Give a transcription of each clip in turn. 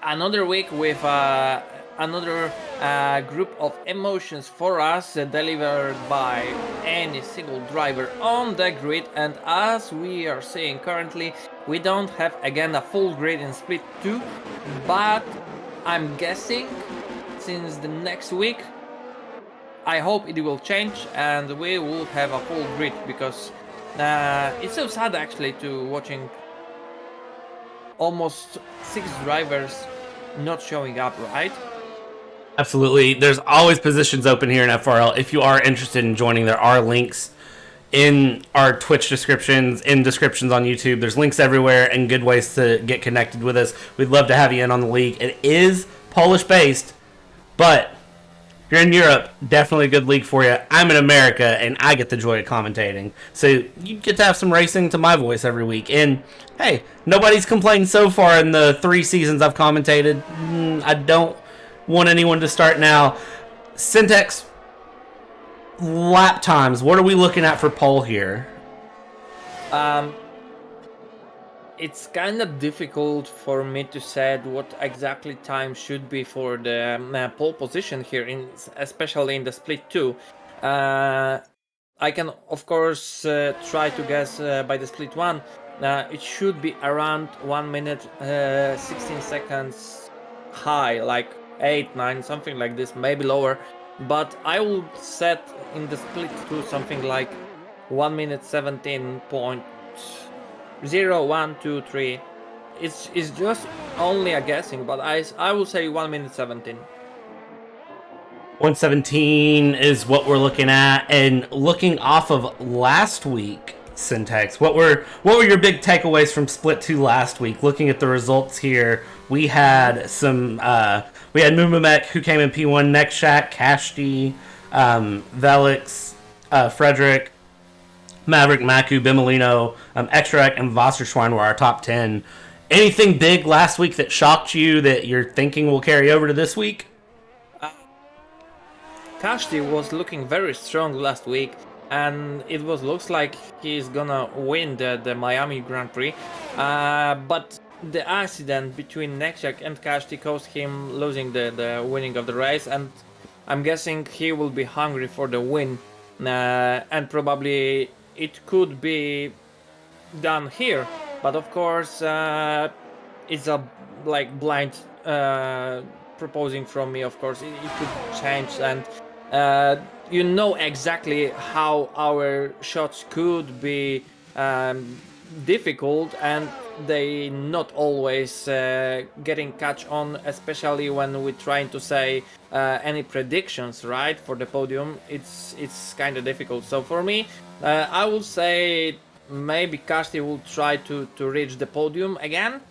another week with another group of emotions for us delivered by any single driver on the grid. And as we are seeing currently, we don't have again a full grid in Split 2, but I'm guessing since the next week I hope it will change and we will have a full grid, because it's so sad actually to watching almost 6 drivers not showing up, right? Absolutely. There's always positions open here in FRL. If you are interested in joining, there are links in our Twitch descriptions, in descriptions on YouTube. There's links everywhere and good ways to get connected with us. We'd love to have you in on the league. It is Polish based, but if you're in Europe, definitely a good league for you. I'm in America, and I get the joy of commentating. So you get to have some racing to my voice every week. And hey, nobody's complained so far in the 3 seasons I've commentated. I don't want anyone to start now. Syntax, lap times. What are we looking at for pole here? It's kind of difficult for me to say what exactly time should be for the pole position here, especially in the Split 2. I can, of course, try to guess by the Split 1. It should be around 1 minute 16 seconds high, like 8, 9, something like this, maybe lower. But I will set in the Split 2 something like 1 minute 17.0, 1, 2, 3. It's just only a guessing, but I will say 1 minute 17. 117 is what we're looking at. And looking off of last week, Syntax, what were your big takeaways from Split 2 last week? Looking at the results here, we had some we had Mumamek, who came in P1, Nekshak, Kashti, Velix, Frederick, Maverick, Maku, Bimolino, Extract, and Wasserschwein were our top 10. Anything big last week that shocked you that you're thinking will carry over to this week? Kashti was looking very strong last week, and it looks like he's gonna win the Miami Grand Prix. But the accident between Nekshak and Kashti caused him losing the winning of the race, and I'm guessing he will be hungry for the win, and probably it could be done here. But of course, it's a blind proposing from me. Of course, it could change, and you know exactly how our shots could be difficult, and they not always getting catch on, especially when we're trying to say any predictions, right, for the podium. It's kind of difficult. So for me, I would say maybe Kashti will try to reach the podium again,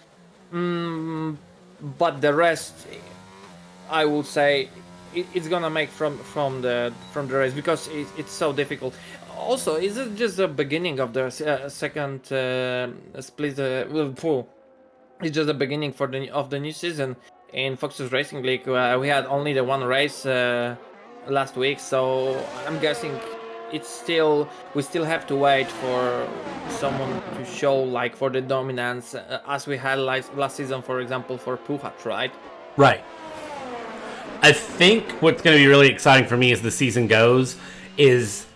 but the rest, I would say it's gonna make from the race, because it's so difficult. Also, is it just the beginning of the second split? It's just the beginning for the new season in Fox's Racing League. We had only the one race last week, so I'm guessing we still have to wait for someone to show, like, for the dominance, as we had last season, for example, for Puhat, right? Right. I think what's going to be really exciting for me as the season goes is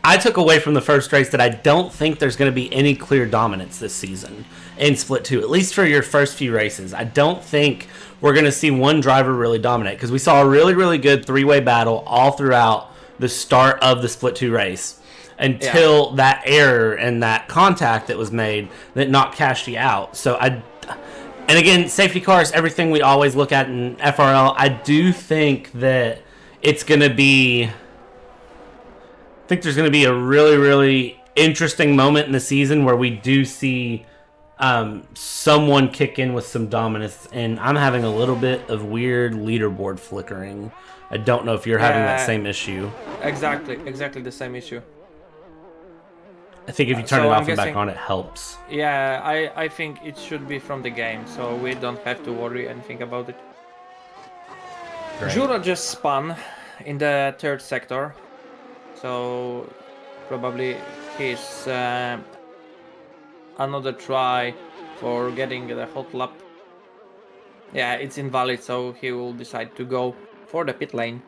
I took away from the first race that I don't think there's going to be any clear dominance this season in Split 2, at least for your first few races. I don't think we're going to see one driver really dominate, because we saw a really, really good 3-way battle all throughout the start of the Split 2 race until that error and that contact that was made that knocked Kashti out. So and again, safety cars, everything we always look at in FRL. I do think that it's going to be... I think there's going to be a really, really interesting moment in the season where we do see someone kick in with some dominance. And I'm having a little bit of weird leaderboard flickering. I don't know if you're having that same issue. Exactly the same issue. I think if you turn it off and back on, it helps. Yeah, I think it should be from the game, so we don't have to worry anything about it. Great. Jura just spun in the third sector, so probably he's another try for getting the hot lap. Yeah, it's invalid, so he will decide to go for the pit lane.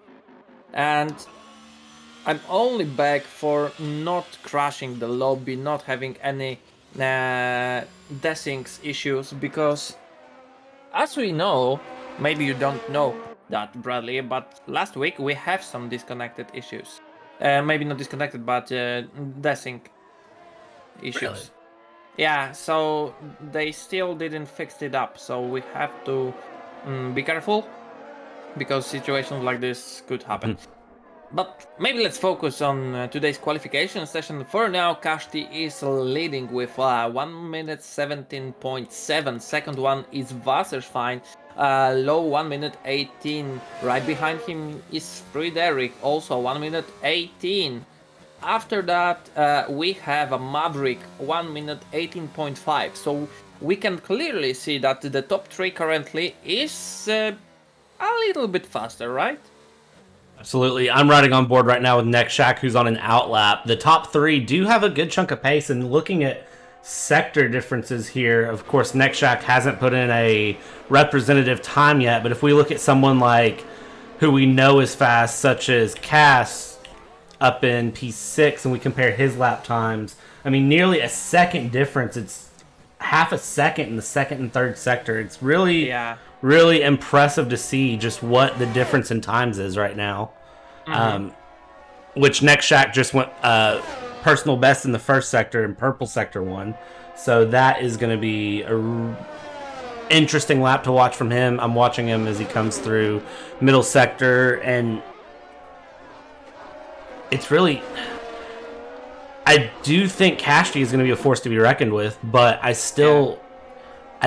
And I'm only back for not crashing the lobby, not having any desyncs issues, because as we know, maybe you don't know that, Bradley, but last week we have some disconnected issues. Maybe not disconnected, but desync Really? issues. Yeah, so they still didn't fix it up, so we have to be careful because situations like this could happen. But maybe let's focus on today's qualification session. For now, Kashti is leading with 1 minute 17.7. Second one is Wasserschwein, low 1 minute 18. Right behind him is Friedrich, also 1 minute 18. After that, we have a Maverick, 1 minute 18.5. So we can clearly see that the top 3 currently is a little bit faster, right? Absolutely. I'm riding on board right now with Shack, who's on an outlap. The top three do have a good chunk of pace, and looking at sector differences here, of course, Shack hasn't put in a representative time yet, but if we look at someone like who we know is fast, such as Cass up in P6, and we compare his lap times, I mean, nearly a second difference. It's half a second in the second and third sector. It's really, Yeah. really impressive to see just what the difference in times is right now. Which Shack just went personal best in the first sector and purple sector one. So that is going to be a interesting lap to watch from him. I'm watching him as he comes through middle sector, and it's really, I do think Kashti is going to be a force to be reckoned with, but I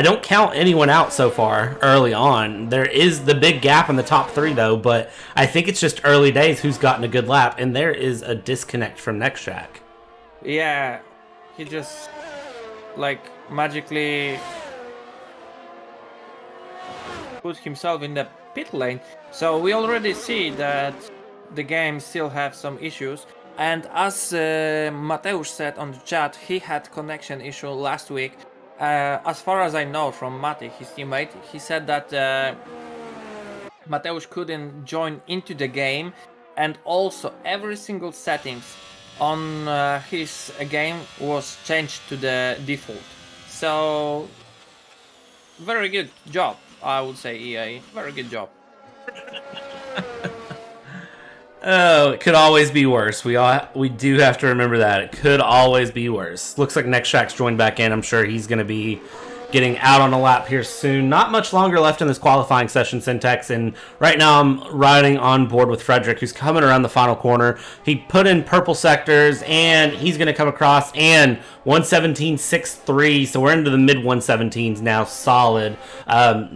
don't count anyone out so far early on. There is the big gap in the top three, though, but I think it's just early days who's gotten a good lap, and there is a disconnect from Shack. Yeah, he just like magically put himself in the pit lane. So we already see that the game still have some issues. And as Mateusz said on the chat, he had connection issue last week. As far as I know from Mati, his teammate, he said that Mateusz couldn't join into the game, and also every single settings on his game was changed to the default. So very good job, I would say, EA. Very good job. Oh, it could always be worse. We do have to remember that. It could always be worse. Looks like Shack's joined back in. I'm sure he's going to be getting out on a lap here soon. Not much longer left in this qualifying session, Syntax, and right now I'm riding on board with Frederick, who's coming around the final corner. He put in purple sectors, and he's going to come across, and 117.63, so we're into the mid 117s now, solid.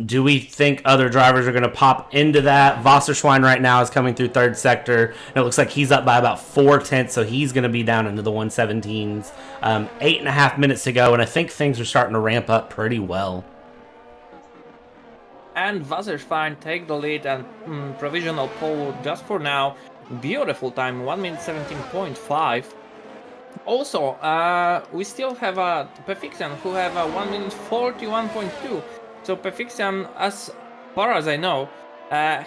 Do we think other drivers are going to pop into that? Wasserschwein right now is coming through third sector, and it looks like he's up by about 4/10, so he's going to be down into the 117s. 8.5 minutes to go, and I think things are starting to ramp up pretty well. And Wasserschwein take the lead and provisional pole just for now. Beautiful time, 1 minute 17.5. Also, we still have a Pefixian who have a 1 minute 41.2. So Pefixian, as far as I know,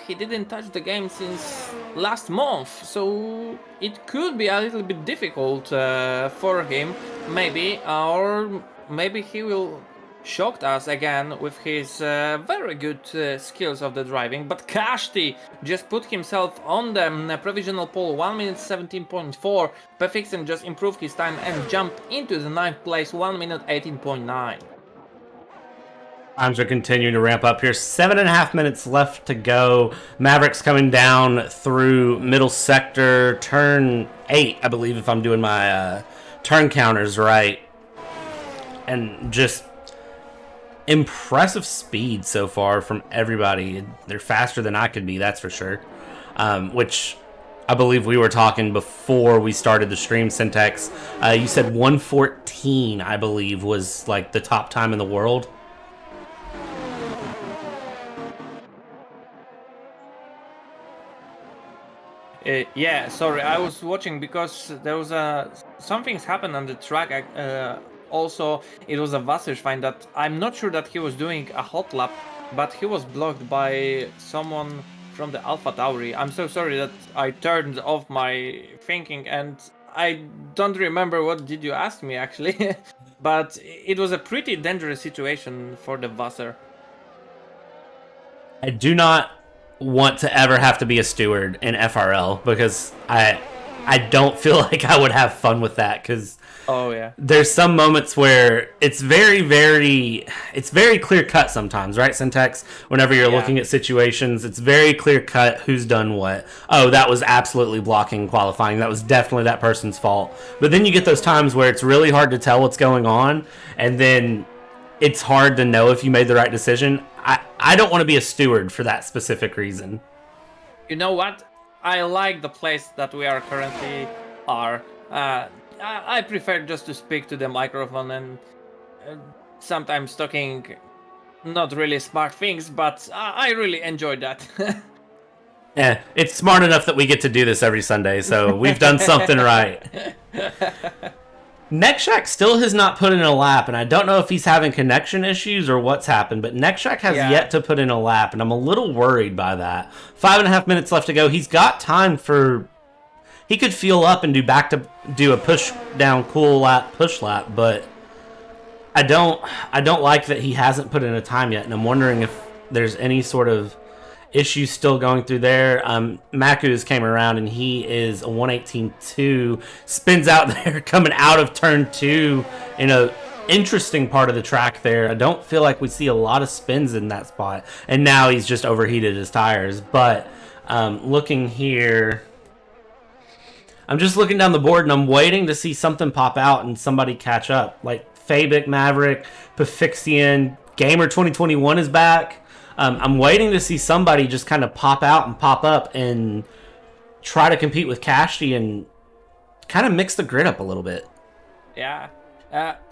he didn't touch the game since last month, so it could be a little bit difficult for him, maybe, or maybe he will shock us again with his very good skills of the driving. But Kashti just put himself on the provisional pole, 1 minute 17.4. Pefixian just improved his time and jumped into the 9th place, 1 minute 18.9. Times are continuing to ramp up here. 7.5 minutes left to go. Maverick's coming down through middle sector, turn 8, I believe, if I'm doing my turn counters right. And just impressive speed so far from everybody. They're faster than I could be, that's for sure. Which I believe we were talking before we started the stream, Syntax. You said 114, I believe, was like the top time in the world. Yeah, sorry, I was watching because there was something's happened on the track. Also, it was a Wasserschwein that I'm not sure that he was doing a hot lap but he was blocked by someone from the Alpha Tauri. I'm so sorry that I turned off my thinking, and I don't remember what did you ask me actually, but it was a pretty dangerous situation for the Vasser. I do not want to ever have to be a steward in FRL because I don't feel like I would have fun with that because Oh yeah. there's some moments where it's very clear cut sometimes, right, Syntax? Whenever you're Yeah. looking at situations, it's very clear cut who's done what. Oh, that was absolutely blocking qualifying. That was definitely that person's fault. But then you get those times where it's really hard to tell what's going on, and then it's hard to know if you made the right decision. I don't want to be a steward for that specific reason. You know what? I like the place that we are currently are. I prefer just to speak to the microphone and uh, sometimes talking not really smart things, but I really enjoy that. Yeah, it's smart enough that we get to do this every Sunday, so we've done something right. Nextshack still has not put in a lap, and I don't know if he's having connection issues or what's happened, but Nextshack has Yeah. yet to put in a lap, and I'm a little worried by that. 5.5 minutes left to go. He's got time for. He could fuel up and do a push down cool lap, push lap, but I don't like that he hasn't put in a time yet, and I'm wondering if there's any sort of issues still going through there. Maku's came around and he is a 118.2, spins out there coming out of turn 2 in a interesting part of the track there. I don't feel like we see a lot of spins in that spot, and now he's just overheated his tires. But looking here, I'm just looking down the board and I'm waiting to see something pop out and somebody catch up. Like Fabic, Maverick, Pafixian, Gamer 2021 is back. I'm waiting to see somebody just kind of pop out and pop up and try to compete with Kashti and kind of mix the grid up a little bit. Yeah.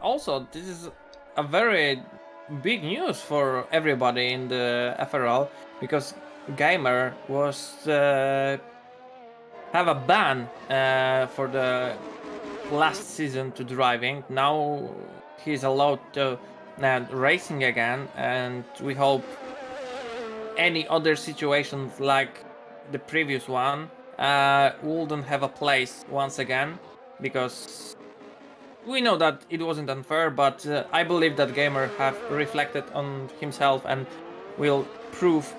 Also, this is a very big news for everybody in the FRL because Gamer was have a ban for the last season to driving. Now he's allowed to racing again, and we hope any other situations like the previous one wouldn't have a place once again, because we know that it wasn't unfair, but I believe that Gamer have reflected on himself and will prove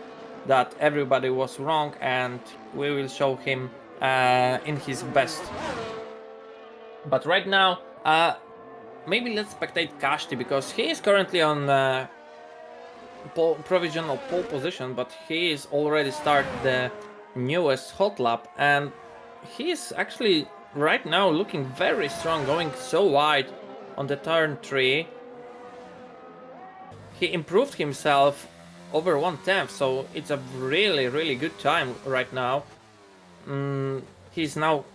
that everybody was wrong, and we will show him in his best. But right now, maybe let's spectate Kashti, because he is currently on provisional pole position, but he is already started the newest hot lap, and he is actually right now looking very strong, going so wide on the turn 3. He improved himself over 1/10, so it's a really good time right now. He's now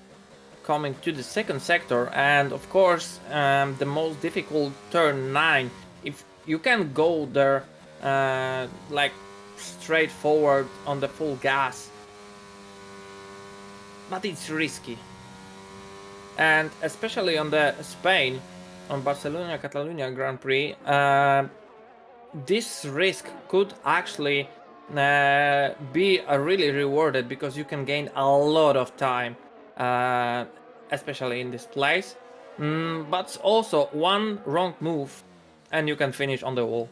coming to the second sector, and of course the most difficult turn 9. If you can go there like straight forward on the full gas, but it's risky, and especially on the Spain, on Barcelona Catalunya Grand Prix, this risk could actually be really rewarded, because you can gain a lot of time, especially in this place. But also one wrong move and you can finish on the wall.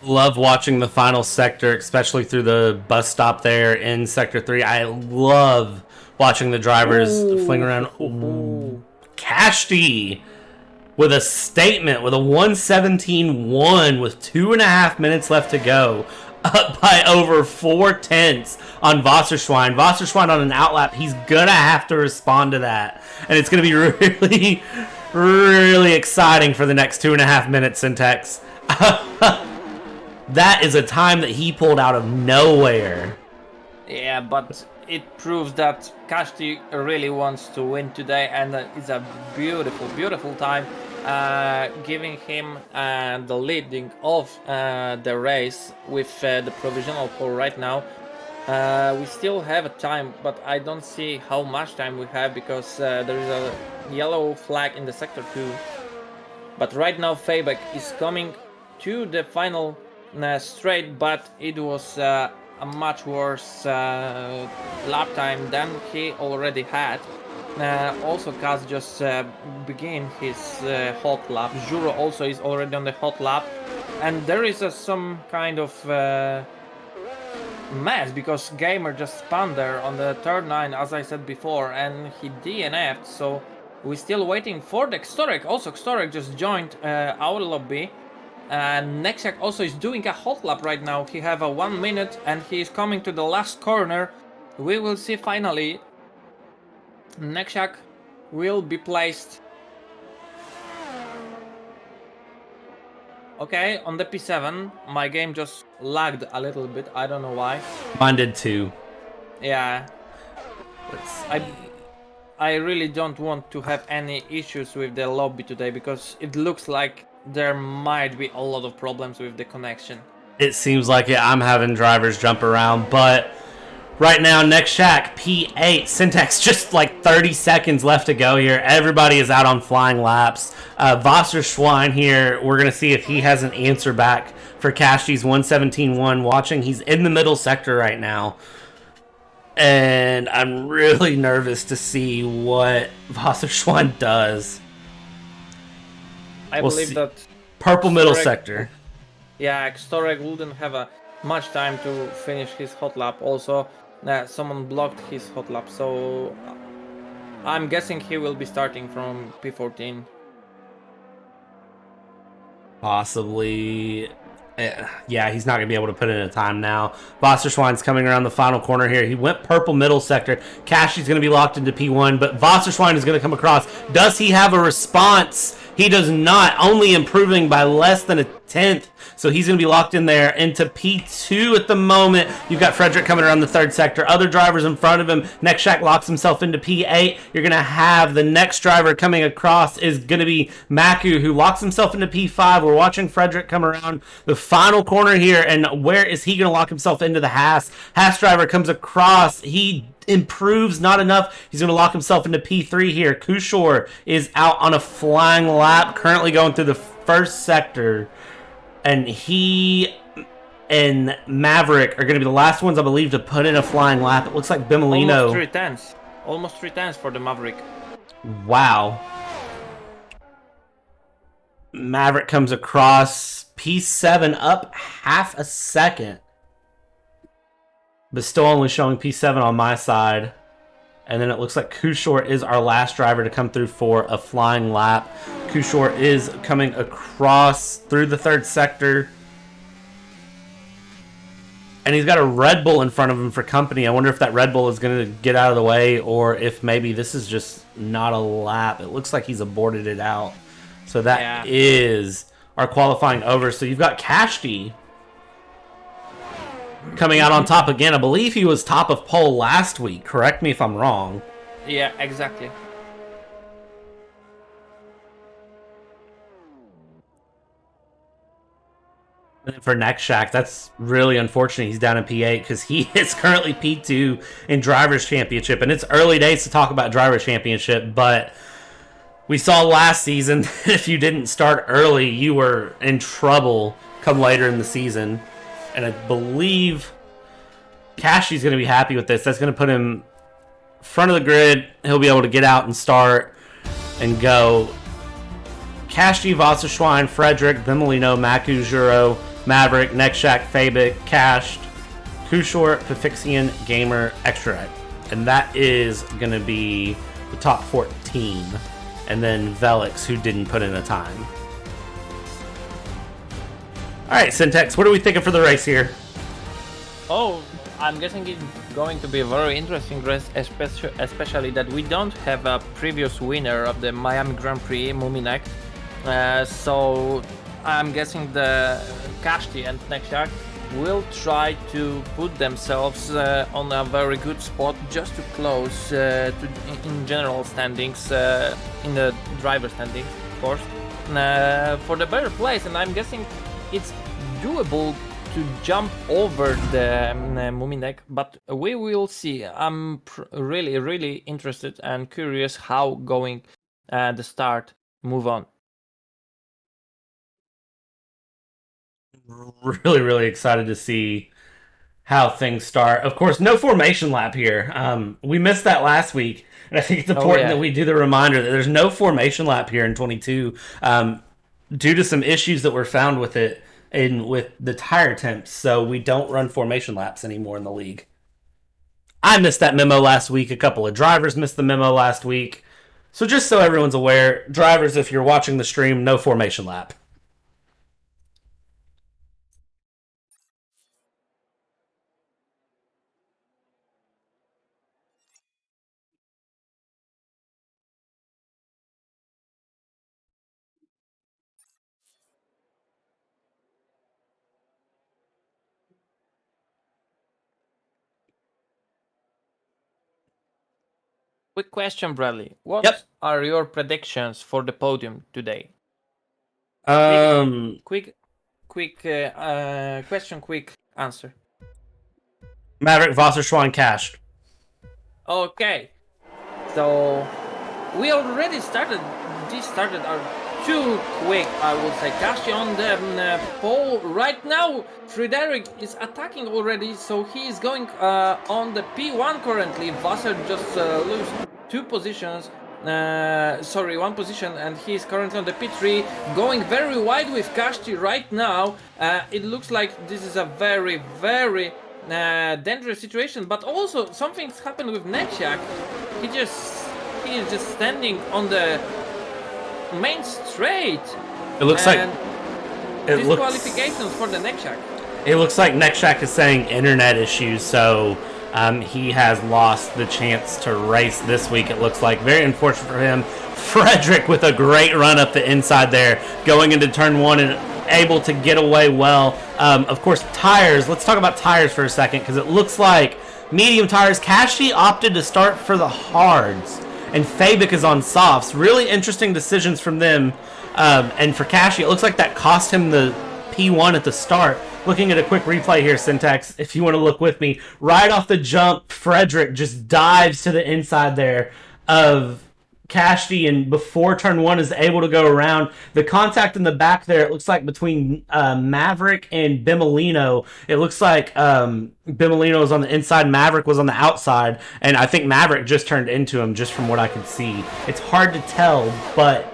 Love watching the final sector, especially through the bus stop there in Sector 3. I love watching the drivers fling around. Ooh. Kashti with a statement, with a 117.1 with 2.5 minutes left to go. Up by over 4/10 on Wasserschwein. Wasserschwein on an outlap. He's going to have to respond to that. And it's going to be really, really exciting for the next 2.5 minutes, Syntax. That is a time that he pulled out of nowhere. Yeah, but it proves that Kashti really wants to win today, and it's a beautiful time, giving him the leading of the race with the provisional pole right now. We still have a time, but I don't see how much time we have, because there is a yellow flag in the sector 2. But right now Fabek is coming to the final straight, but it was a much worse lap time than he already had. Also, Kaz just began his hot lap. Juro also is already on the hot lap, and there is some kind of mess because Gamer just spun there on the third line, as I said before, and he DNF'd. So we're still waiting for the Xtorek. Also, Xtorek just joined our lobby. And Nexiak also is doing a hot lap right now. He have a 1 minute and he is coming to the last corner. We will see finally. Nexiak will be placed. Okay, on the P7. My game just lagged a little bit. I don't know why. Mine did too. Yeah. Let's see. I really don't want to have any issues with the lobby today because it looks like there might be a lot of problems with the connection. It seems like it. I'm having drivers jump around, but right now, next shack, P8. Syntax, just like 30 seconds left to go here. Everybody is out on flying laps. Wasserschwein here, we're going to see if he has an answer back for Cashie's 117.1 watching. He's in the middle sector right now. And I'm really nervous to see what Wasserschwein does. I believe that Purple middle Xtorek- sector. Yeah, Xtorek wouldn't have much time to finish his hot lap. Also, someone blocked his hot lap, so I'm guessing he will be starting from P14. Possibly. Yeah, he's not going to be able to put in a time now. Wasserschwein's coming around the final corner here. He went purple middle sector. Cashie's going to be locked into P1, but Wasserschwein is going to come across. Does he have a response? He does not, only improving by less than a tenth. So he's going to be locked in there into P2 at the moment. You've got Frederick coming around the third sector. Other drivers in front of him. Next Shack locks himself into P8. You're going to have the next driver coming across is going to be Maku, who locks himself into P5. We're watching Frederick come around the final corner here. And where is he going to lock himself into the Haas? Haas driver comes across. He improves not enough. He's going to lock himself into P3 here. Kushor is out on a flying lap, currently going through the first sector. And he and Maverick are going to be the last ones, I believe, to put in a flying lap. It looks like Bimolino. Almost 3 tenths. Almost 3 tenths for the Maverick. Wow. Maverick comes across P7 up half a second. But still only showing P7 on my side. And then it looks like Kushor is our last driver to come through for a flying lap. Kushor is coming across through the third sector. And he's got a Red Bull in front of him for company. I wonder if that Red Bull is going to get out of the way or if maybe this is just not a lap. It looks like he's aborted it out. So that is our qualifying over. So you've got Kashti coming out on top again. I believe he was top of pole last week. Correct me if I'm wrong. Yeah, exactly. And for next Shack, that's really unfortunate. He's down in P8 because he is currently P2 in Drivers' Championship. And it's early days to talk about Drivers' Championship, but we saw last season that if you didn't start early, you were in trouble come later in the season. And I believe Cashy's going to be happy with this. That's going to put him front of the grid. He'll be able to get out and start and go. Cashy, Wasserschwein, Frederick, Bimolino, Maku, Juro, Maverick, Nextshak, Fabic, Cashed, Kushor, Pafixian, Gamer, Extra. And that is going to be the top 14. And then Velix, who didn't put in a time. Alright, Syntax, what are we thinking for the race here? Oh, I'm guessing it's going to be a very interesting race, especially that we don't have a previous winner of the Miami Grand Prix, Muminek. So I'm guessing the Kashti and Nextshak will try to put themselves on a very good spot just to close in general standings, in the driver standings, of course, for the better place. And I'm guessing it's doable to jump over the Muminek, but we will see. I'm really interested and curious how going the start move on. really, really excited to see how things start. Of course, no formation lap here. We missed that last week, and I think it's Oh important that yeah. we do the reminder that there's no formation lap here in 22 due to some issues that were found with it in with the tire temps. So we don't run formation laps anymore in the league. I missed that memo last week. A couple of drivers missed the memo last week. So just so everyone's aware, drivers, if you're watching the stream, no formation lap. Quick question, Bradley. What Yep. are your predictions for the podium today? Quick, Um, quick, quick question, quick answer. Maverick, Wasserschwan, Cash. Okay, so we already started. This started our too quick, I would say. Kashi on the pole right now. Frederick is attacking already, so he is going on the P1 currently. Wasser just lose 2 positions. Sorry, 1 position, and he is currently on the P3, going very wide with Kashti right now. It looks like this is a very, very dangerous situation, but also something's happened with Nexiak. He is just standing on the main straight, It looks like and it looks disqualifications for the Nexiak. it looks like Nextjack is saying internet issues, so he has lost the chance to race this week. It looks like very unfortunate for him. Frederick with a great run up the inside there, going into turn one and able to get away well. Of course, tires. Let's talk about tires for a second because it looks like medium tires. Kashi opted to start for the hards, and Fabic is on softs. Really interesting decisions from them. And for Kashi, it looks like that cost him the P1 at the start. Looking at a quick replay here, Syntax, if you want to look with me. Right off the jump, Frederick just dives to the inside there of Kashi, and before turn one is able to go around. The contact in the back there, it looks like between Maverick and Bimolino. It looks like Bimolino was on the inside, Maverick was on the outside, and I think Maverick just turned into him just from what I could see. It's hard to tell, but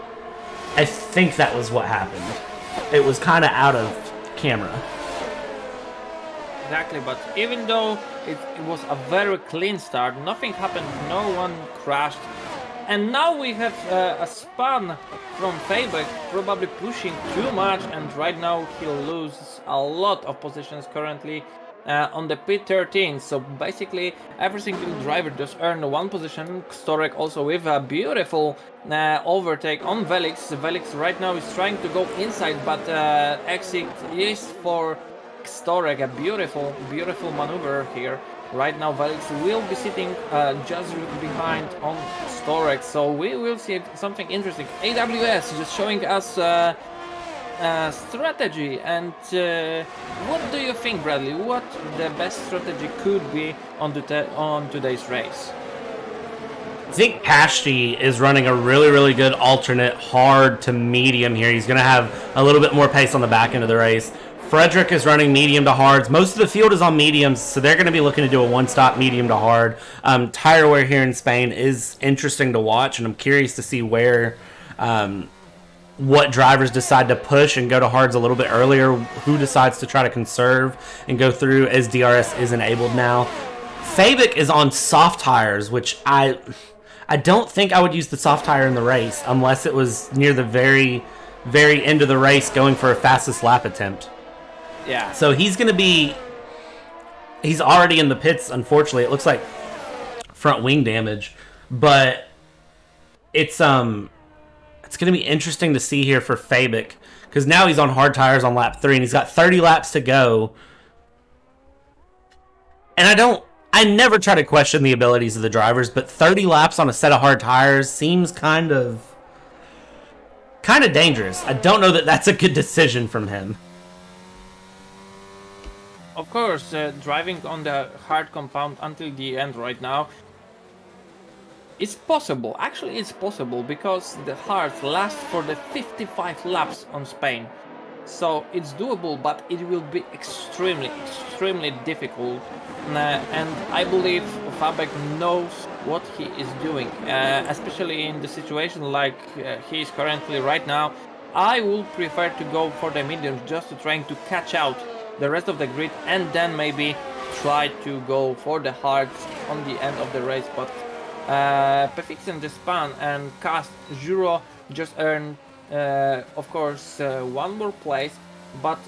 I think that was what happened. It was kind of out of camera. Exactly, but even though it was a very clean start, nothing happened, no one crashed. And now we have a spun from Fabic, probably pushing too much, and right now he'll lose a lot of positions currently on the P13. So basically, every single driver just earned 1 position. Storek also with a beautiful overtake on Velix. Velix right now is trying to go inside, but exit is for Storek. A beautiful, beautiful maneuver here. Right now, Velix will be sitting just behind on Storek, so we will see something interesting. AWS just showing us strategy, and what do you think, Bradley? What the best strategy could be on today's race? I think Pashti is running a really, really good alternate hard to medium here. He's going to have a little bit more pace on the back end of the race. Frederick is running medium to hards. Most of the field is on mediums, so they're going to be looking to do a one-stop medium to hard. Tire wear here in Spain is interesting to watch, and I'm curious to see where what drivers decide to push and go to hards a little bit earlier, who decides to try to conserve and go through as DRS is enabled now. Fabic is on soft tires, which I don't think I would use the soft tire in the race unless it was near the very, very end of the race going for a fastest lap attempt. Yeah. So he's already in the pits, unfortunately. It looks like front wing damage, but it's going to be interesting to see here for Fabic, because now he's on hard tires on lap 3 and he's got 30 laps to go. And I never try to question the abilities of the drivers, but 30 laps on a set of hard tires seems kind of dangerous. I don't know that that's a good decision from him. Of course, driving on the hard compound until the end right now, it's possible. Actually, it's possible because the hards last for the 55 laps on Spain. So it's doable, but it will be extremely difficult. And I believe Fabek knows what he is doing, especially in the situation like he is currently right now. I would prefer to go for the mediums just to trying to catch out the rest of the grid and then maybe try to go for the hards on the end of the race. But Pefixen Despan and Cast Juro just earned, of course, one more place. But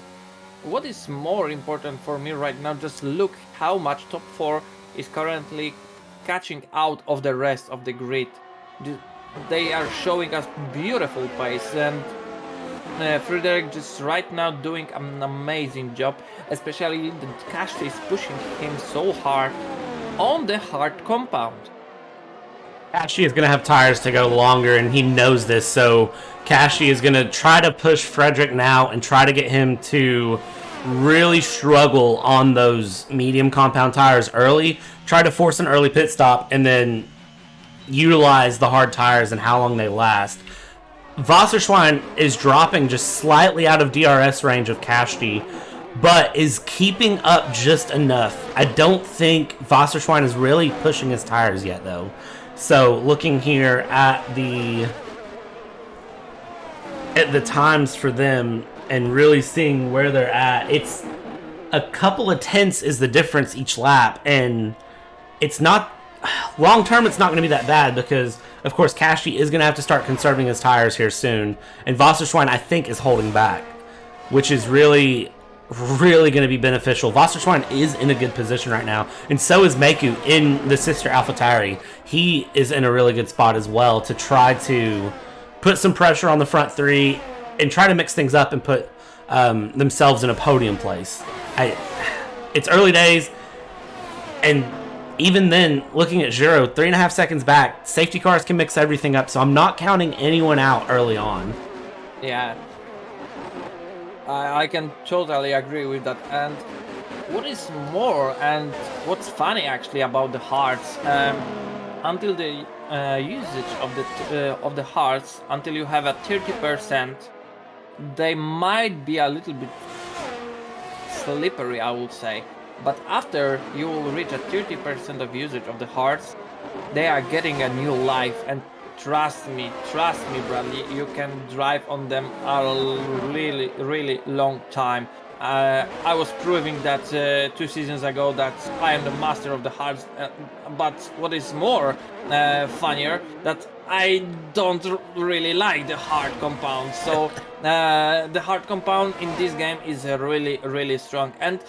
what is more important for me right now, just look how much top 4 is currently catching out of the rest of the grid. They are showing us beautiful pace, and Frederick just right now doing an amazing job, especially the Cash is pushing him so hard on the hard compound. Kashi is going to have tires to go longer, and he knows this, so Kashi is going to try to push Frederick now and try to get him to really struggle on those medium compound tires early, try to force an early pit stop, and then utilize the hard tires and how long they last. Wasserschwein is dropping just slightly out of DRS range of Kashi, but is keeping up just enough. I don't think Wasserschwein is really pushing his tires yet, though. So looking here at the times for them and really seeing where they're at, it's a couple of tenths is the difference each lap, and it's not long term. It's not going to be that bad because, of course, Kashi is going to have to start conserving his tires here soon, and Wasserschwein I think is holding back, which is really going to be beneficial. Wasserschwein is in a good position right now, and so is Meku in the sister AlphaTauri. He is in a really good spot as well to try to put some pressure on the front three and try to mix things up and put themselves in a podium place. It's early days, and even then, looking at Juro, 3.5 seconds back, safety cars can mix everything up, so I'm not counting anyone out early on. Yeah. I can totally agree with that. And what is more, and what's funny actually about the hearts, until the usage of the hearts, until you have a 30%, they might be a little bit slippery, I would say. But after you will reach a 30% of usage of the hearts, they are getting a new life. And trust me, Bradley, you can drive on them a really long time. I was proving that 2 seasons ago that I am the master of the hearts, but what is more funnier, that I don't really like the hard compound. So the hard compound in this game is really strong. And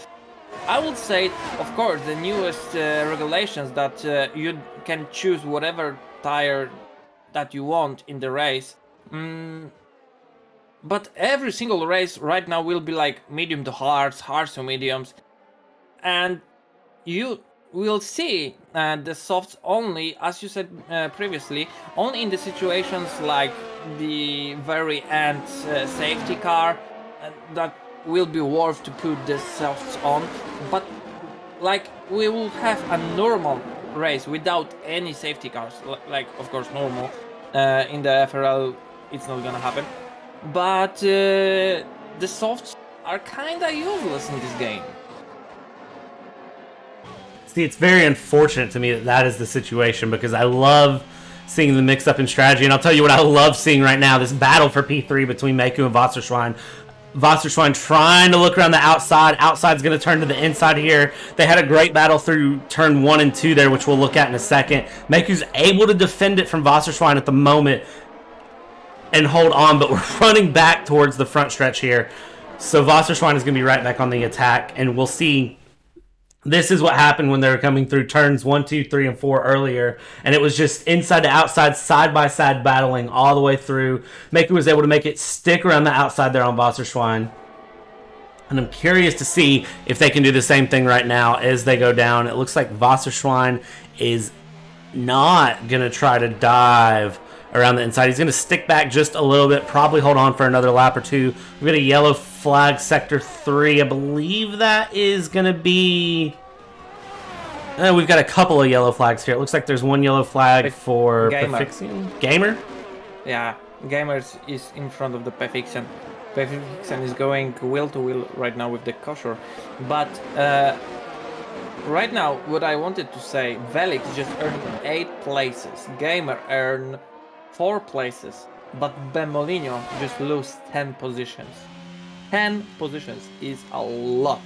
I would say, of course, the newest regulations that you can choose whatever tire that you want in the race. But every single race right now will be like medium to hards, hards to mediums. And you will see the softs only, as you said previously, only in the situations like the very end safety car that will be worth to put the softs on. But like we will have a normal race without any safety cars, like of course normal. In the FRL it's not gonna happen, but the softs are kinda useless in this game. See, it's very unfortunate to me that that is the situation, because I love seeing the mix-up in strategy, and I'll tell you what I love seeing right now, this battle for P3 between Meku and Wasserschwein. Wasserschwein trying to look around the outside. Outside's going to turn to the inside here. They had a great battle through turn 1 and 2 there, which we'll look at in a second. Meku's able to defend it from Wasserschwein at the moment and hold on, but we're running back towards the front stretch here. So Wasserschwein is going to be right back on the attack, and we'll see. This is what happened when they were coming through turns 1, 2, 3, and 4 earlier, and it was just inside to outside, side-by-side battling all the way through. Meku was able to make it stick around the outside there on Wasserschwein. And I'm curious to see if they can do the same thing right now as they go down. It looks like Wasserschwein is not going to try to dive around the inside. He's going to stick back just a little bit, probably hold on for another lap or two. We've got a yellow flag, sector 3. I believe that is going to be... we've got a couple of yellow flags here. It looks like there's one yellow flag for Gamer. Pefixian. Gamer? Yeah, Gamers is in front of the Pefixen. Vixen is going wheel to wheel right now with the kosher. But right now, what I wanted to say, Velix just earned 8 places. Gamer earned 4 places. But Bemolino just lost 10 positions. 10 positions is a lot.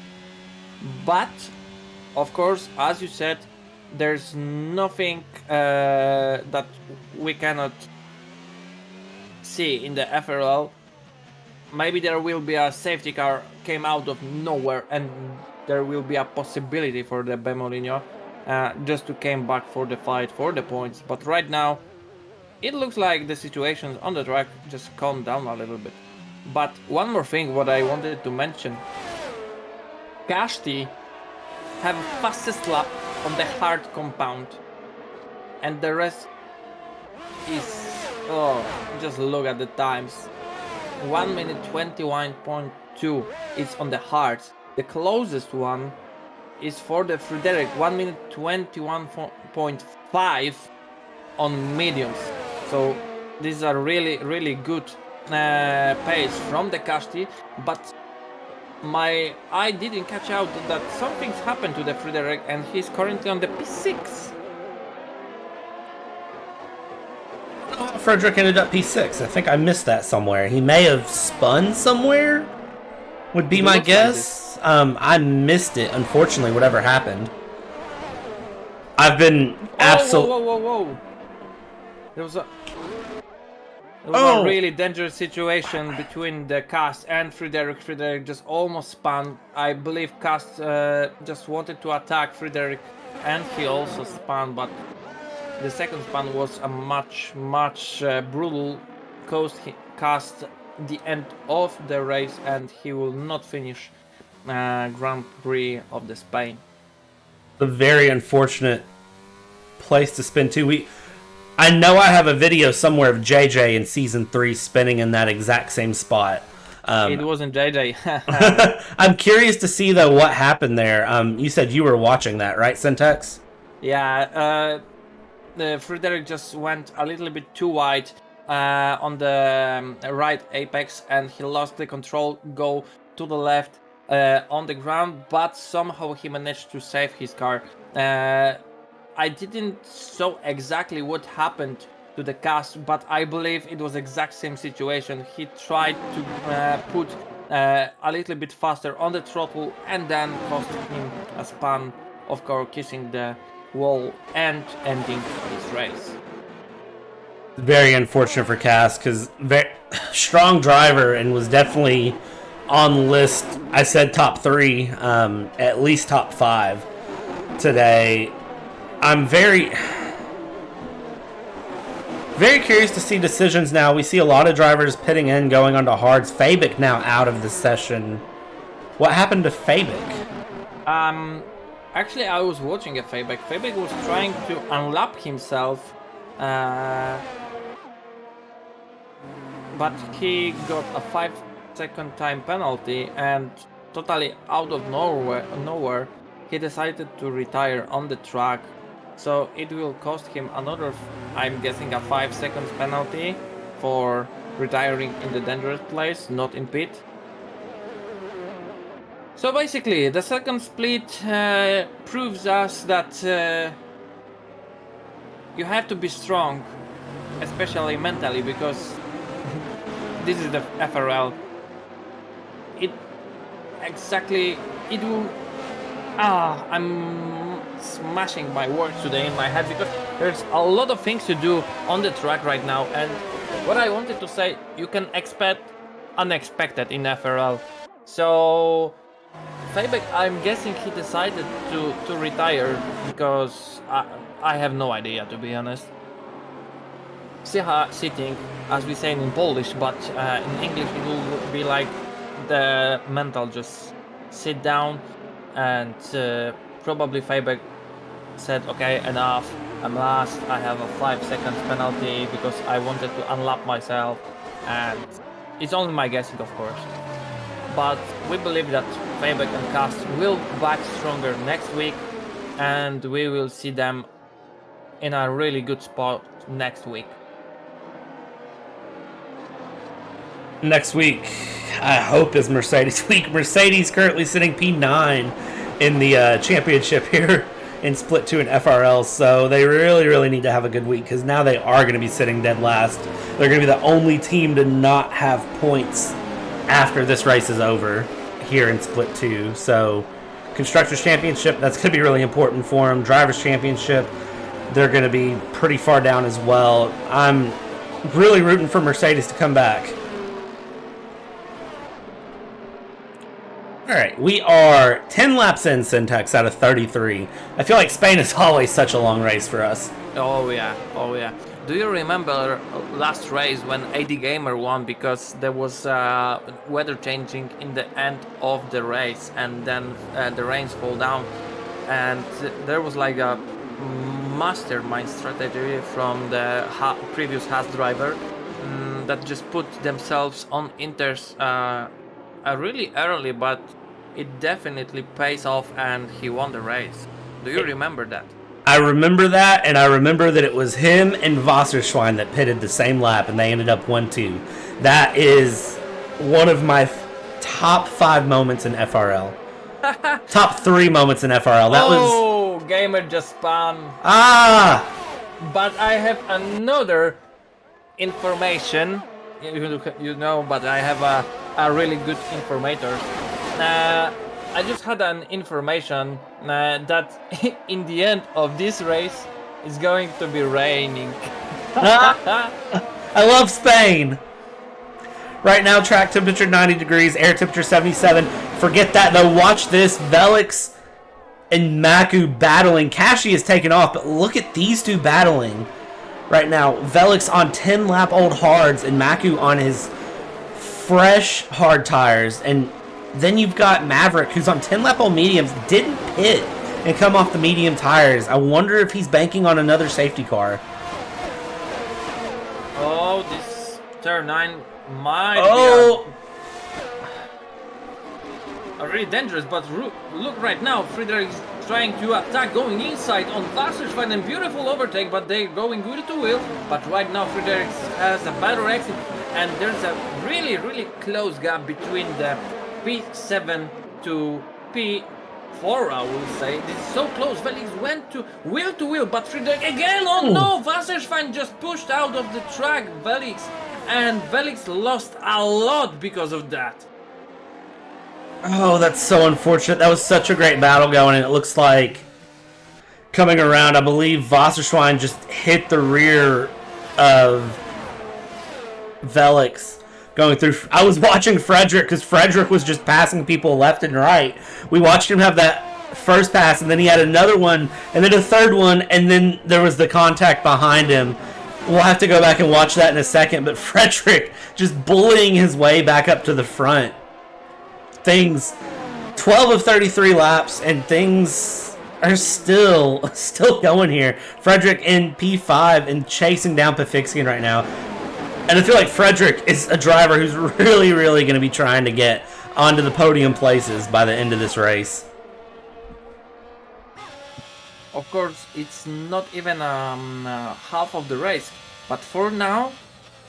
But, of course, as you said, there's nothing that we cannot see in the FRL. Maybe there will be a safety car came out of nowhere and there will be a possibility for the Bemolino just to came back for the fight, for the points. But right now, it looks like the situation on the track just calmed down a little bit. But one more thing what I wanted to mention. Kashti have fastest lap on the hard compound. And the rest is... oh, just look at the times. 1 minute 21.2 is on the hards. The closest one is for the Frederick, 1 minute 21.5 on mediums. So these are really good pace from the Kashti, but my eye didn't catch out that something's happened to the Frederick and he's currently on the P6. Frederick ended up P6. I think I missed that somewhere. He may have spun somewhere, would be my guess. I missed it, unfortunately, whatever happened. I've been absolutely... Whoa. There was a really dangerous situation between the Cast and Frederick. Frederick just almost spun. I believe Cast just wanted to attack Frederick and he also spun, but the second span was a much brutal Cast the end of the race and he will not finish Grand Prix of the Spain. A very unfortunate place to spin too. I know I have a video somewhere of JJ in season 3 spinning in that exact same spot. It wasn't JJ. I'm curious to see though what happened there. You said you were watching that, right, Syntax? Yeah. Frederick just went a little bit too wide on the right apex and he lost the control, go to the left on the ground, but somehow he managed to save his car. I didn't saw exactly what happened to the Cast, but I believe it was exact same situation. He tried to put a little bit faster on the throttle and then cost him a spin, of course kissing the wall and ending his race. Very unfortunate for Cass because very strong driver and was definitely on the list. I said top 3, at least top 5 today. I'm very curious to see decisions now. We see a lot of drivers pitting in, going onto hards. Fabic now out of the session. What happened to Fabic? Actually, I was watching a Fabic. Fabic was trying to unlap himself, but he got a 5-second time penalty, and totally out of nowhere, he decided to retire on the track. So it will cost him another, I'm guessing, a 5 seconds penalty for retiring in the dangerous place, not in pit. So basically, the second split proves us that you have to be strong, especially mentally, because this is the FRL. It will... I'm smashing my words today in my head because there's a lot of things to do on the track right now, and what I wanted to say, you can expect unexpected in FRL. So Fabic, I'm guessing he decided to retire because I have no idea, to be honest. Sitting, as we say in Polish, but in English it will be like the mental just sit down, and probably Fabic said, okay, enough, I'm last, I have a 5 seconds penalty because I wanted to unlap myself, and it's only my guessing, of course. But we believe that Fabic and Cast will be back stronger next week, and we will see them in a really good spot next week. Next week, I hope, is Mercedes week. Mercedes currently sitting P9 in the championship here in Split 2 and FRL, so they really, really need to have a good week because now they are going to be sitting dead last. They're going to be the only team to not have points after this race is over here in Split 2. So, Constructors Championship, that's going to be really important for them. Drivers Championship, they're going to be pretty far down as well. I'm really rooting for Mercedes to come back. All right, we are 10 laps in, Syntax, out of 33. I feel like Spain is always such a long race for us. Oh yeah, oh yeah. Do you remember last race when AD Gamer won because there was weather changing in the end of the race and then the rains fall down and there was like a mastermind strategy from the previous Haas driver that just put themselves on Inters really early, but it definitely pays off and he won the race. Do you remember that? I remember that, and I remember that it was him and Wasserschwein that pitted the same lap, and they ended up 1-2. That is one of my top 5 moments in FRL. Top 3 moments in FRL. That was... Gamer just spam. Ah! But I have another information. You know, but I have a really good informator. I just had an information that in the end of this race it's going to be raining. I love Spain. Right now, track temperature 90 degrees, air temperature 77. Forget that though. Watch this. Velix and Maku battling. Kashi is taken off, but look at these two battling right now. Velix on 10 lap old hards and Maku on his fresh hard tires. And then you've got Maverick, who's on 10 lap old mediums, didn't pit and come off the medium tires. I wonder if he's banking on another safety car. Oh, this turn 9 might be really dangerous, but look right now, Friedrich is trying to attack, going inside on Wasserschwein and beautiful overtake, but they're going wheel to wheel. But right now Friedrich has a better exit, and there's a really, really close gap between the P7 to P4, I will say. This is so close. Felix went to wheel, but Friedrich again. Oh no! Wasserschwein just pushed out of the track, Felix, and Felix lost a lot because of that. Oh, that's so unfortunate. That was such a great battle going, and it looks like coming around, I believe Wasserschwein just hit the rear of Velix going through. I was watching Frederick because Frederick was just passing people left and right. We watched him have that first pass, and then he had another one, and then a third one, and then there was the contact behind him. We'll have to go back and watch that in a second, but Frederick just bullying his way back up to the front. Things 12 of 33 laps and things are still going here. Frederick in P5 and chasing down Pafixian right now. And I feel like Frederick is a driver who's really, really going to be trying to get onto the podium places by the end of this race. Of course, it's not even half of the race, but for now,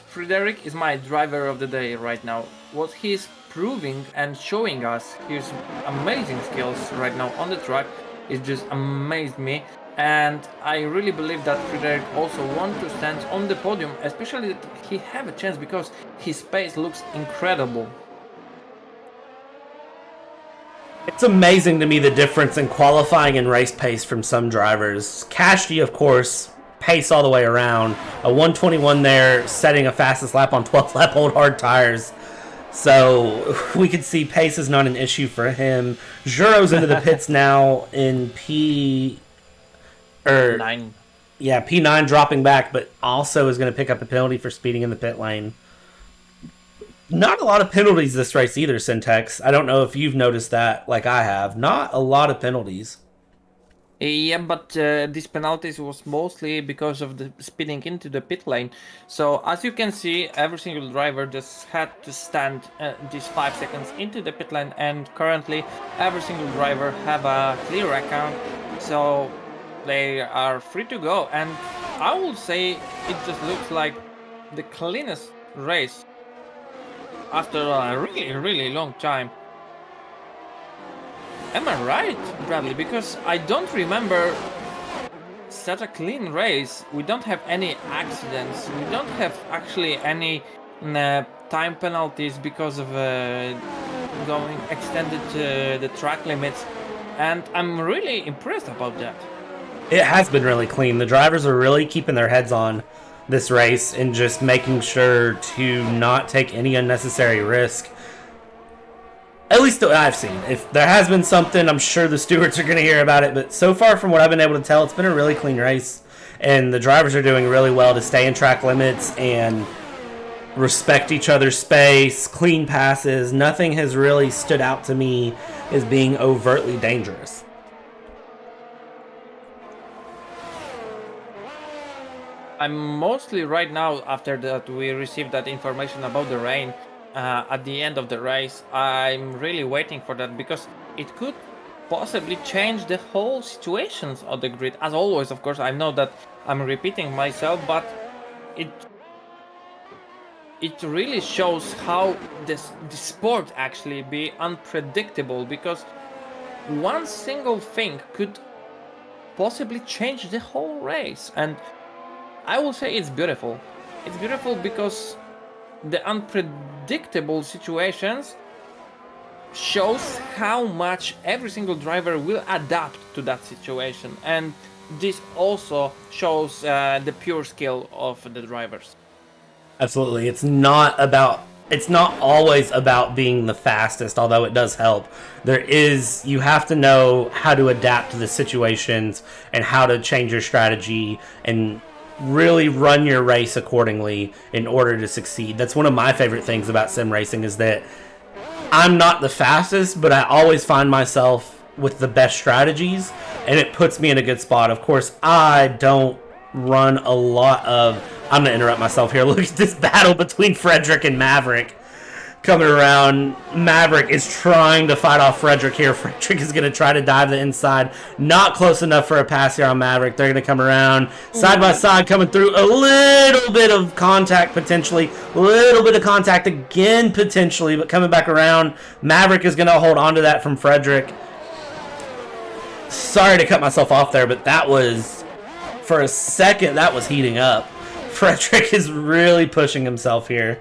Frederick is my driver of the day right now. What he's proving and showing us his amazing skills right now on the track is just amazed me, and I really believe that Frederick also wants to stand on the podium, especially that he have a chance because his pace looks incredible. It's amazing to me the difference in qualifying and race pace from some drivers. Kashi, of course, pace all the way around. A 121 there, setting a fastest lap on 12 lap old hard tires. So we could see pace is not an issue for him. Juro's into the pits now in P9. Yeah, P9 dropping back, but also is going to pick up a penalty for speeding in the pit lane. Not a lot of penalties this race either, Syntax. I don't know if you've noticed that like I have. Not a lot of penalties. Yeah, but these penalties was mostly because of the speeding into the pit lane. So as you can see, every single driver just had to stand these 5 seconds into the pit lane, and currently every single driver have a clear account, so they are free to go. And I will say it just looks like the cleanest race after a really, really long time. Am I right, Bradley? Because I don't remember such a clean race. We don't have any accidents. We don't have actually any time penalties because of going extended the track limits, and I'm really impressed about that. It has been really clean. The drivers are really keeping their heads on this race and just making sure to not take any unnecessary risk. At least that I've seen. If there has been something, I'm sure the stewards are going to hear about it. But so far, from what I've been able to tell, it's been a really clean race. And the drivers are doing really well to stay in track limits and respect each other's space, clean passes. Nothing has really stood out to me as being overtly dangerous. I'm mostly right now, after that we received that information about the rain at the end of the race, I'm really waiting for that because it could possibly change the whole situations of the grid. As always, of course, I know that I'm repeating myself, but it it really shows how the sport actually be unpredictable, because one single thing could possibly change the whole race. And I will say it's beautiful. It's beautiful because the unpredictable situations shows how much every single driver will adapt to that situation, and this also shows the pure skill of the drivers. Absolutely. It's not always about being the fastest, although it does help. You have to know how to adapt to the situations and how to change your strategy and really run your race accordingly in order to succeed. That's one of my favorite things about sim racing, is that I'm not the fastest, but I always find myself with the best strategies, and it puts me in a good spot. Of course, I don't run a lot of... I'm going to interrupt myself here. Look at this battle between Frederick and Maverick coming around. Maverick is trying to fight off Frederick here. Frederick is going to try to dive the inside. Not close enough for a pass here on Maverick. They're going to come around side by side, coming through. A little bit of contact potentially. A little bit of contact again potentially, but coming back around. Maverick is going to hold on to that from Frederick. Sorry to cut myself off there, but that was... For a second, that was heating up. Frederick is really pushing himself here.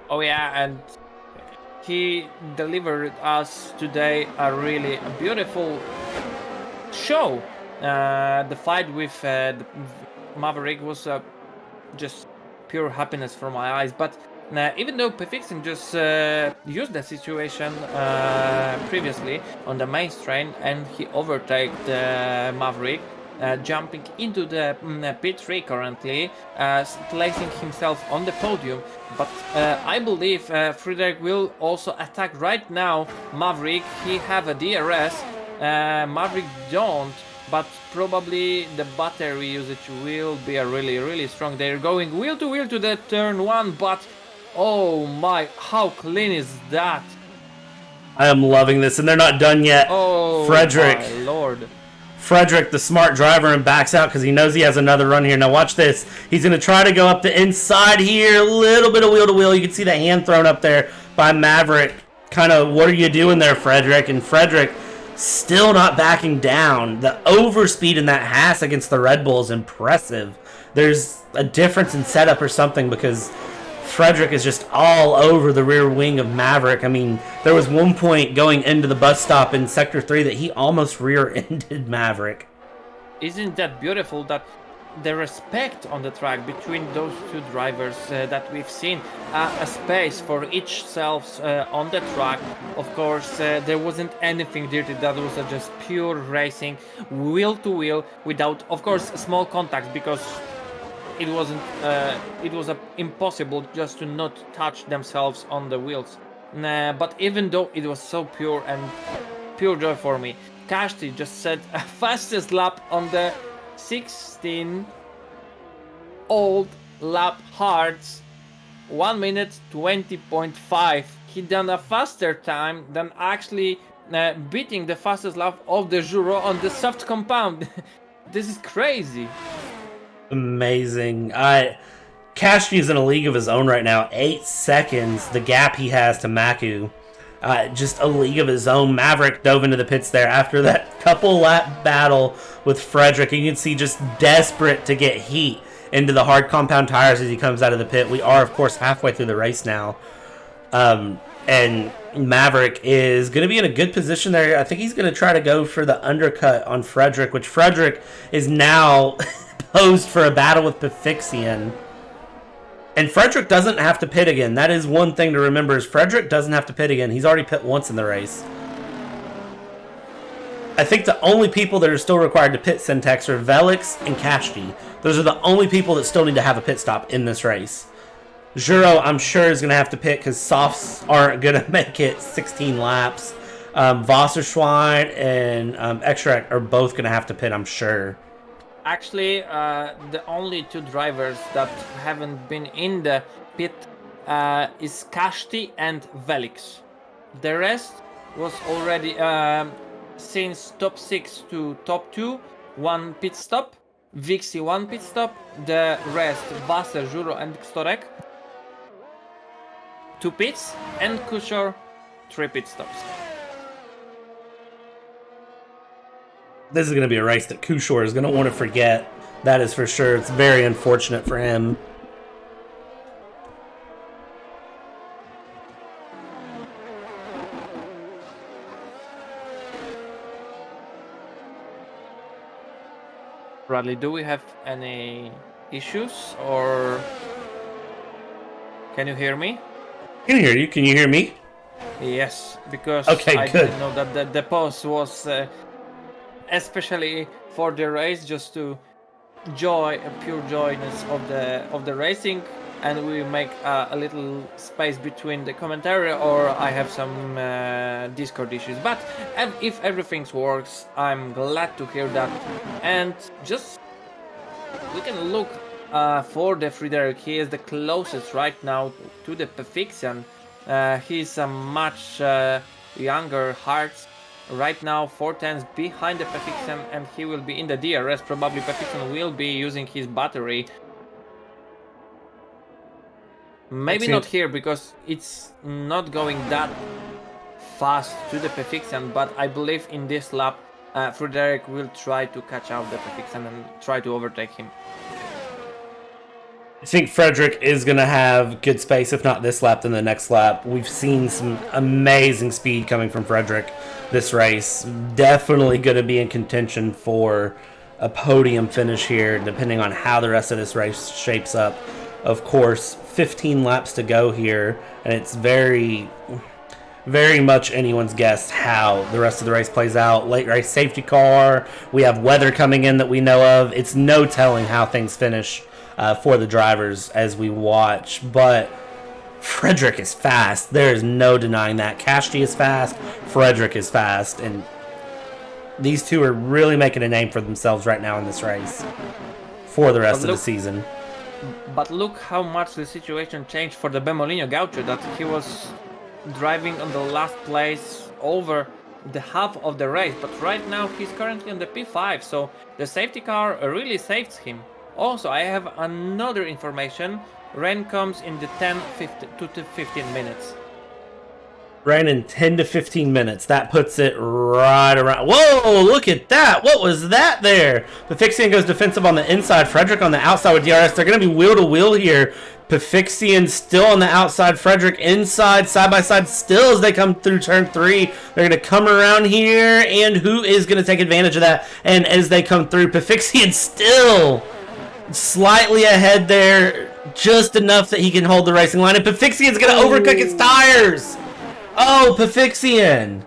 Oh yeah, and he delivered us today a beautiful show. The fight with Maverick was just pure happiness for my eyes. But even though Pefixin just used that situation previously on the main strain, and he overtaked Maverick, jumping into the P3 currently, placing himself on the podium. But I believe Friedrich will also attack right now Maverick. He have a DRS, Maverick don't, but probably the battery usage will be a really strong. They're going wheel to wheel to the turn one, but oh my, how clean is that? I am loving this, and they're not done yet. Oh Frederick. my lord. Frederick, the smart driver, and backs out because he knows he has another run here. Now watch this. He's going to try to go up the inside here. A little bit of wheel to wheel. You can see the hand thrown up there by Maverick. Kind of, what are you doing there, Frederick? And Frederick still not backing down. The overspeed in that Haas against the Red Bull is impressive. There's a difference in setup or something, because Frederick is just all over the rear wing of Maverick. I mean, there was one point going into the bus stop in Sector 3 that he almost rear-ended Maverick. Isn't that beautiful, that the respect on the track between those two drivers that we've seen, a space for each self on the track. Of course, there wasn't anything dirty. That was just pure racing, wheel to wheel, without, of course, small contacts, because it was impossible just to not touch themselves on the wheels. But even though it was so pure and pure joy for me, Kashti just set a fastest lap on the 16 old lap hards, 1 minute 20.5. He done a faster time than actually beating the fastest lap of the Juro on the soft compound. This is crazy. Amazing. Kashfi is in a league of his own right now. 8 seconds, the gap he has to Maku. Just a league of his own. Maverick dove into the pits there after that couple lap battle with Frederick. You can see just desperate to get heat into the hard compound tires as he comes out of the pit. We are, of course, halfway through the race now. And Maverick is going to be in a good position there. I think he's going to try to go for the undercut on Frederick, which Frederick is now posed for a battle with Pafixian. And Frederick doesn't have to pit again. That is one thing to remember, is Frederick doesn't have to pit again. He's already pit once in the race. I think the only people that are still required to pit Syntax are Velix and Kashti. Those are the only people that still need to have a pit stop in this race. Juro, I'm sure, is going to have to pit because softs aren't going to make it 16 laps. Wasserschwein and Extract are both going to have to pit, I'm sure. Actually, the only 2 drivers that haven't been in the pit is Kashti and Velix. The rest was already since top 6 to top 2, 1 pit stop. Vixie 1 pit stop. The rest, Wasser, Juro and Storek, 2 pits, and Kushor 3 pit stops. This is going to be a race that Kushor is going to want to forget. That is for sure. It's very unfortunate for him. Bradley, do we have any issues, or can you hear me? I can hear you. Can you hear me? Yes, because Okay, I good. didn't know that the pause was especially for the race, just to pure joyness of the racing, and we make a little space between the commentary, or I have some Discord issues. But if everything works, I'm glad to hear that. And just we can look for the Frederick. He is the closest right now to the Pafixian. He's a much younger heart. Right now, 4 tenths behind the Pafixian, and he will be in the DRS. Probably Pafixian will be using his battery. Maybe not here, because it's not going that fast to the Pafixian, but I believe in this lap, Frederick will try to catch out the Pafixian and try to overtake him. I think Frederick is going to have good space, if not this lap, then the next lap. We've seen some amazing speed coming from Frederick this race. Definitely going to be in contention for a podium finish here, depending on how the rest of this race shapes up. Of course, 15 laps to go here, and it's very much anyone's guess how the rest of the race plays out. Late race safety car, we have weather coming in that we know of. It's no telling how things finish for the drivers as we watch, but Frederick is fast. There is no denying that. Kashti is fast, Frederick is fast, and these two are really making a name for themselves right now in this race for the rest of the season. But look how much the situation changed for the Bemolino Gaucho, that he was driving on the last place over the half of the race, but right now he's currently on the P5, so the safety car really saves him. Also, I have another information. Rain comes in the 10 to 15 minutes. Rain in 10 to 15 minutes. That puts it right around. Whoa, look at that. What was that there? Pafixian goes defensive on the inside. Frederick on the outside with DRS. They're going to be wheel to wheel here. Pafixian still on the outside. Frederick inside, side by side still as they come through turn 3. They're going to come around here. And who is going to take advantage of that? And as they come through, Pafixian still slightly ahead there. Just enough that he can hold the racing line. And Pafixian's going to overcook his tires. Oh, Pafixian.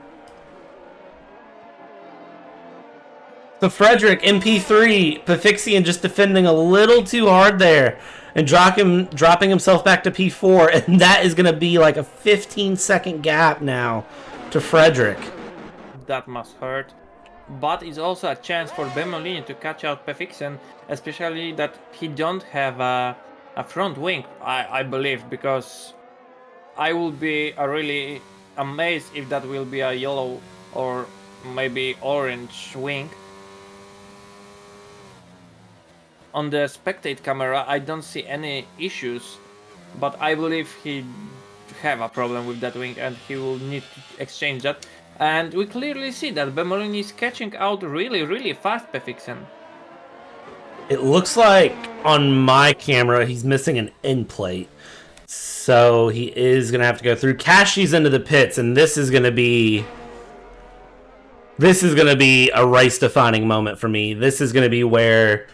So Frederick, MP3, Pafixian just defending a little too hard there and dropping himself back to P4, and that is going to be like a 15-second gap now to Frederick. That must hurt. But it's also a chance for Bemolini to catch out Pafixian, especially that he don't have a front wing, I believe, because I will be really amazed if that will be a yellow or maybe orange wing. on the spectate camera, I don't see any issues, but I believe he have a problem with that wing and he will need to exchange that. And we clearly see that Bemolini is catching out really fast, Pefixen. It looks like on my camera he's missing an end plate. So he is going to have to go through. Kashi's into the pits, and this is going to be a race-defining moment for me. This is going to be where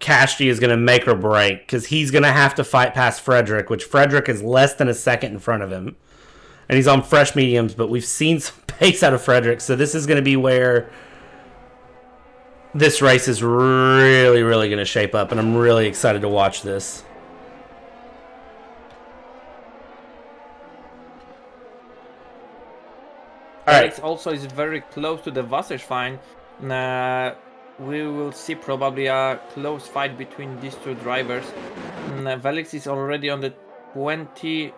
Kashi is going to make or break, because he's going to have to fight past Frederick, which Frederick is less than a second in front of him. And he's on fresh mediums, but we've seen some pace out of Frederick, so this is going to be where this race is really going to shape up, and I'm really excited to watch this. Alex also is very close to the Wasserschwein. We will see probably a close fight between these two drivers. Felix is already on the 20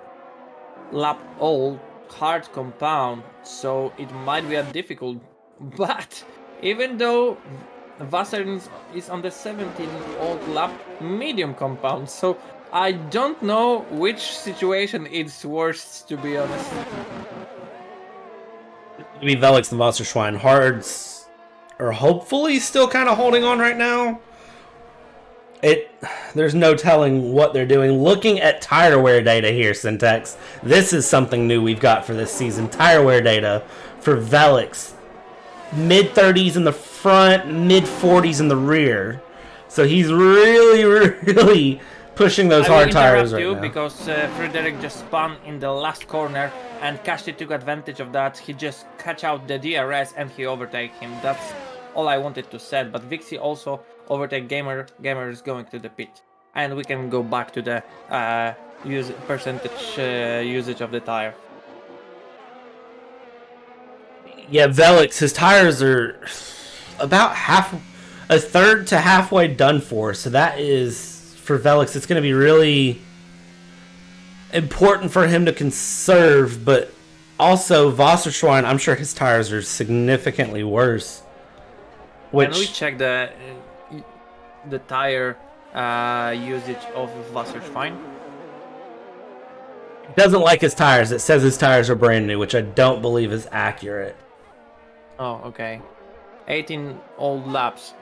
lap old hard compound, so it might be a difficult. But even though Wasser is on the 17 old lap medium compound, so I don't know which situation is worse, to be honest. Maybe Velix and Wasserschwein. Hards are hopefully still kind of holding on right now. There's no telling what they're doing. Looking at tire wear data here, Syntax, this is something new we've got for this season. Tire wear data for Velix. Mid-30s in the front, mid-40s in the rear. So he's really pushing those hard tires right now. Because Frederick just spun in the last corner and Kashi took advantage of that. He just catch out the DRS and he overtake him. That's all I wanted to say. But Vixie also overtake Gamer. Gamer is going to the pit. And we can go back to the percentage usage of the tire. Yeah, Velix, his tires are about a third to halfway done for. So that is, for Velix, it's going to be really important for him to conserve, but also Wasserschwein, I'm sure his tires are significantly worse. Can we check the tire usage of Wasserschwein? He doesn't like his tires. It says his tires are brand new, which I don't believe is accurate. Oh, okay. 18 old laps.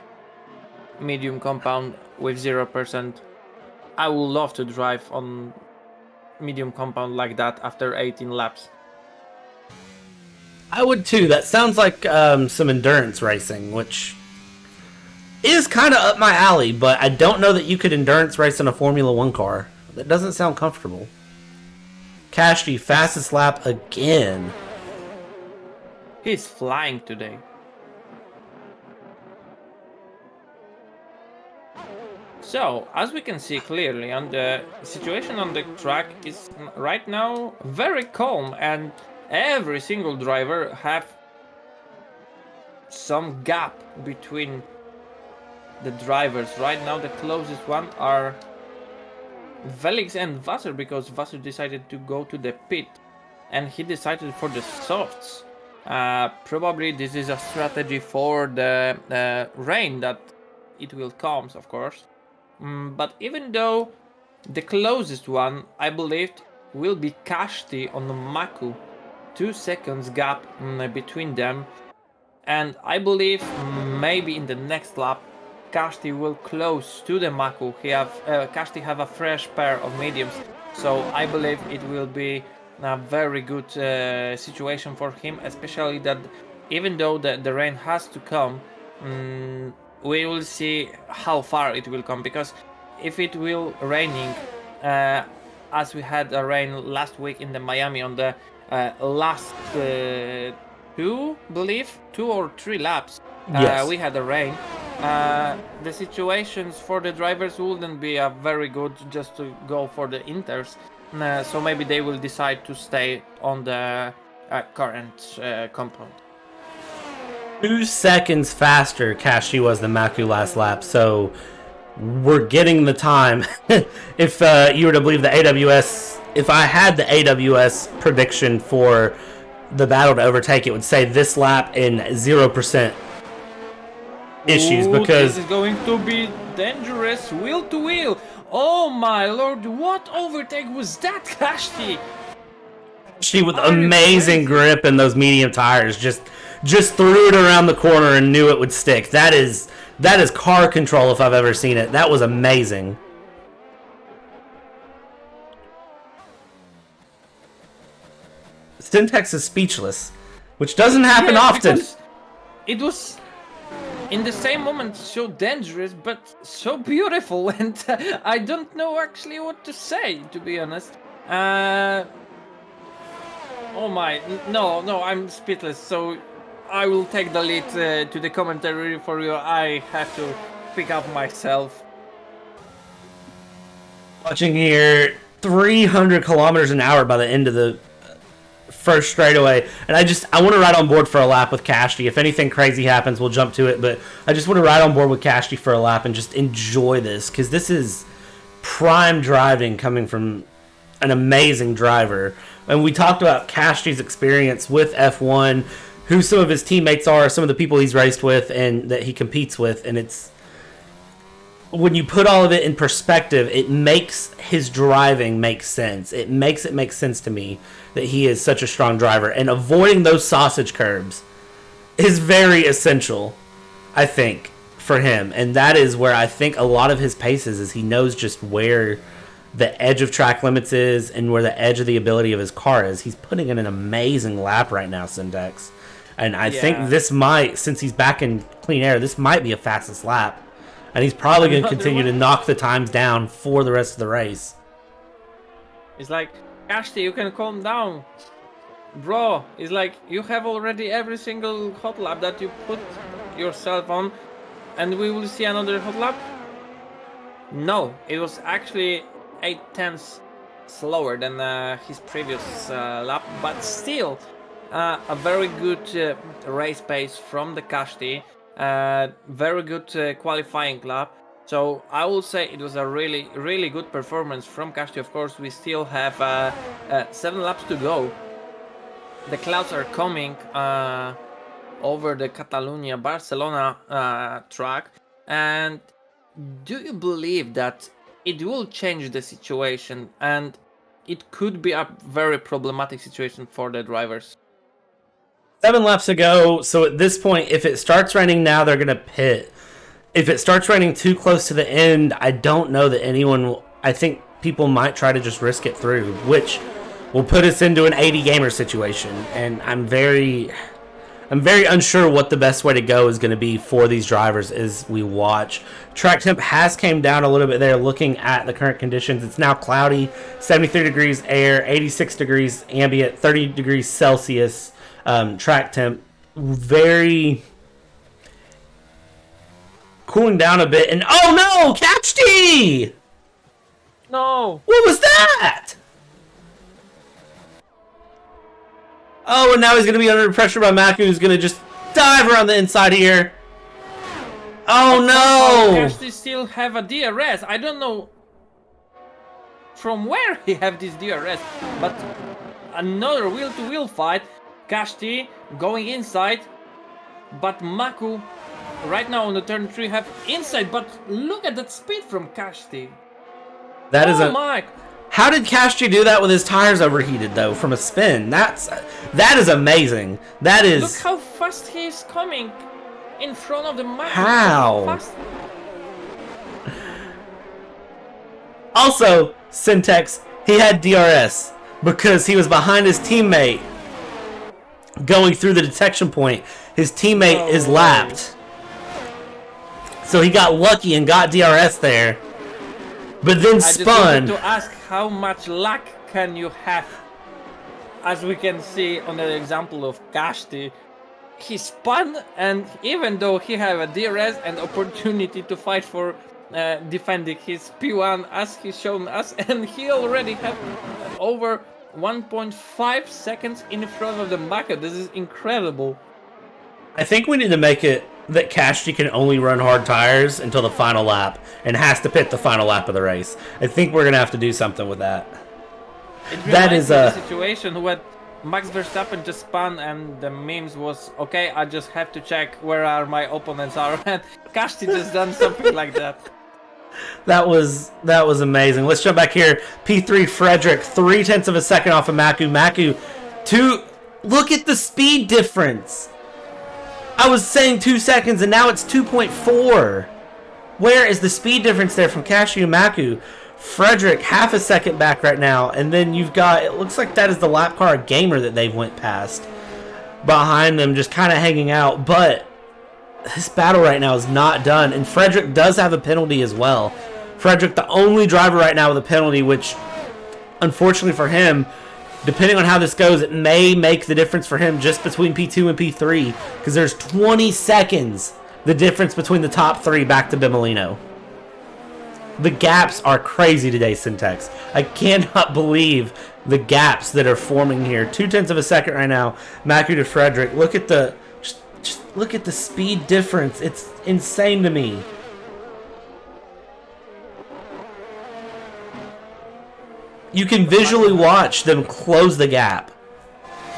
Medium compound with 0%. I would love to drive on medium compound like that after 18 laps. I would too. That sounds like some endurance racing, which is kind of up my alley, but I don't know that you could endurance race in a Formula 1 car. That doesn't sound comfortable. Kashi, fastest lap again. He's flying today. So, as we can see clearly, on the situation on the track is right now very calm, and every single driver have some gap between the drivers. Right now the closest one are Felix and Wasser, because Wasser decided to go to the pit and he decided for the softs. Probably this is a strategy for the rain that it will come, of course. But even though the closest one, I believe, will be Kashti on the Maku. 2 seconds gap between them. And I believe maybe in the next lap, Kashti will close to the Maku. Kashti have a fresh pair of mediums. So I believe it will be a very good situation for him, especially that even though the rain has to come, we will see how far it will come, because if it will raining as we had a rain last week in the Miami on the last 2 or 3 laps, yes. we had a rain. The situations for the drivers wouldn't be very good just to go for the inters, so maybe they will decide to stay on the current compound. 2 seconds faster Kashi was than Maku last lap, so we're getting the time. If you were to believe the AWS, if I had the AWS prediction for the battle to overtake, it would say this lap in 0%. issues Ooh, because this is going to be dangerous. Wheel to wheel. Oh my lord, what overtake was that, Kashti? she with Are you amazing crazy? grip and those medium tires just threw it around the corner and knew it would stick. That is car control if I've ever seen it. That was amazing. Syntax is speechless, which doesn't happen Yeah, often. because it was in the same moment so dangerous but so beautiful, and I don't know actually what to say, to be honest. Oh my, no, I'm speechless, so I will take the lead to the commentary for you. I have to pick up myself. Watching here, 300 kilometers an hour by the end of the first straightaway, and I want to ride on board for a lap with Kashti. If anything crazy happens, we'll jump to it, but I just want to ride on board with Kashti for a lap and just enjoy this, because this is prime driving coming from an amazing driver. And we talked about Kashti's experience with F1, who some of his teammates are, some of the people he's raced with and that he competes with, and it's when you put all of it in perspective, it makes his driving make sense. It makes sense to me that he is such a strong driver, and avoiding those sausage curbs is very essential, I think, for him. And that is where I think a lot of his paces is he knows just where the edge of track limits is and where the edge of the ability of his car is. He's putting in an amazing lap right now, Syndex. And I think this might, since he's back in clean air, this might be a fastest lap. And he's probably going to continue to knock the times down for the rest of the race. It's like, Kashti, you can calm down. Bro, it's like, you have already every single hot lap that you put yourself on, and we will see another hot lap? No, it was actually 8/10 slower than his previous lap, but still a very good race pace from the Kashti. Very good qualifying lap. So I will say it was a really good performance from Kashti. Of course, we still have 7 laps to go. The clouds are coming over the Catalonia-Barcelona track. And do you believe that it will change the situation and it could be a very problematic situation for the drivers? 7 laps ago, so at this point, if it starts raining now, they're going to pit. If it starts raining too close to the end, I don't know that anyone will. I think people might try to just risk it through, which will put us into an 80 gamer situation. And I'm very unsure what the best way to go is going to be for these drivers as we watch. Track temp has came down a little bit there looking at the current conditions. It's now cloudy, 73 degrees air, 86 degrees ambient, 30 degrees Celsius. Track temp very cooling down a bit, and oh no, Kashti! No! What was that? Oh, and now he's gonna be under pressure by Maku, who's gonna just dive around the inside here. Oh no! Kashti still have a DRS. I don't know from where he have this DRS, but another wheel-to-wheel fight. Kashti going inside, but Maku right now on the turn 3 have inside, but look at that speed from Kashti. That is my. How did Kashti do that with his tires overheated though from a spin? That is amazing. That is. Look how fast he is coming in front of the Maku. How? Also, Syntex, he had DRS because he was behind his teammate going through the detection point. His teammate is lapped. So he got lucky and got DRS there. But then spun. I just wanted to ask, how much luck can you have? As we can see on the example of Kashti, he spun, and even though he had a DRS and opportunity to fight for defending his P1 as he's shown us, and he already had over 1.5 seconds in front of the Maku. This is incredible. I think we need to make it that Kashti can only run hard tires until the final lap and has to pit the final lap of the race. I think we're going to have to do something with that. That is a situation Max Verstappen just spun and the memes was, okay, I just have to check where are my opponents are, and Kashti just done something like that. That was amazing. Let's jump back here. P3 Frederick, 0.3 of a second off of Maku. Maku, look at the speed difference. I was saying 2 seconds and now it's 2.4. Where is the speed difference there from Cashew and Maku? Frederick, half a second back right now. And then you've got, it looks like that is the lap car Gamer that they've went past. Behind them, just kind of hanging out. But this battle right now is not done. And Frederick does have a penalty as well. Frederick, the only driver right now with a penalty, which, unfortunately for him, depending on how this goes, it may make the difference for him just between P2 and P3. Because there's 20 seconds the difference between the top 3 back to Bimolino. The gaps are crazy today, Syntax. I cannot believe the gaps that are forming here. 0.2 of a second right now. Maku to Frederick. Look at the just look at the speed difference. It's insane to me. You can visually watch them close the gap.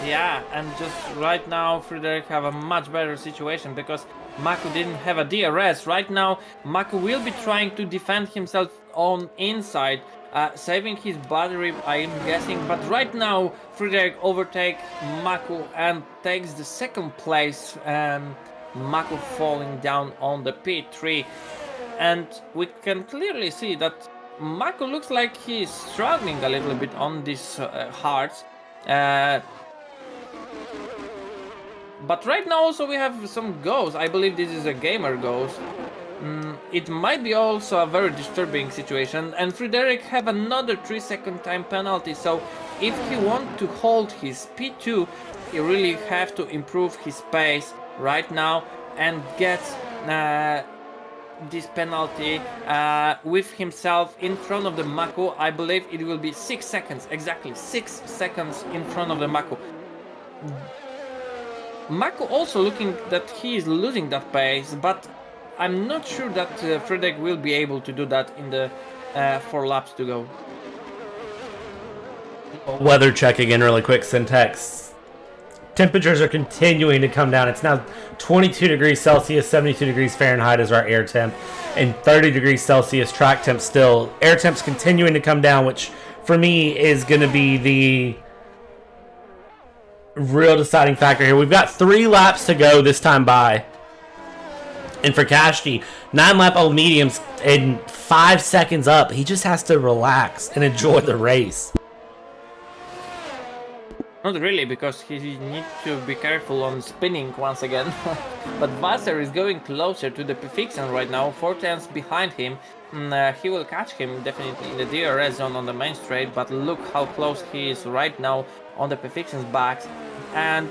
Yeah, and just right now Frederick have a much better situation because Maku didn't have a DRS. Right now Maku will be trying to defend himself on inside, saving his battery, I am guessing. But right now Frederick overtakes Maku and takes the second place, and Maku falling down on the P3. And we can clearly see that Maku looks like he's struggling a little bit on these hards. But right now also we have some ghosts. I believe this is a gamer ghost. It might be also a very disturbing situation. And Frederick have another 3-second time penalty. So if he wants to hold his P2, he really have to improve his pace right now and get this penalty with himself in front of the Maku. I believe it will be 6 seconds, exactly 6 seconds in front of the Maku. Maku also looking that he is losing that pace, but I'm not sure that Frederick will be able to do that in the 4 laps to go. Weather check again really quick, Syntax. Temperatures are continuing to come down. It's now 22 degrees Celsius, 72 degrees Fahrenheit is our air temp, and 30 degrees Celsius track temp still. Air temp's continuing to come down, which for me is going to be the real deciding factor here. We've got 3 laps to go this time by. And for Kashti, 9-lap old mediums and 5 seconds up. He just has to relax and enjoy the race. Not really, because he needs to be careful on spinning once again. But Vassar is going closer to the Pfixen right now, 4 tenths behind him. He will catch him definitely in the DRS zone on the main straight, but look how close he is right now on the Pfixen's backs. And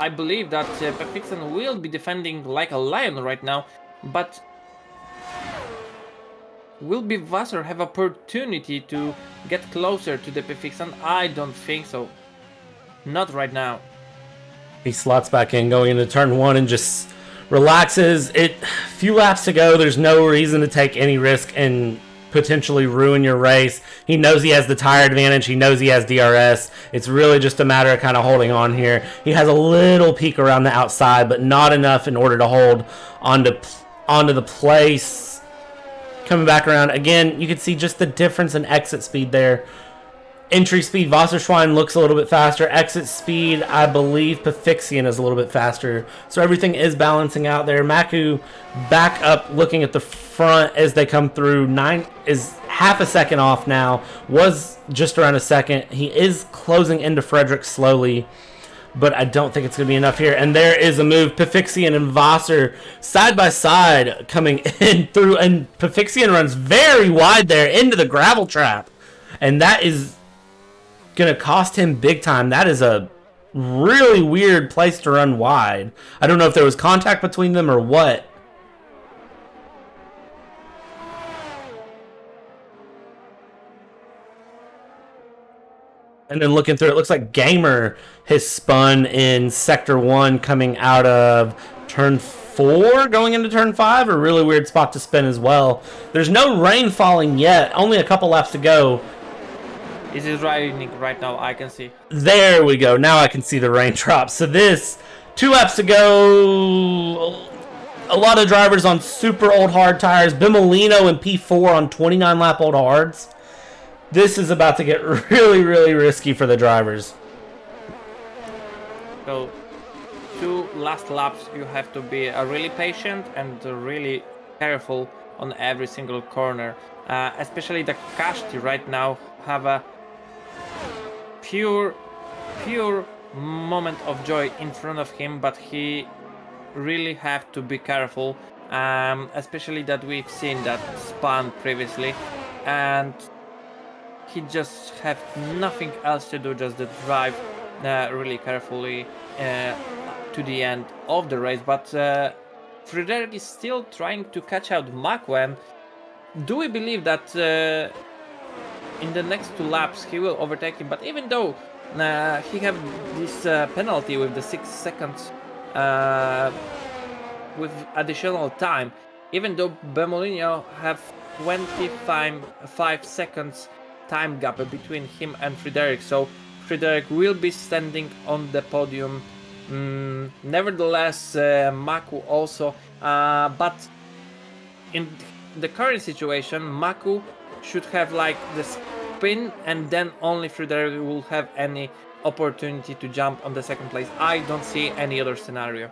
I believe that Pfixen will be defending like a lion right now, but will be Vassar have opportunity to get closer to the Pfixen? I don't think so. Not right now. He slots back in going into turn 1 and just relaxes. Few laps to go. There's no reason to take any risk and potentially ruin your race. He knows he has the tire advantage. He knows he has DRS. It's really just a matter of kind of holding on here. He has a little peak around the outside, but not enough in order to hold onto the place. Coming back around again, you can see just the difference in exit speed there. Entry speed, Wasserschwein looks a little bit faster. Exit speed, I believe Pfixen is a little bit faster. So everything is balancing out there. Maku back up looking at the front as they come through. 9 is half a second off now. Was just around a second. He is closing into Frederick slowly, but I don't think it's going to be enough here. And there is a move. Pfixen and Vassar side by side coming in through. And Pfixen runs very wide there into the gravel trap. And that is going to cost him big time. That is a really weird place to run wide. I don't know if there was contact between them or what. And then looking through it, looks like Gamer has spun in Sector 1 coming out of Turn 4 going into Turn 5. A really weird spot to spin as well. There's no rain falling yet. Only a couple laps to go. It is raining right now, I can see. There we go. Now I can see the raindrops. So this, 2 laps to go. A lot of drivers on super old hard tires. Bimolino and P4 on 29 lap old hards. This is about to get really, really risky for the drivers. So, 2 last laps, you have to be really patient and really careful on every single corner. Especially the Kashti right now have a pure moment of joy in front of him, but he really have to be careful. Especially that we've seen that spun previously, and he just have nothing else to do, just to drive really carefully to the end of the race. But Frederick is still trying to catch out Makwen. Do we believe that in the next 2 laps he will overtake him? But even though he have this penalty with the 6 seconds with additional time, even though Bemolino have 25 seconds time gap between him and Frederick, so Frederick will be standing on the podium. Nevertheless, Maku also, but in the current situation, Maku should have like the spin, and then only Frederick will have any opportunity to jump on the second place. I don't see any other scenario.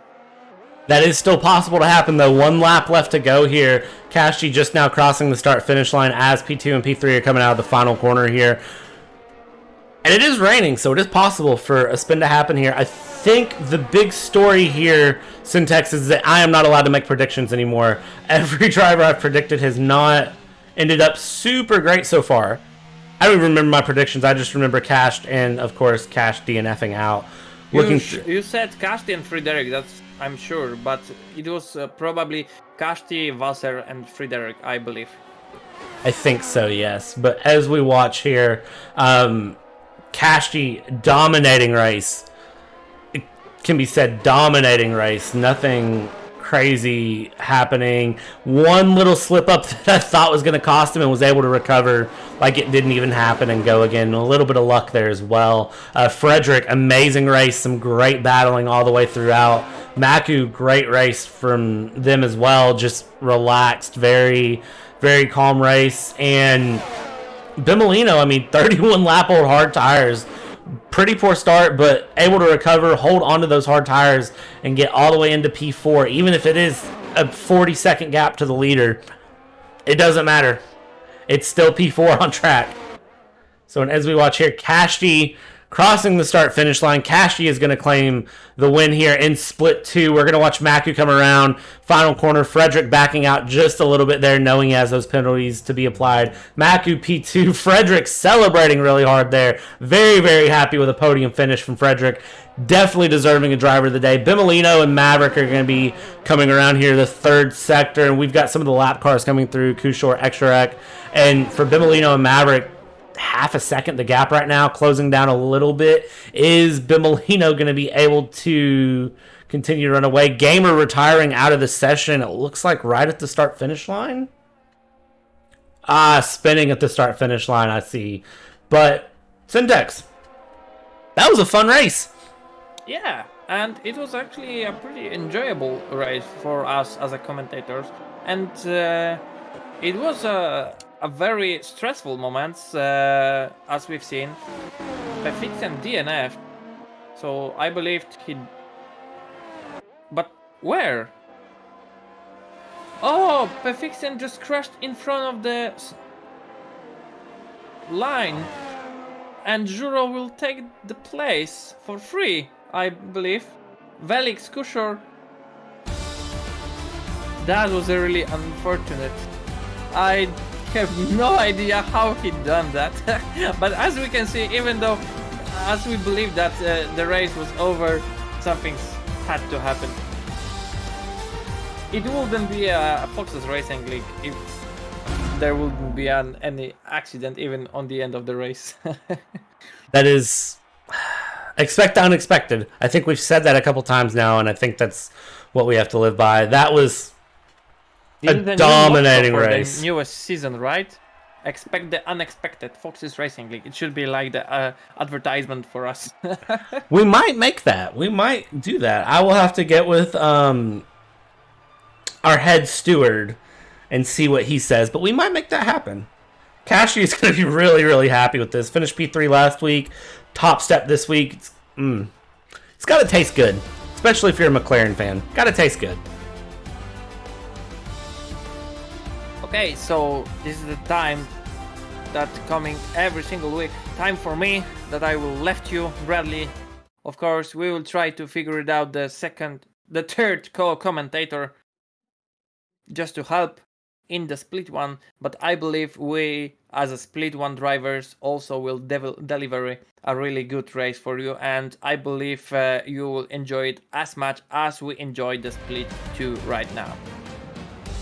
That is still possible to happen, though. 1 lap left to go here. Kashi just now crossing the start-finish line as P2 and P3 are coming out of the final corner here. And it is raining, so it is possible for a spin to happen here. I think the big story here, Syntax, is that I am not allowed to make predictions anymore. Every driver I've predicted has not ended up super great so far. I don't even remember my predictions. I just remember Cash and, of course, Cash DNFing out. You said Kashti and Frederick, that's I'm sure, but it was probably Kashti, Wasser, and Frederick, I believe. I think so, yes. But as we watch here, Kashti dominating race. It can be said dominating race. Nothing crazy happening. One little slip up that I thought was going to cost him and was able to recover like it didn't even happen and go again. A little bit of luck there as well. Frederick, amazing race. Some great battling all the way throughout. Maku, great race from them as well. Just relaxed, very, very calm race. And Bimolino, I mean, 31 lap old hard tires. Pretty poor start, but able to recover, hold onto those hard tires, and get all the way into P4. Even if it is a 40-second gap to the leader, it doesn't matter. It's still P4 on track. So as we watch here, Kashti crossing the start-finish line. Kashti is going to claim the win here in split 2. We're going to watch Maku come around. Final corner, Frederick backing out just a little bit there, knowing he has those penalties to be applied. Maku P2. Frederick celebrating really hard there. Very, very happy with a podium finish from Frederick. Definitely deserving a driver of the day. Bimolino and Maverick are going to be coming around here, the 3rd sector, and we've got some of the lap cars coming through, Kushor, Extrac. And for Bimolino and Maverick, half a second the gap right now, closing down a little bit. Is Bimolino going to be able to continue to run away? Gamer retiring out of the session, it looks like right at the start finish line. Spinning at the start finish line, I see. But Syntax, that was a fun race. Yeah, and it was actually a pretty enjoyable race for us as a commentators, and it was a very stressful moments, as we've seen. Pefix and DNF, so I believed he. But where? Oh, Pefixen just crashed in front of the line, and Juro will take the place for free, I believe. Velix, Kushor. That was really unfortunate. I have no idea how he done that. But as we can see, even though as we believe that the race was over, something had to happen. It wouldn't be a Fox's Racing League if there wouldn't be any accident even on the end of the race. That is expect the unexpected. I think we've said that a couple times now, and I think that's what we have to live by. That was a dominating race. The newest season, right? Expect the unexpected. Fox's Racing League. It should be like the advertisement for us. We might make that. We might do that. I will have to get with our head steward and see what he says, but we might make that happen. Cashy is going to be really, really happy with this. Finished P3 last week, top step this week. It's got to taste good, especially if you're a McLaren fan. Got to taste good. Okay, so this is the time that coming every single week. Time for me that I will left you, Bradley. Of course, we will try to figure it out the third co-commentator just to help in the split one, but I believe we as a split one drivers also will deliver a really good race for you, and I believe you will enjoy it as much as we enjoy the split 2 right now.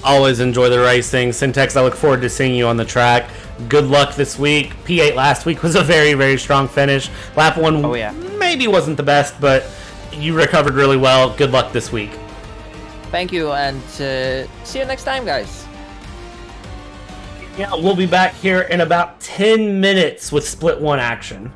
Always enjoy the racing. Syntax, I look forward to seeing you on the track. Good luck this week. P8 last week was a very, very strong finish. Lap 1 maybe wasn't the best, but you recovered really well. Good luck this week. Thank you, and see you next time, guys. Yeah, we'll be back here in about 10 minutes with Split 1 action.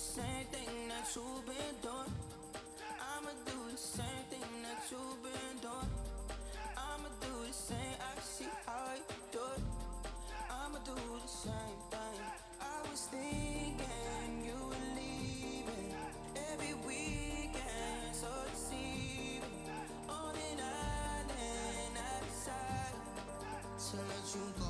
same thing that you've been doing. I'ma do the same thing that you've been doing. I'ma do the same, I see how you do it. I'ma do the same thing. I was thinking you were leaving every weekend, so deceiving. On an island, I decided to let you go.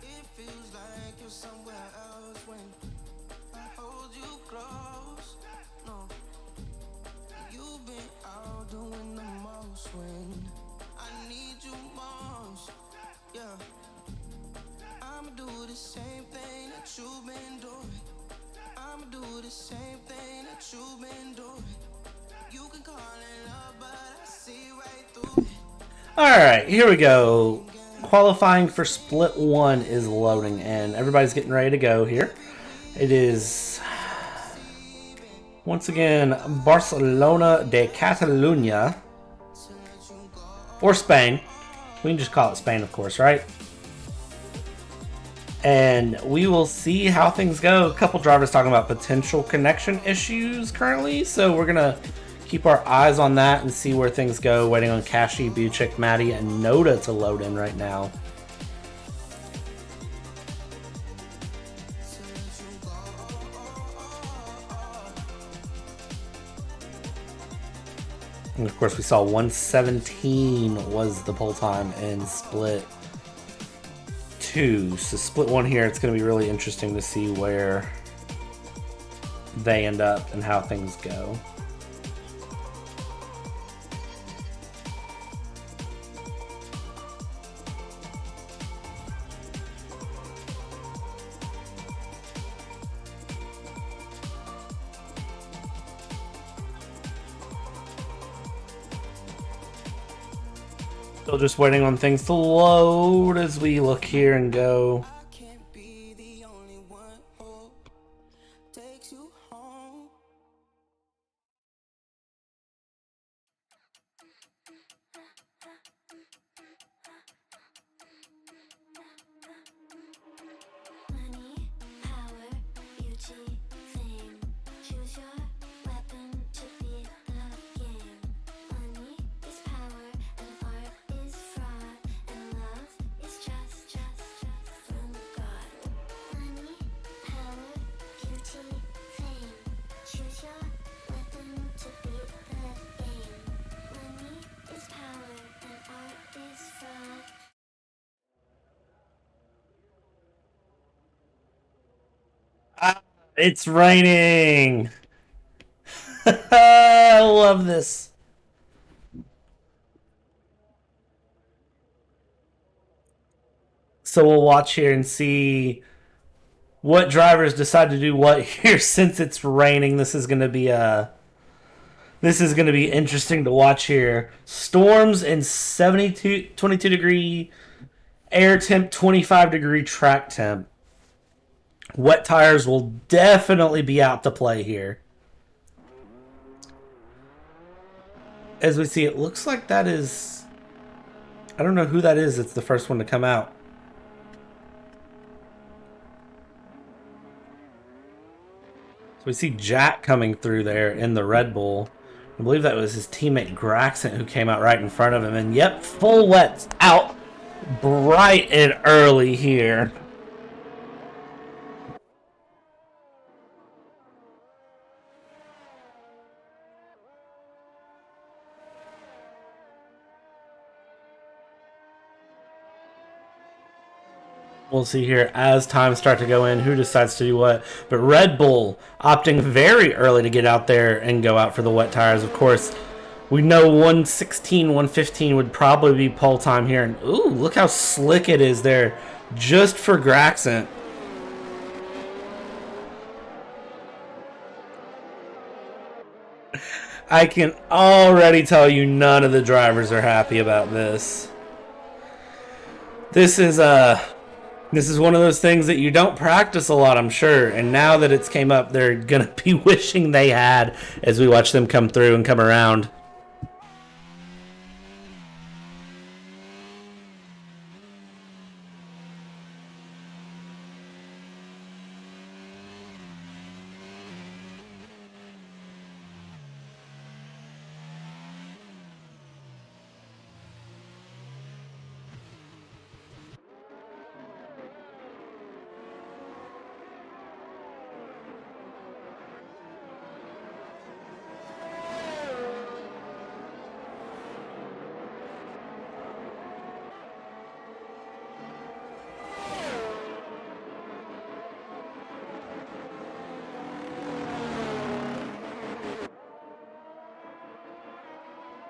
It feels like you're somewhere else when I hold you close. No, you've been out doing the most when I need you most. Yeah, I'ma do the same thing that you've been doing. I'ma do the same thing that you've been doing. You can call it love, but I see right through it. Alright, here we go. Qualifying for Split 1 is loading, and everybody's getting ready to go here. It is, once again, Barcelona de Catalunya. Or Spain. We can just call it Spain, of course, right? And we will see how things go. A couple drivers talking about potential connection issues currently, so we're going to keep our eyes on that and see where things go. Waiting on Kashi, Buchik, Maddie, and Noda to load in right now. And of course, we saw 117 was the pole time in Split 2. So Split 1 here, it's going to be really interesting to see where they end up and how things go. Still just waiting on things to load as we look here and go. I can't be the only one who takes you home. Money, power, beauty, fame. Choose your weapon to beat the game. Money is power, and art is fraud, and love is just from God. Money, power, beauty, fame. Choose your weapon to beat the game. Money is power, and art is fraud. It's raining! I love this. So we'll watch here and see what drivers decide to do what here since it's raining. This is going to be interesting to watch here. Storms and 22 degree air temp, 25 degree track temp. Wet tires will definitely be out to play here. As we see, it looks like that is... I don't know who that is. It's the first one to come out. So we see Jack coming through there in the Red Bull. I believe that was his teammate Graxent who came out right in front of him. And yep, full wets out bright and early here. We'll see here as times start to go in who decides to do what. But Red Bull opting very early to get out there and go out for the wet tires. Of course, we know 116, 115 would probably be pole time here. And ooh, look how slick it is there just for Graxent. I can already tell you none of the drivers are happy about this. This is one of those things that you don't practice a lot, I'm sure. And now that it's came up, they're going to be wishing they had as we watch them come through and come around.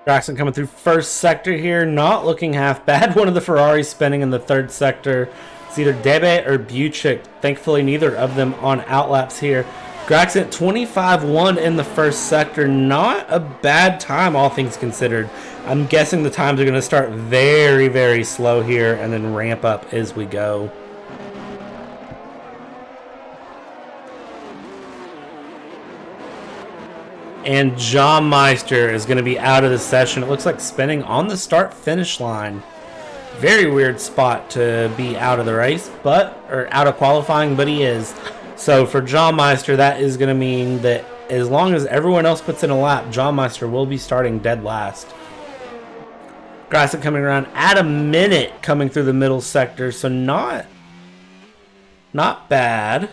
Jackson coming through first sector here, not looking half bad. One of the Ferraris spinning in the third sector. It's either Debe or Buchik. Thankfully, neither of them on outlaps here. Graxent 25-1 in the first sector. Not a bad time, all things considered. I'm guessing the times are going to start very, very slow here and then ramp up as we go. And John Meister is going to be out of the session. It looks like spinning on the start-finish line. Very weird spot to be out of the race, or out of qualifying, but he is. So for John Meister, that is going to mean that as long as everyone else puts in a lap, John Meister will be starting dead last. Grassett coming around at a minute coming through the middle sector, so not bad.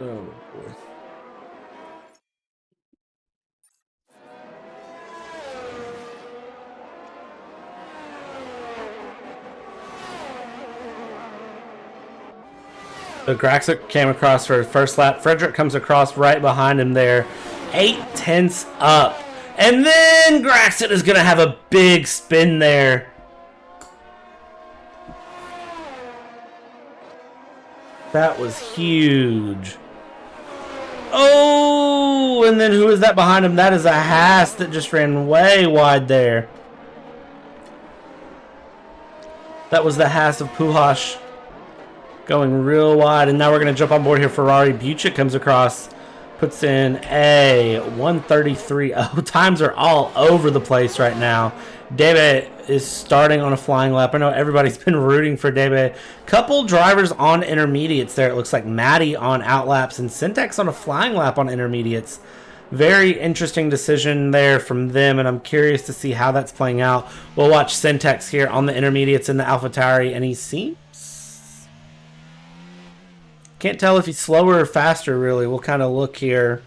Oh, boy. So Graxett came across for his first lap. Frederick comes across right behind him there. 8/10 up. And then Graxett is going to have a big spin there. That was huge. Oh, and then who is that behind him? That is a Haas that just ran way wide there. That was the Haas of Puhash going real wide. And now we're going to jump on board here. Ferrari Buchik comes across, puts in a 1:33.0. Times are all over the place right now. Debe is starting on a flying lap. I know everybody's been rooting for Debe. Couple drivers on intermediates there. It looks like Maddie on outlaps and Syntax on a flying lap on intermediates. Very interesting decision there from them, and I'm curious to see how that's playing out. We'll watch Syntax here on the intermediates in the AlphaTauri, and he seems... Can't tell if he's slower or faster, really. We'll kind of look here.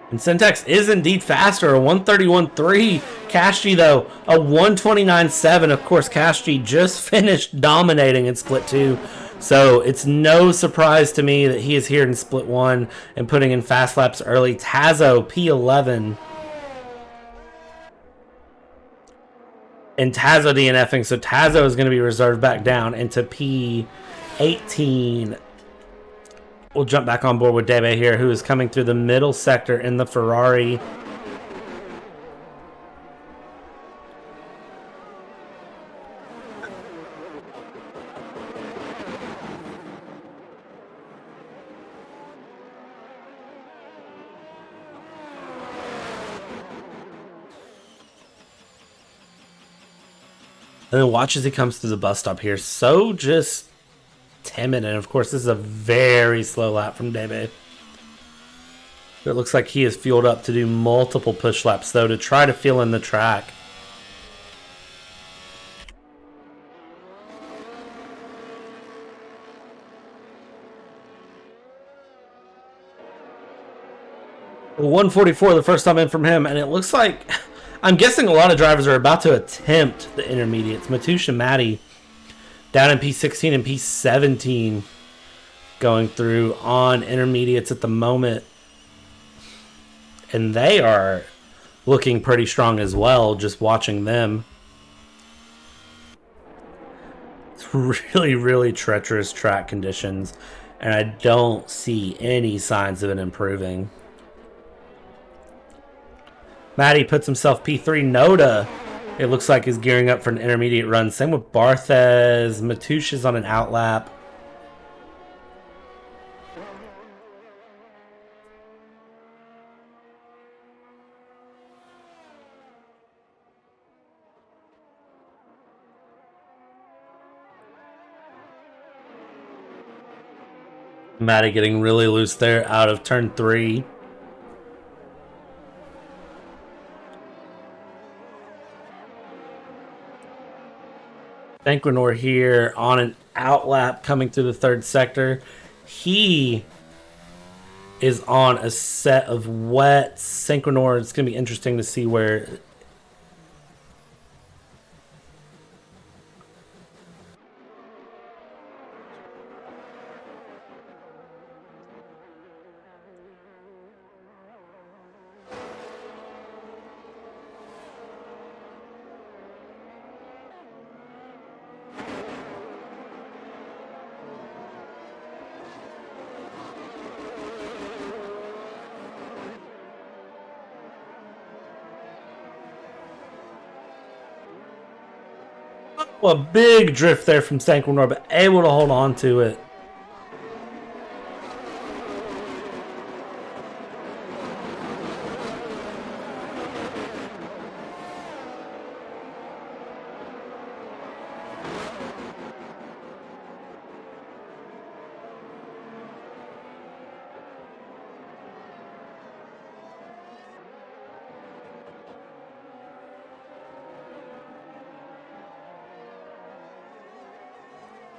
And Syntax is indeed faster, a 131.3. Kashji, though, a 129.7. Of course, Kashji just finished dominating in Split 2. So it's no surprise to me that he is here in Split 1 and putting in fast laps early. Tazo, P11. And Tazo DNFing, so Tazo is going to be reserved back down into P18. We'll jump back on board with Debe here, who is coming through the middle sector in the Ferrari. And then watch as he comes through the bus stop here. So just timid. And of course, this is a very slow lap from Debe. It looks like he is fueled up to do multiple push laps, though, to try to fill in the track. Well, 144 the first time in from him, and it looks like, I'm guessing a lot of drivers are about to attempt the intermediates. Matoush and Maddie down in P16 and P17 going through on intermediates at the moment. And they are looking pretty strong as well, just watching them. It's really, really treacherous track conditions, and I don't see any signs of it improving. Matty puts himself P3. Noda, it looks like, is gearing up for an intermediate run. Same with Barthez. Matoush is on an outlap. Matty getting really loose there out of turn 3. Sanquinor here on an outlap coming through the third sector. He is on a set of wets. Sanquinor, it's going to be interesting to see where... Well, a big drift there from Sanquinor, but able to hold on to it.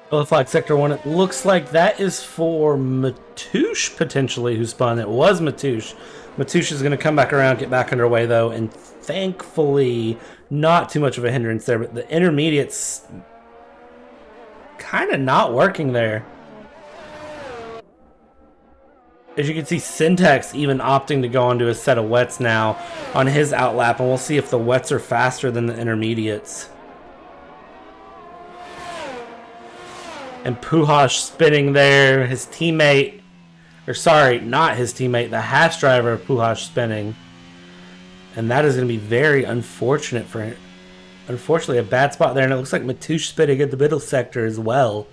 Well, flag sector 1, it looks like that is for Matoush, potentially, who spun. It was Matoush. Matoush is going to come back around, get back underway, though, and thankfully, not too much of a hindrance there, but the intermediates kind of not working there. As you can see, Syntax even opting to go onto a set of wets now on his outlap, and we'll see if the wets are faster than the intermediates. And Pujols spinning there, his teammate, or sorry, not his teammate, the Haas driver of Pujols spinning. And that is going to be very unfortunate for him. Unfortunately, a bad spot there, and it looks like Matoush spinning in the middle sector as well.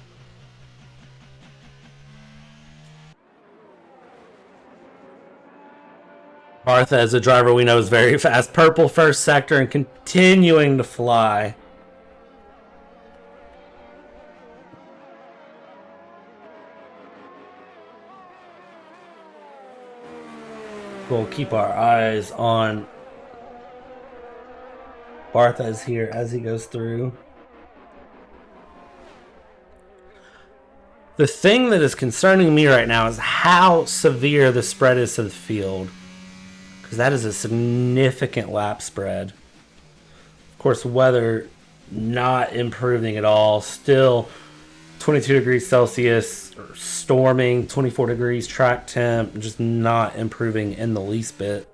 Martha, as a driver we know, is very fast. Purple first sector and continuing to fly. We'll keep our eyes on Barthez here as he goes through. The thing that is concerning me right now is how severe the spread is to the field, because that is a significant lap spread. Of course, weather not improving at all. Still 22 degrees Celsius, storming, 24 degrees track temp, just not improving in the least bit.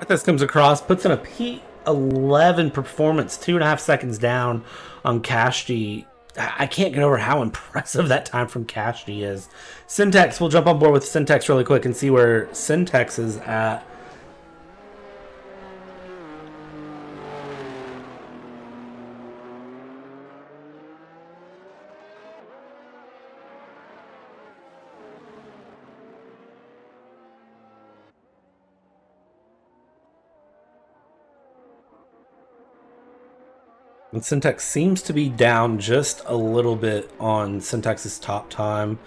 This comes across, puts in a P11 performance, 2.5 seconds down on Kashti. I can't get over how impressive that time from Cassidy is. Syntax, we'll jump on board with Syntax really quick and see where Syntax is at. And Syntax seems to be down just a little bit on Syntax's top time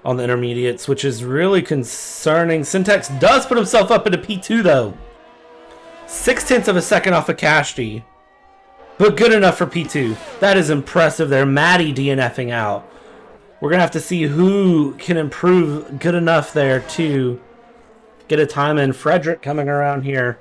on the intermediates, which is really concerning. Syntax does put himself up into P2 though. 0.6 of a second off of Cassidy, but good enough for P2. That is impressive there. Maddie DNFing out. We're going to have to see who can improve good enough there to get a time in. Frederick coming around here.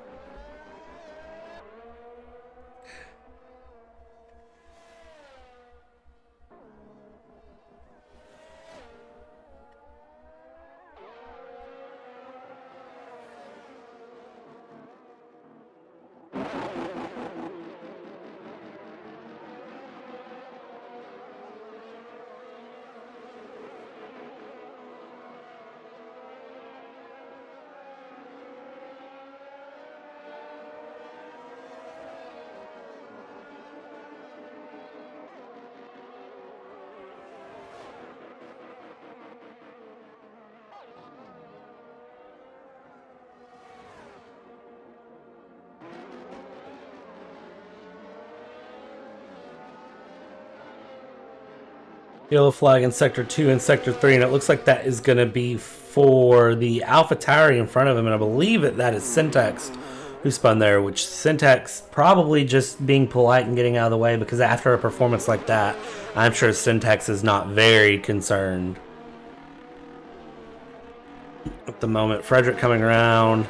Yellow flag in Sector 2 and Sector 3, and it looks like that is going to be for the AlphaTauri in front of him, and I believe that is Syntax who spun there, which Syntax probably just being polite and getting out of the way, because after a performance like that, I'm sure Syntax is not very concerned. At the moment, Frederick coming around.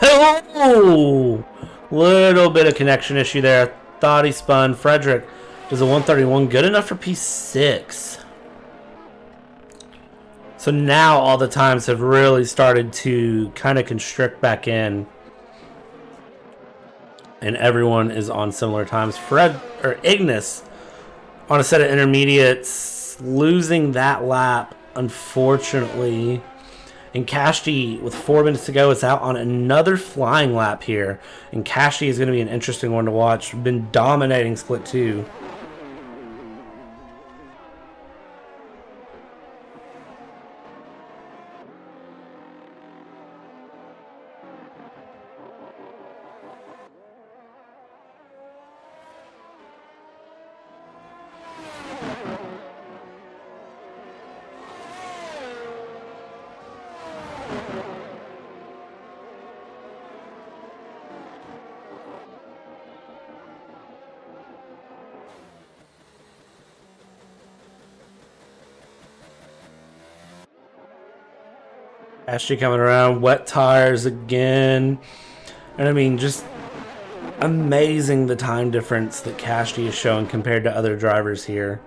Oh! Little bit of connection issue there. Thought he spun. Frederick is a 131 good enough for P6. So now all the times have really started to kind of constrict back in. And everyone is on similar times. Ignis on a set of intermediates, losing that lap, unfortunately. And Cassidy, with 4 minutes to go, is out on another flying lap here. And Cassidy is going to be an interesting one to watch. Been dominating Split 2. Ashley coming around, wet tires again. And I mean, just amazing the time difference that Cassidy is showing compared to other drivers here.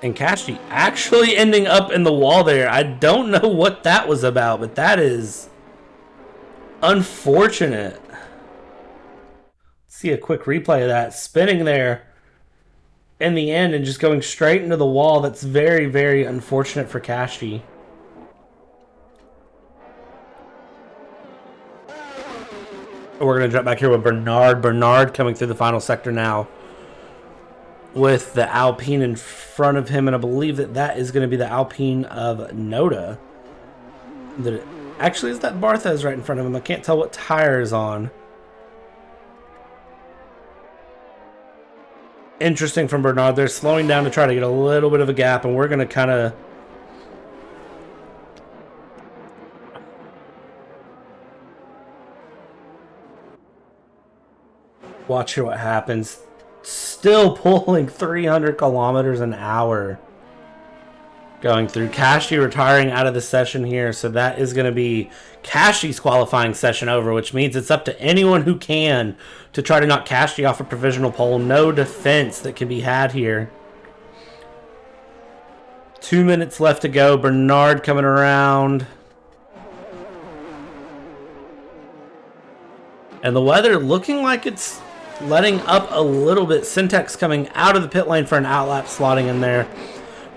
And Cassidy actually ending up in the wall there. I don't know what that was about, but that is unfortunate. See a quick replay of that, spinning there in the end and just going straight into the wall. That's very, very unfortunate for Cassidy. We're going to jump back here with Bernard. Bernard coming through the final sector now with the Alpine in front of him, and I believe that is going to be the Alpine of Noda. Actually, is that Barthez right in front of him? I can't tell what tire is on. Interesting from Bernard. They're slowing down to try to get a little bit of a gap, and we're going to kind of watch here what happens. Still pulling 300 kilometers an hour going through. Cassidy retiring out of the session here, so that is going to be Cassidy's qualifying session over, which means it's up to anyone who can to try to knock Cassidy off a provisional pole. No defense that can be had here. 2 minutes left to go. Bernard coming around. And the weather looking like it's letting up a little bit. Syntax coming out of the pit lane for an outlap, slotting in there.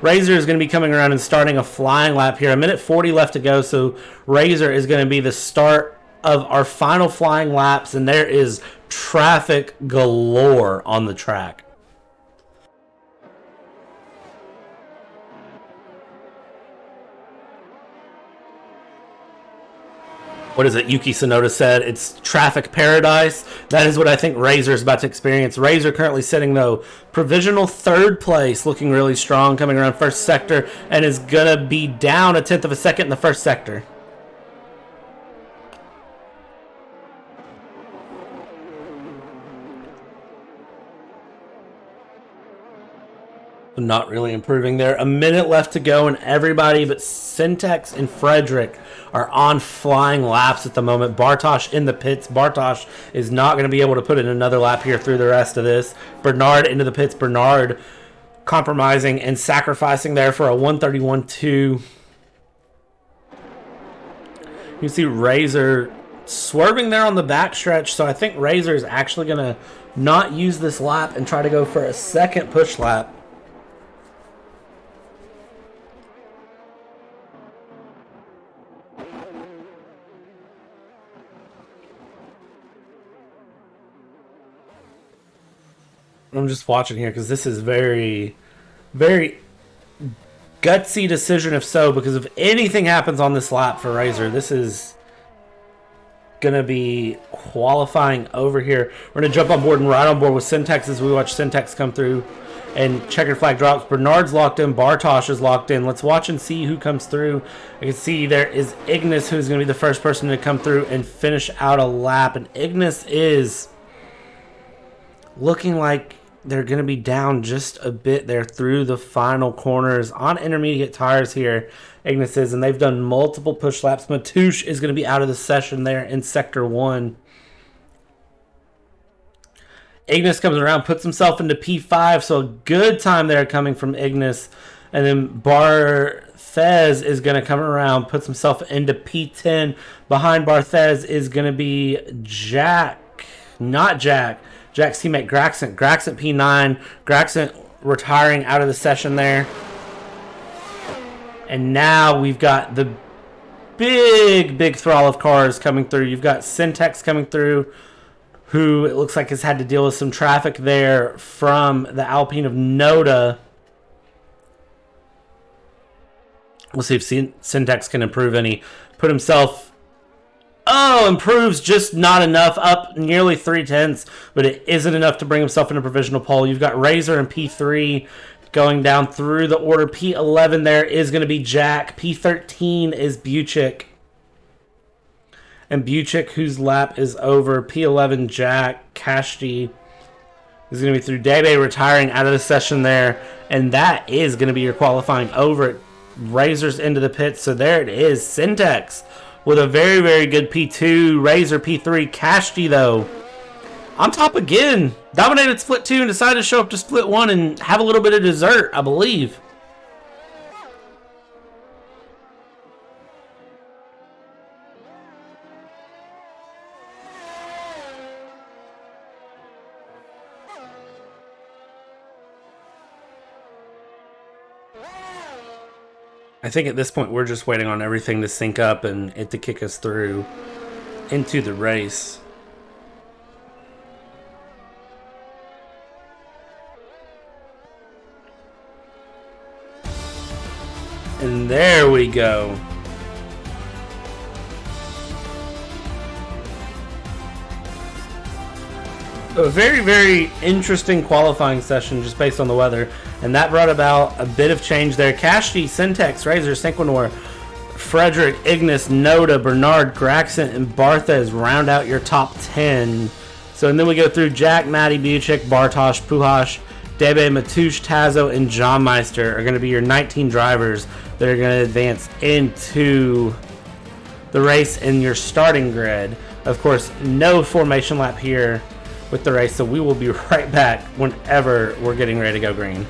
Razor is going to be coming around and starting a flying lap here. A minute 40 left to go, so Razor is going to be the start of our final flying laps, and there is traffic galore on the track. What is it? Yuki Tsunoda said it's traffic paradise. That is what I think Razor is about to experience. Razor currently sitting, though, provisional third place, looking really strong, coming around first sector, and is going to be down a tenth of a second in the first sector. Not really improving there. A minute left to go, and everybody but Syntax and Frederick are on flying laps at the moment. Bartosz in the pits. Bartosz is not going to be able to put in another lap here through the rest of this. Bernard into the pits. Bernard compromising and sacrificing there for a 131.2. You can see Razor swerving there on the backstretch, so I think Razor is actually going to not use this lap and try to go for a second push lap. I'm just watching here because this is very, very gutsy decision if so, because if anything happens on this lap for Razor, this is going to be qualifying over here. We're going to jump on board and ride on board with Syntax as we watch Syntax come through and checkered flag drops. Bernard's locked in. Bartosz is locked in. Let's watch and see who comes through. I can see there is Ignis, who's going to be the first person to come through and finish out a lap. And Ignis is looking like they're going to be down just a bit there through the final corners on intermediate tires here. Ignis is, and they've done multiple push laps. Matoush is going to be out of the session there in Sector 1. Ignis comes around, puts himself into P5, so a good time there coming from Ignis. And then Barthez is going to come around, puts himself into P10. Behind Barthez is going to be Jack. Not Jack. Jack's teammate Graxent. Graxent P9. Graxent retiring out of the session there. And now we've got the big thrall of cars coming through. You've got Syntax coming through, who it looks like has had to deal with some traffic there from the Alpine of Noda. We'll see if Syntax can improve any. Put himself... Oh, improves just not enough, up nearly 3/10, but it isn't enough to bring himself into provisional pole. You've got Razor and P3 going down through the order. P11 there is going to be Jack. P13 is Buchik. And Buchik, whose lap is over. P11, Jack. Kashti is going to be through. Debe retiring out of the session there. And that is going to be your qualifying over. Razor's into the pits, so there it is. Syntax with a very good P2. Razor P3. Kashti, though, on top again. Dominated split 2 and decided to show up to split 1 and have a little bit of dessert, I believe. I think at this point we're just waiting on everything to sync up and it to kick us through into the race. And there we go. A very interesting qualifying session just based on the weather. And that brought about a bit of change there. Kashti, Syntax, Razor, Cinquanor, Frederick, Ignis, Noda, Bernard, Graxent, and Barthez round out your top 10. So, and then we go through Jack, Matty, Buchik, Bartosz, Puhash, Debe, Matoush, Tazo, and John Meister are going to be your 19 drivers that are going to advance into the race in your starting grid. Of course, no formation lap here with the race, so we will be right back whenever we're getting ready to go green.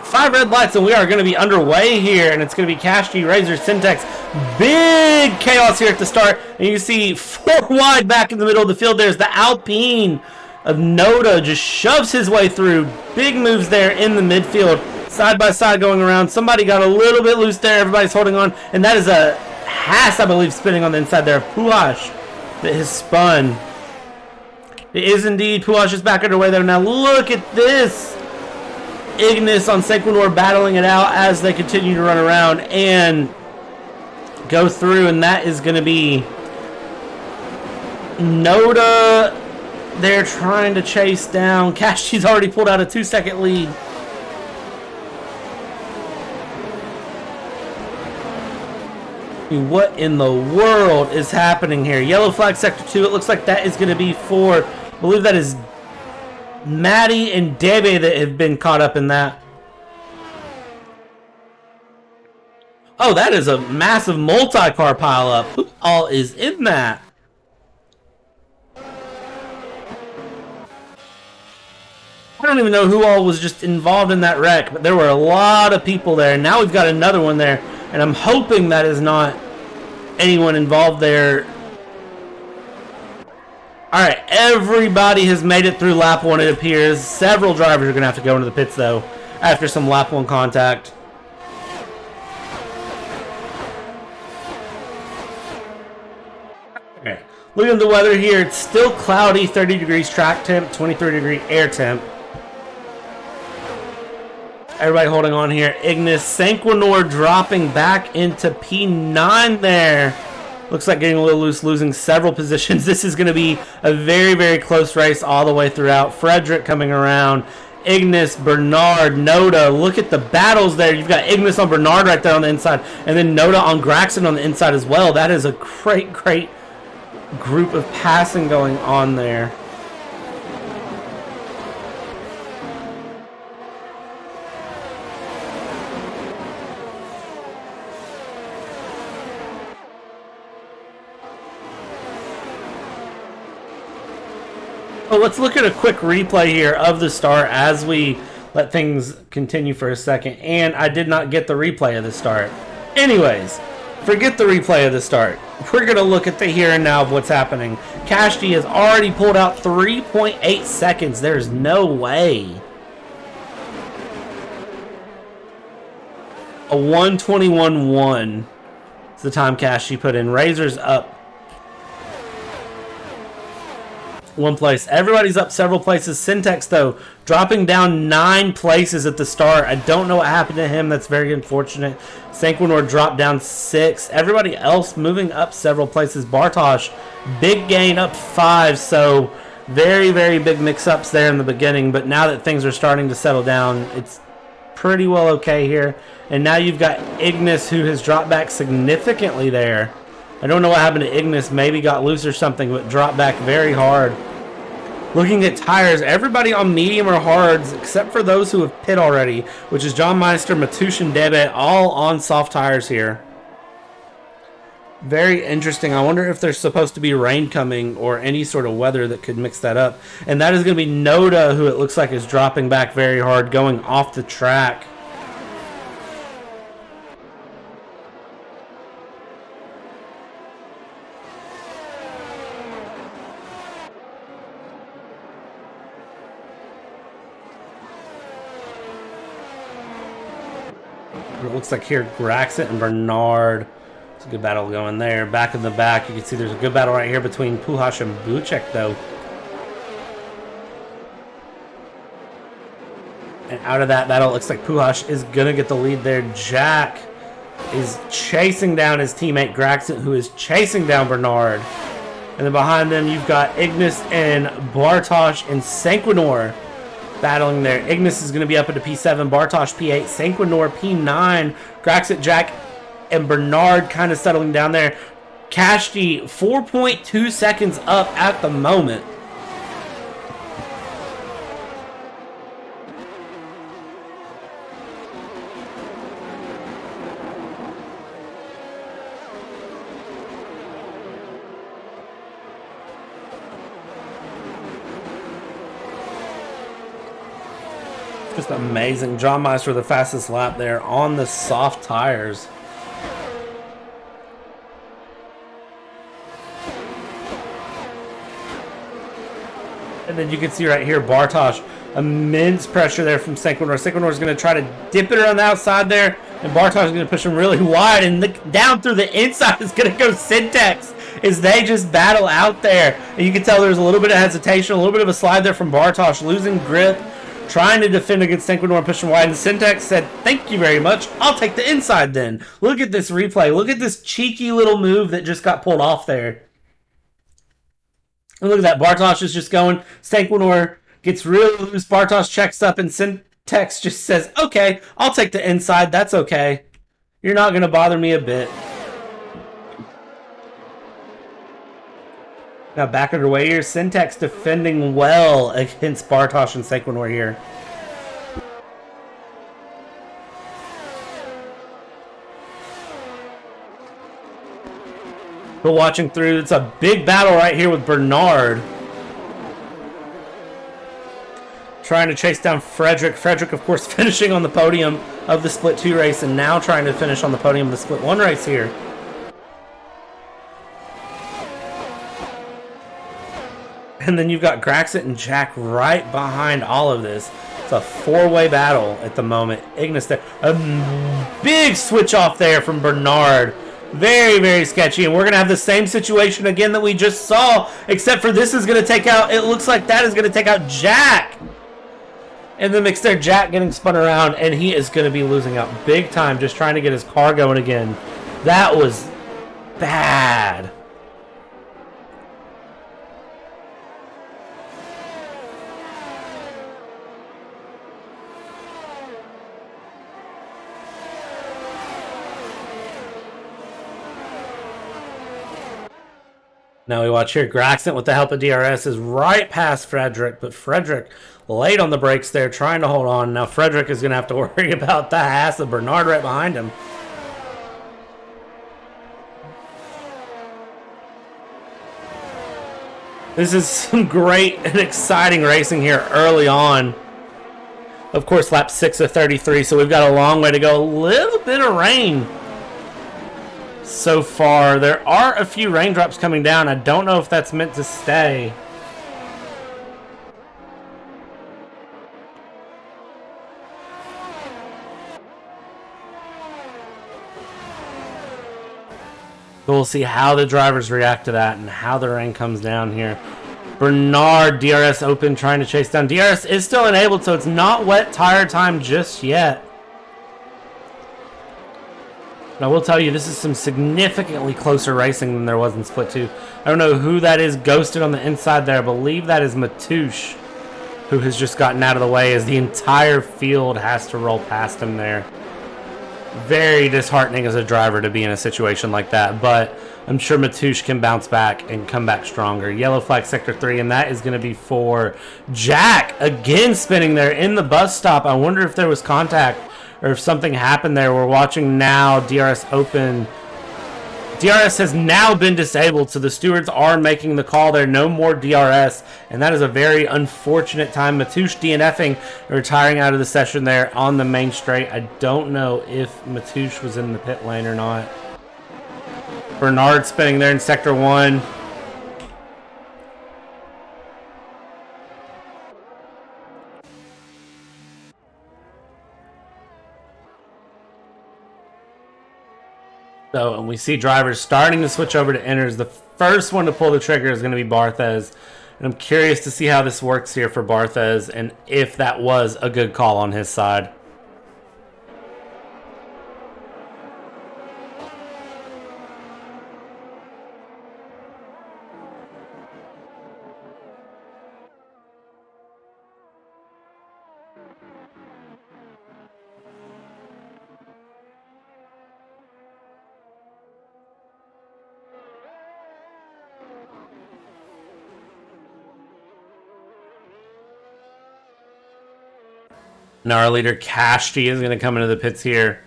5 red lights, and we are going to be underway here, and it's going to be Cashy, Razor, Syntax. Big chaos here at the start, and you see 4 wide back in the middle of the field. There's the Alpine of Noda, just shoves his way through. Big moves there in the midfield, side by side going around. Somebody got a little bit loose there. Everybody's holding on, and that is a Haas, I believe, spinning on the inside there of Puhash that has spun. It is indeed. Puhash is back underway there. Now look at this. Ignis on Sequinor battling it out as they continue to run around and go through, and that is going to be Noda. They're trying to chase down. Cashy's already pulled out a 2-second lead. What in the world is happening here? Yellow flag sector 2. It looks like that is going to be for, I believe that is Maddie and Debe that have been caught up in that. Oh, that is a massive multi-car pileup. Who all is in that? I don't even know who all was just involved in that wreck, but there were a lot of people there. Now we've got another one there, and I'm hoping that is not anyone involved there. Alright, everybody has made it through lap 1, it appears. Several drivers are going to have to go into the pits, though, after some lap 1 contact. Okay, looking at the weather here, it's still cloudy, 30 degrees track temp, 23-degree air temp. Everybody holding on here. Ignis, Sanquinor dropping back into P9 there. Looks like getting a little loose, losing several positions. This is going to be a very, very close race all the way throughout. Frederick coming around. Ignis, Bernard, Noda. Look at the battles there. You've got Ignis on Bernard right there on the inside, and then Noda on Graxon on the inside as well. That is a great, great group of passing going on there. Well, let's look at a quick replay here of the start as we let things continue for a second. And I did not get the replay of the start. Anyways, forget the replay of the start. We're going to look at the here and now of what's happening. Cashy has already pulled out 3.8 seconds. There's no way. A 1:21.1 is the time Cashy put in. Razor's up 1 place. Everybody's up several places. Syntax, though, dropping down 9 places at the start. I don't know what happened to him. That's very unfortunate. Sanquinor dropped down 6. Everybody else moving up several places. Bartosz, big gain, up 5. So very, very big mix-ups there in the beginning. But now that things are starting to settle down, it's pretty well okay here. And now you've got Ignis, who has dropped back significantly there. I don't know what happened to Ignis. Maybe got loose or something, but dropped back very hard. Looking at tires, everybody on medium or hards, except for those who have pit already, which is John Meister, Matush, and Debe, all on soft tires here. Very interesting. I wonder if there's supposed to be rain coming or any sort of weather that could mix that up. And that is going to be Noda, who it looks like is dropping back very hard, going off the track. It looks like here Graxon and Bernard. It's a good battle going there. Back in the back, you can see there's a good battle right here between Puhash and Buchek, though. And out of that battle, it looks like Puhash is going to get the lead there. Jack is chasing down his teammate Graxon, who is chasing down Bernard. And then behind them, you've got Ignis and Bartosz and Sanquinor battling there. Ignis is going to be up into P7, Bartosz P8, Sanquinor P9, Graxon, Jack, and Bernard kind of settling down there. Cashy 4.2 seconds up at the moment. Just amazing. John Meister the fastest lap there on the soft tires. And then you can see right here, Bartosz, immense pressure there from Sequinor. Sequinor is going to try to dip it around the outside there, and Bartosz is going to push him really wide, and down through the inside is going to go Syntax as they just battle out there. And you can tell there's a little bit of hesitation, a little bit of a slide there from Bartosz, losing grip, trying to defend against Sequinor and push him wide, and Syntax said, thank you very much, I'll take the inside then. Look at this replay. Look at this cheeky little move that just got pulled off there. And look at that. Bartosz is just going. Sequinor gets really loose. Bartosz checks up, and Syntax just says, okay, I'll take the inside. That's okay. You're not going to bother me a bit. Now back underway here. Syntax defending well against Bartosz and Sequinor here. But watching through, it's a big battle right here with Bernard. Trying to chase down Frederick. Frederick, of course, finishing on the podium of the Split 2 race, and now trying to finish on the podium of the Split 1 race here. And then you've got Graxit and Jack right behind all of this. It's a four-way battle at the moment. Ignis there. A big switch off there from Bernard. Very, very sketchy. And we're going to have the same situation again that we just saw, except for this is going to take out, it looks like that is going to take out Jack. In the mix there, Jack getting spun around, and he is going to be losing out big time just trying to get his car going again. That was bad. Now we watch here, Graxit with the help of DRS is right past Frederick, but Frederick late on the brakes there, trying to hold on. Now Frederick is going to have to worry about the ass of Bernard right behind him. This is some great and exciting racing here early on. Of course, lap 6 of 33, so we've got a long way to go. A little bit of rain so far. There are a few raindrops coming down. I don't know if that's meant to stay. So we'll see how the drivers react to that and how the rain comes down here. Bernard, DRS open, trying to chase down. DRS is still enabled, so it's not wet tire time just yet. But I will tell you, this is some significantly closer racing than there was in Split 2. I don't know who that is ghosted on the inside there. I believe that is Matoush, who has just gotten out of the way as the entire field has to roll past him there. Very disheartening as a driver to be in a situation like that, but I'm sure Matoush can bounce back and come back stronger. Yellow flag sector 3, and that is going to be for Jack. Again spinning there in the bus stop. I wonder if there was contact or if something happened there. We're watching now DRS open. DRS has now been disabled, so the stewards are making the call there. No more DRS, and that is a very unfortunate time. Matoush DNFing, retiring out of the session there on the main straight. I don't know if Matoush was in the pit lane or not. Bernard spinning there in sector 1. So, and we see drivers starting to switch over to inners. The first one to pull the trigger is going to be Barthez. And I'm curious to see how this works here for Barthez and if that was a good call on his side. Now our leader Kashti is going to come into the pits here.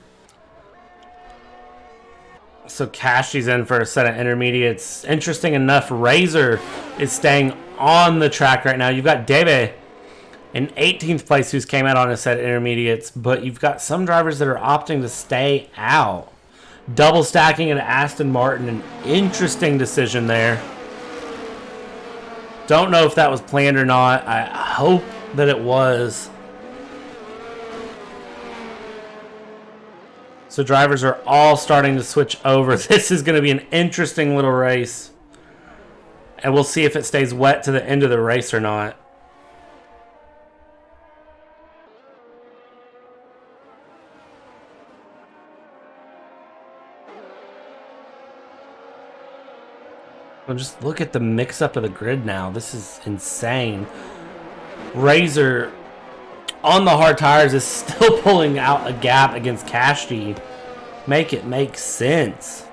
So Kashti's in for a set of intermediates. Interesting enough, Razor is staying on the track right now. You've got Debe In 18th place, who's came out on a set of intermediates, but you've got some drivers that are opting to stay out. Double stacking into Aston Martin, an interesting decision there. Don't know if that was planned or not. I hope that it was. So drivers are all starting to switch over. This is going to be an interesting little race. And we'll see if it stays wet to the end of the race or not. Well, just look at the mix-up of the grid now. This is insane. Razor, on the hard tires, is still pulling out a gap against Cashty. Make it make sense.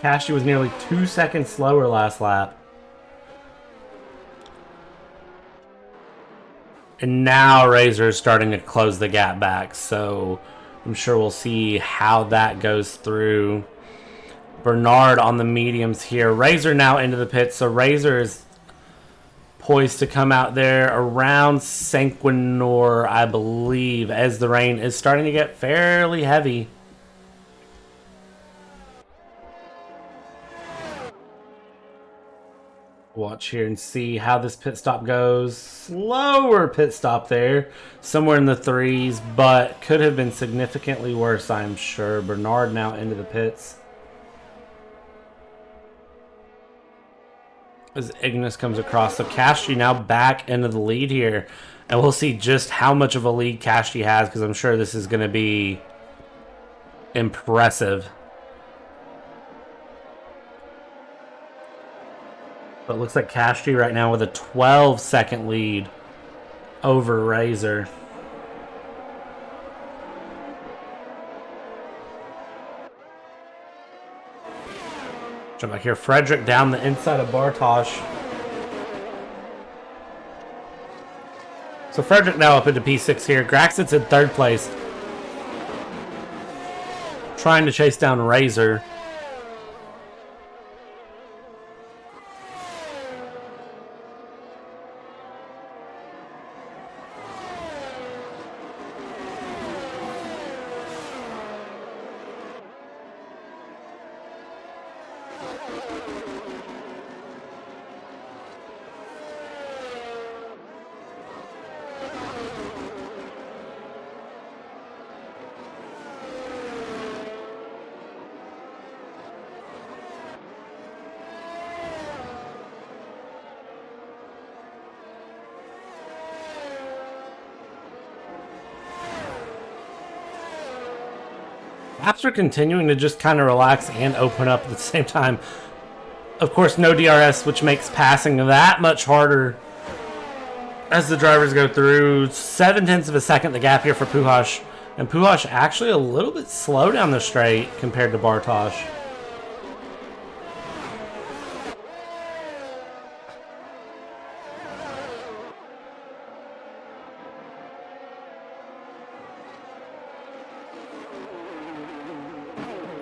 Cashty was nearly 2 seconds slower last lap. And now Razor is starting to close the gap back, so I'm sure we'll see how that goes through. Bernard on the mediums here. Razor now into the pits, so Razor is poised to come out there around Sanquinor, I believe, as the rain is starting to get fairly heavy. Watch here and see how this pit stop goes. Slower pit stop there. Somewhere in the 3s, but could have been significantly worse, I'm sure. Bernard now into the pits. As Ignis comes across. So Cashty now back into the lead here. And we'll see just how much of a lead Cashty has, because I'm sure this is going to be impressive. But it looks like Cashty right now with a 12-second lead over Razor. Jump back here. Frederick down the inside of Bartosz. So Frederick now up into P6 here. Graxit's in 3rd place. Trying to chase down Razor. Laps are continuing to just kind of relax and open up at the same time. Of course, no DRS, which makes passing that much harder as the drivers go through. 0.7 of a second the gap here for Pujols. And Pujols actually a little bit slow down the straight compared to Bartosz.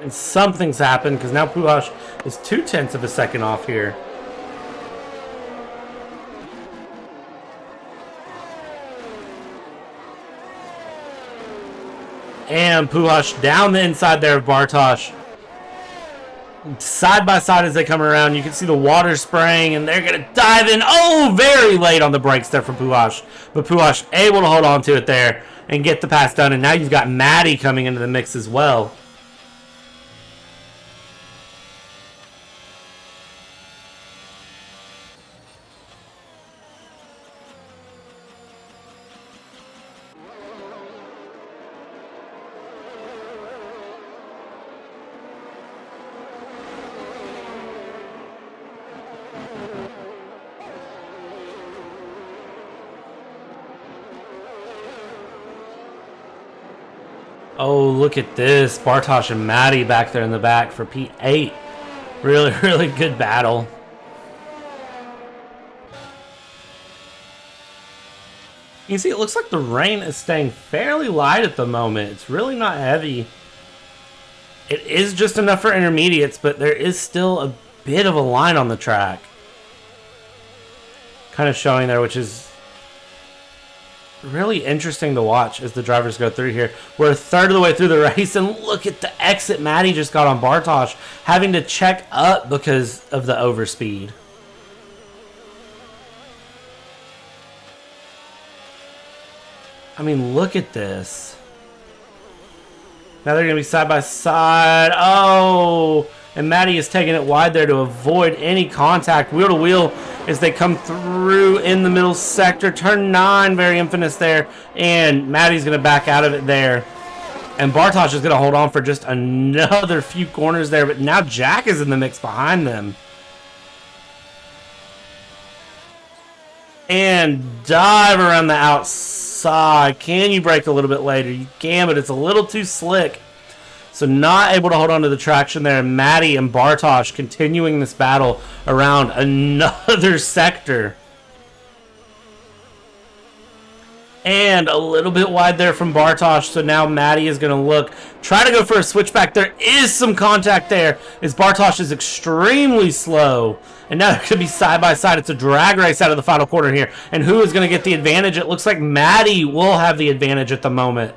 And something's happened because now Pujols is 0.2 of a second off here. And Pujols down the inside there of Bartosz. Side by side as they come around, you can see the water spraying, and they're going to dive in. Oh, very late on the brakes there for Pujols. But Pujols able to hold on to it there and get the pass done. And now you've got Maddie coming into the mix as well. Oh, look at this. Bartosz and Maddie back there in the back for P8. Really, really good battle. You can see it looks like the rain is staying fairly light at the moment. It's really not heavy. It is just enough for intermediates, but there is still a bit of a line on the track. Kind of showing there, which is really interesting to watch as the drivers go through here. We're a third of the way through the race, and look at the exit Maddie just got on Bartosz, having to check up because of the overspeed. I mean, look at this. Now they're going to be side by side. Oh, and Maddie is taking it wide there to avoid any contact. Wheel to wheel as they come through in the middle sector. Turn 9, very infamous there. And Maddie's going to back out of it there. And Bartosz is going to hold on for just another few corners there. But now Jack is in the mix behind them. And dive around the outside. Can you brake a little bit later? You can, but it's a little too slick. So not able to hold on to the traction there. And Maddie and Bartosz continuing this battle around another sector. And a little bit wide there from Bartosz. So now Maddie is going to try to go for a switchback. There is some contact there as Bartosz is extremely slow. And now they're going to be side by side. It's a drag race out of the final corner here. And who is going to get the advantage? It looks like Maddie will have the advantage at the moment.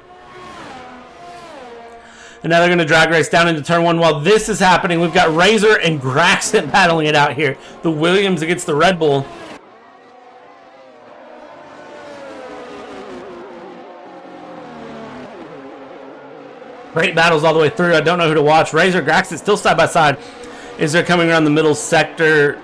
And now they're going to drag race down into turn 1. While this is happening, we've got Razor and Graxton battling it out here. The Williams against the Red Bull. Great battles all the way through. I don't know who to watch. Razor, Graxton still side by side as they're coming around the middle sector.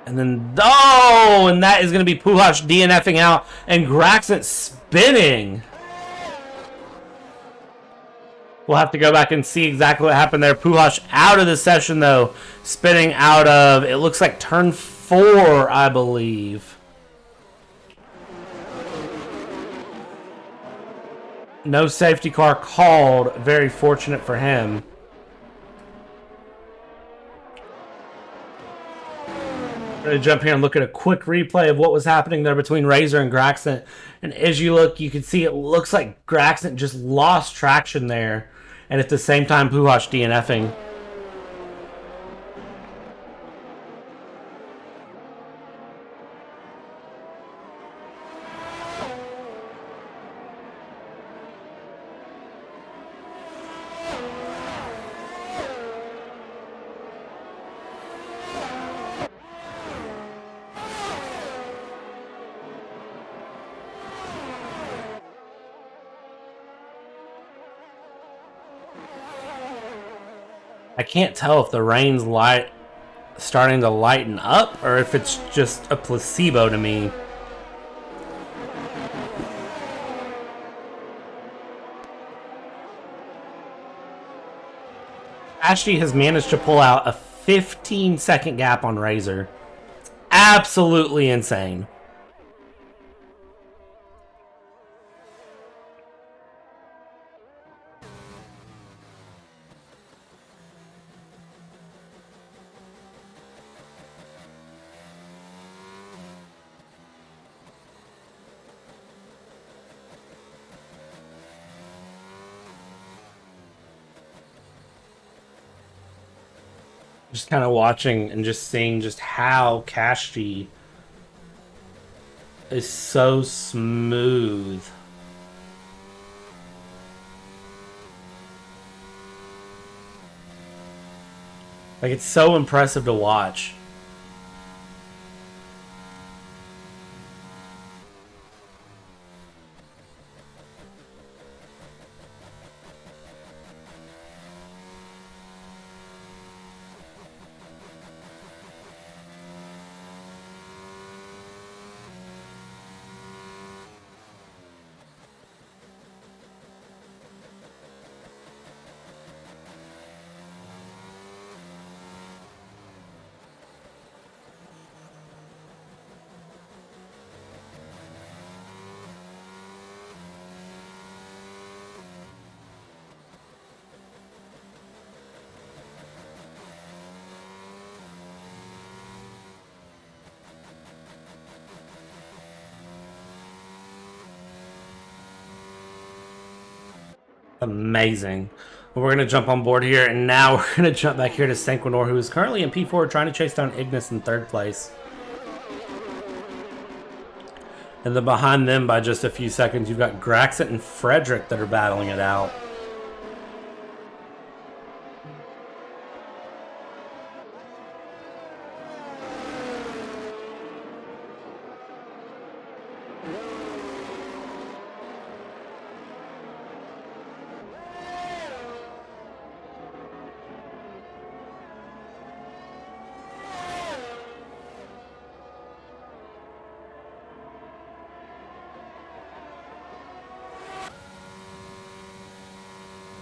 And then, oh, and that is going to be Pujols DNFing out and Graxton spinning. We'll have to go back and see exactly what happened there. Pujols out of the session, though. Spinning out of, it looks like turn 4, I believe. No safety car called. Very fortunate for him. I'm going to jump here and look at a quick replay of what was happening there between Razor and Graxton. And as you look, you can see it looks like Graxton just lost traction there. And at the same time, Pujols DNFing. I can't tell if the rain's starting to lighten up or if it's just a placebo to me. Ashley has managed to pull out a 15-second gap on Razor. Absolutely insane. Just kind of watching and just seeing just how Kashti is so smooth. Like, it's so impressive to watch. Amazing. Well, we're going to jump on board here, and now we're going to jump back here to Sanquinor, who is currently in P4 trying to chase down Ignis in 3rd place. And then behind them by just a few seconds, you've got Graxit and Frederick that are battling it out.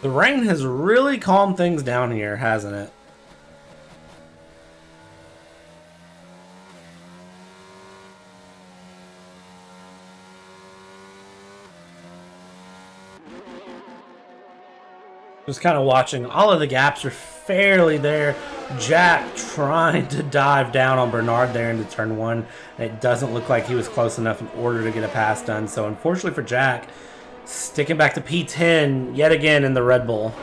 The rain has really calmed things down here, hasn't it? Just kind of watching. All of the gaps are fairly there. Jack trying to dive down on Bernard there into turn 1. And it doesn't look like he was close enough in order to get a pass done. So unfortunately for Jack, sticking back to P10 yet again in the Red Bull.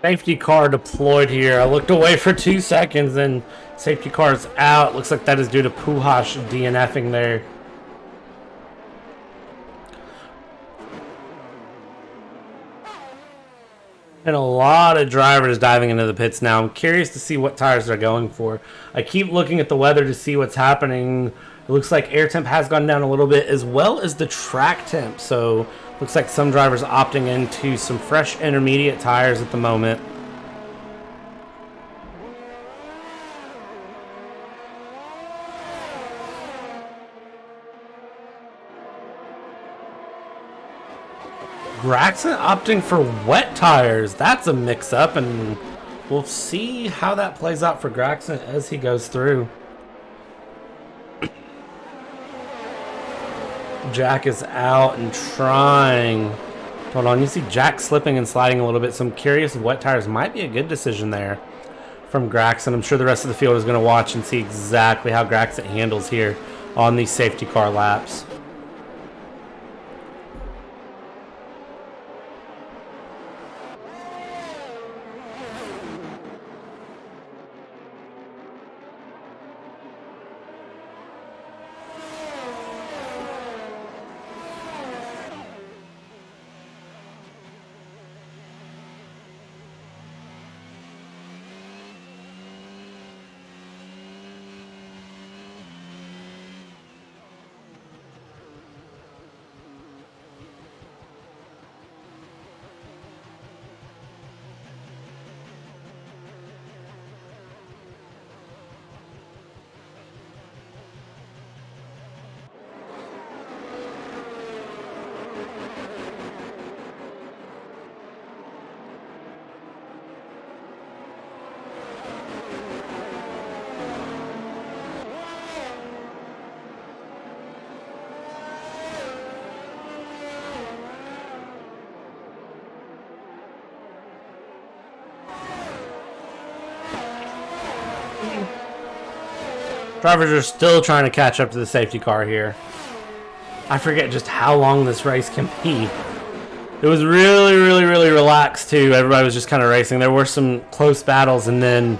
Safety car deployed here. I looked away for 2 seconds and safety car is out. Looks like that is due to Puhash DNFing there. And a lot of drivers diving into the pits now. I'm curious to see what tires they're going for. I keep looking at the weather to see what's happening. It looks like air temp has gone down a little bit as well as the track temp. So looks like some drivers opting into some fresh intermediate tires at the moment. Graxon opting for wet tires. That's a mix-up, and we'll see how that plays out for Graxon as he goes through. Jack is out and trying. Hold on, you see Jack slipping and sliding a little bit, so I'm curious if wet tires might be a good decision there from Graxon. I'm sure the rest of the field is going to watch and see exactly how Graxon handles here on these safety car laps. Drivers are still trying to catch up to the safety car here. I forget just how long this race can be. It was really, really, really relaxed too. Everybody was just kind of racing. There were some close battles, and then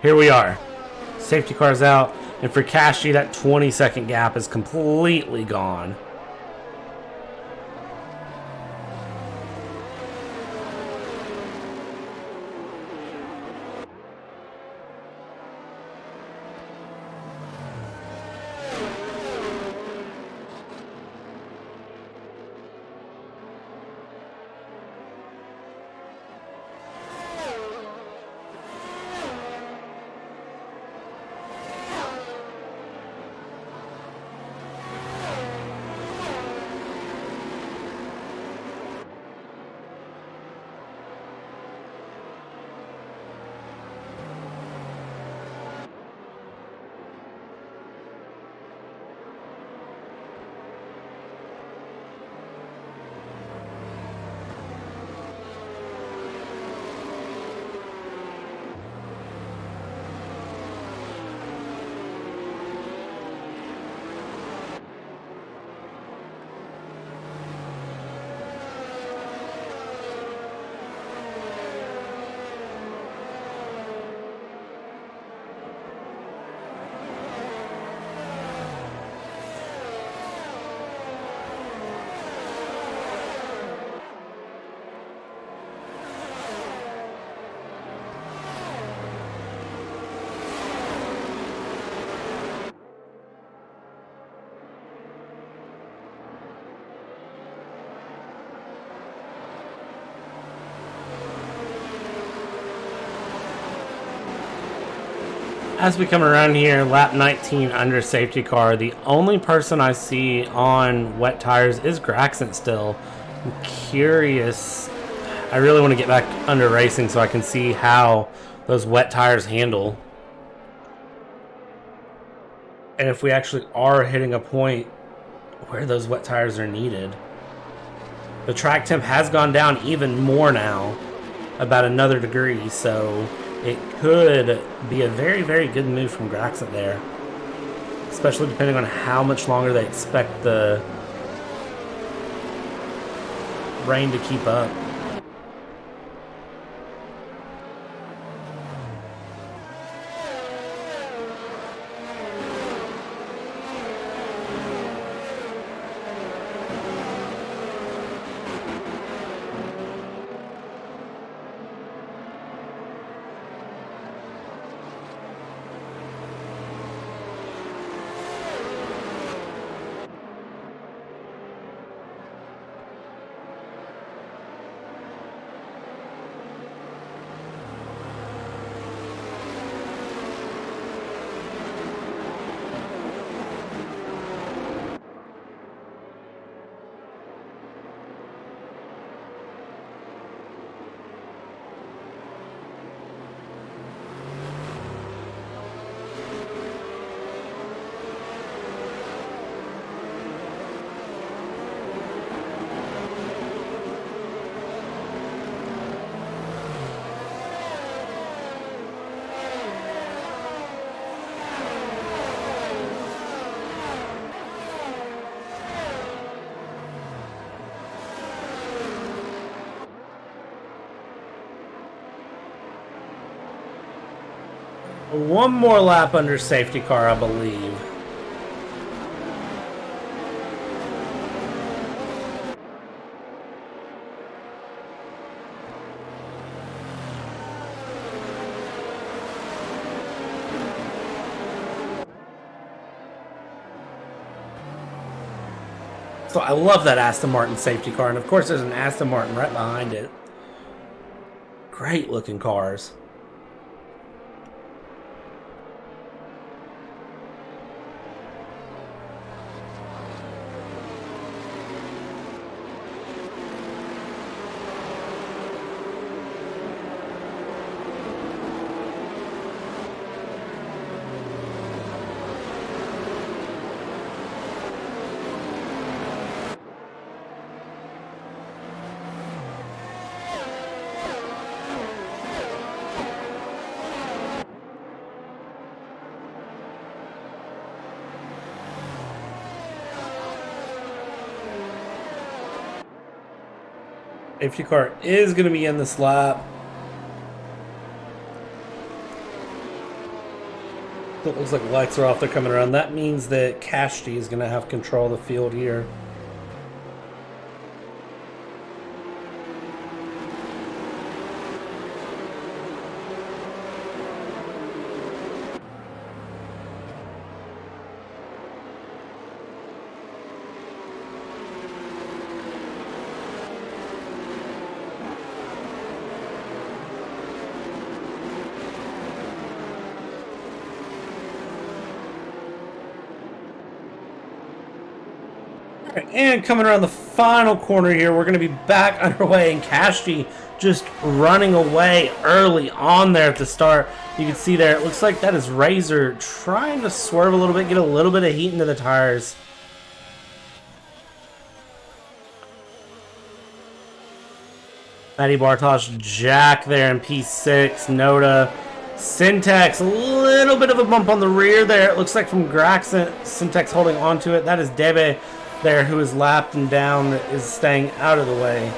here we are. Safety car's out, and for Kashi, that 20-second gap is completely gone. As we come around here, lap 19 under safety car, the only person I see on wet tires is Graxon still. I'm curious. I really want to get back under racing so I can see how those wet tires handle. And if we actually are hitting a point where those wet tires are needed. The track temp has gone down even more now, about another degree, so it could be a very, very good move from Graxon there. Especially depending on how much longer they expect the rain to keep up. One more lap under safety car, I believe. So I love that Aston Martin safety car, and of course there's an Aston Martin right behind it. Great looking cars. Safety car is going to be in this lap. It looks like lights are off. They're coming around. That means that Cashty is going to have control of the field here. And coming around the final corner here, we're going to be back underway, and Cashty just running away early on there at the start. You can see there, it looks like that is Razor trying to swerve a little bit, get a little bit of heat into the tires. Matty Bartosh, Jack there in P6, Noda, Syntax, a little bit of a bump on the rear there. It looks like from Graxon, Syntax holding onto it. That is Debe there, who is lapped and down, is staying out of the way.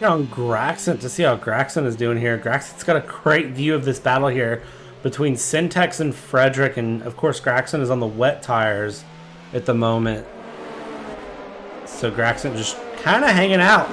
On Graxon to see how Graxon is doing here. Graxon's got a great view of this battle here between Syntax and Frederick, and of course Graxon is on the wet tires at the moment. So Graxon just kind of hanging out.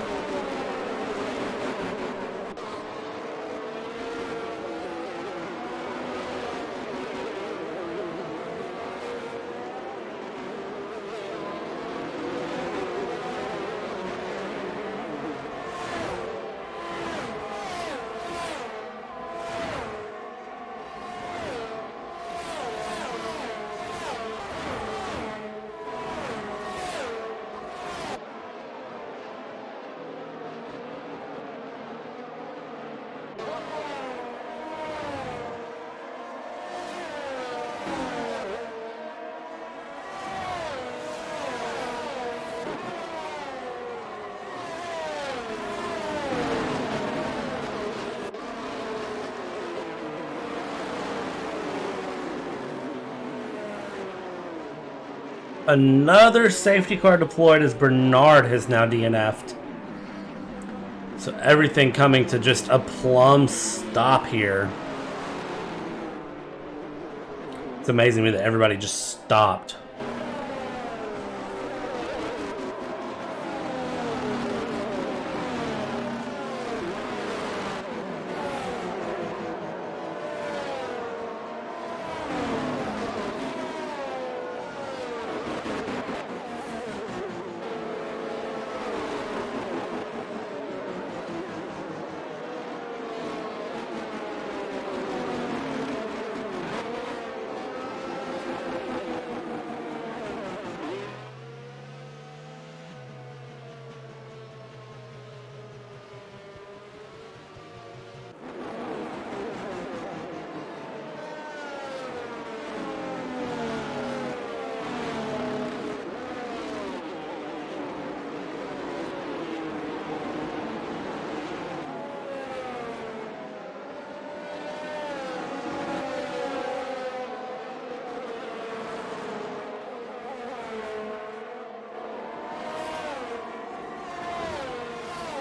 Another safety car deployed as Bernard has now DNF'd. So everything coming to just a plumb stop here. It's amazing to me that everybody just stopped.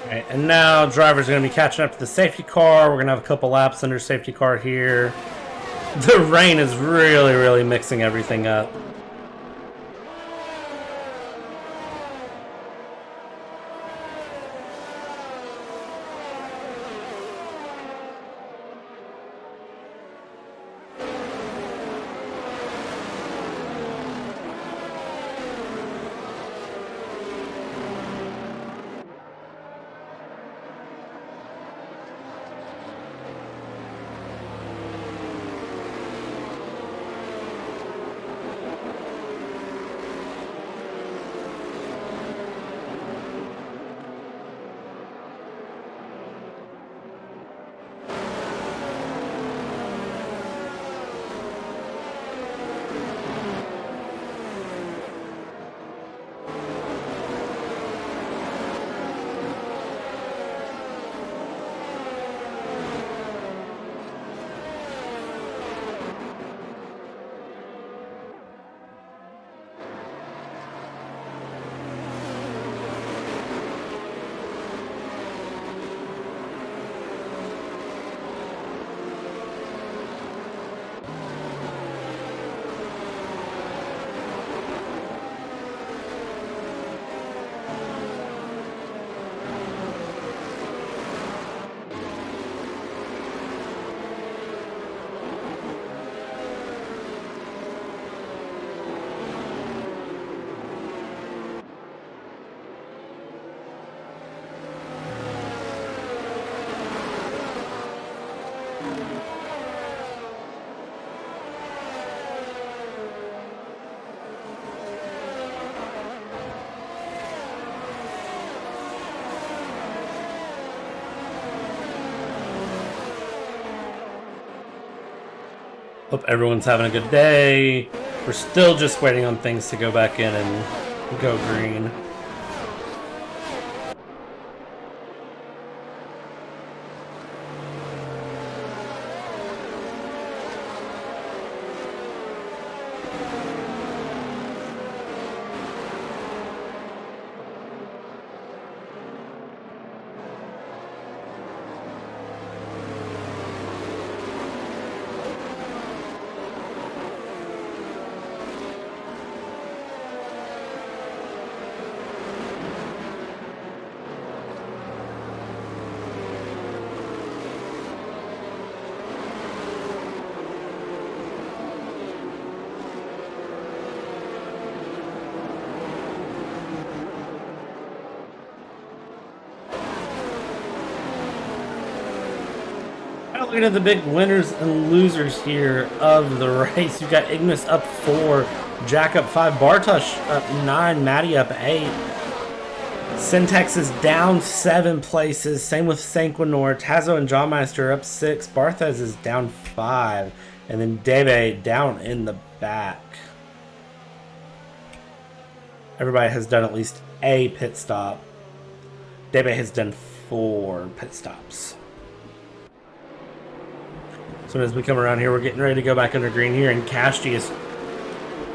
Right, and now drivers are going to be catching up to the safety car. We're going to have a couple laps under safety car here. The rain is really mixing everything up. Hope everyone's having a good day. We're still just waiting on things to go back in and go green. Looking at the big winners and losers here of the race. You've got Ignis up 4, Jack up 5, Bartosz up 9, Maddie up 8. Syntax is down 7 places. Same with Sanquinor. Tazo and Jawmeister up 6. Barthez is down 5. And then Debe down in the back. Everybody has done at least a pit stop. Debe has done 4 pit stops. So as we come around here, we're getting ready to go back under green here, and Kashti is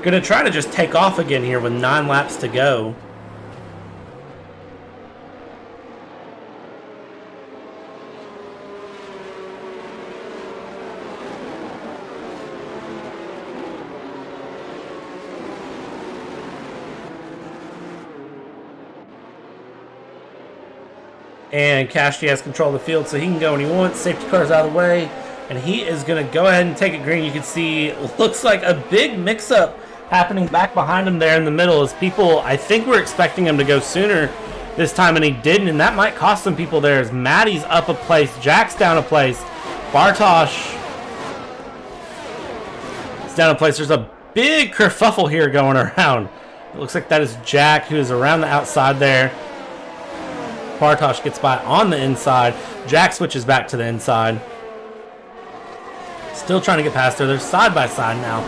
going to try to just take off again here with 9 laps to go. And Kashti has control of the field, so he can go when he wants. Safety car's out of the way. And he is going to go ahead and take it green. You can see it looks like a big mix-up happening back behind him there in the middle as people, I think, were expecting him to go sooner this time, and he didn't. And that might cost some people there as Maddie's up a place. Jack's down a place. Bartosz is down a place. There's a big kerfuffle here going around. It looks like that is Jack, who is around the outside there. Bartosz gets by on the inside. Jack switches back to the inside. Still trying to get past her. They're side by side now.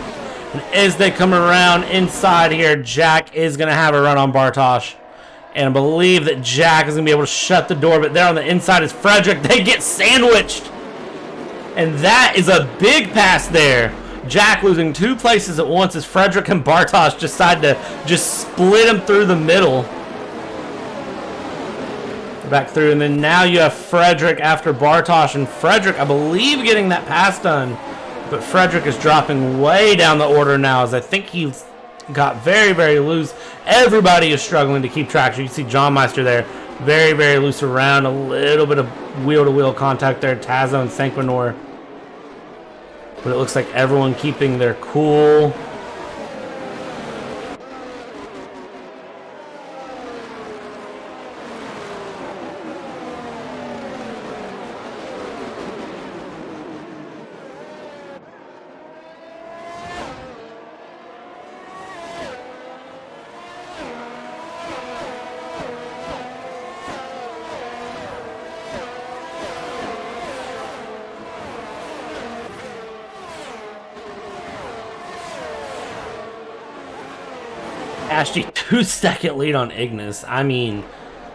And as they come around inside here, Jack is going to have a run on Bartosz. And I believe that Jack is going to be able to shut the door. But there on the inside is Frederick. They get sandwiched. And that is a big pass there. Jack losing 2 places at once as Frederick and Bartosz decide to just split him through the middle. Back through, and then now you have Frederick after Bartosz, and Frederick, I believe, getting that pass done, but Frederick is dropping way down the order now as I think he's got very, very loose. Everybody is struggling to keep track. You can see John Meister there, very, very loose around, a little bit of wheel-to-wheel contact there, Tazo and Sanquinor, but it looks like everyone keeping their cool. Ashley, 2-second lead on Ignis. I mean,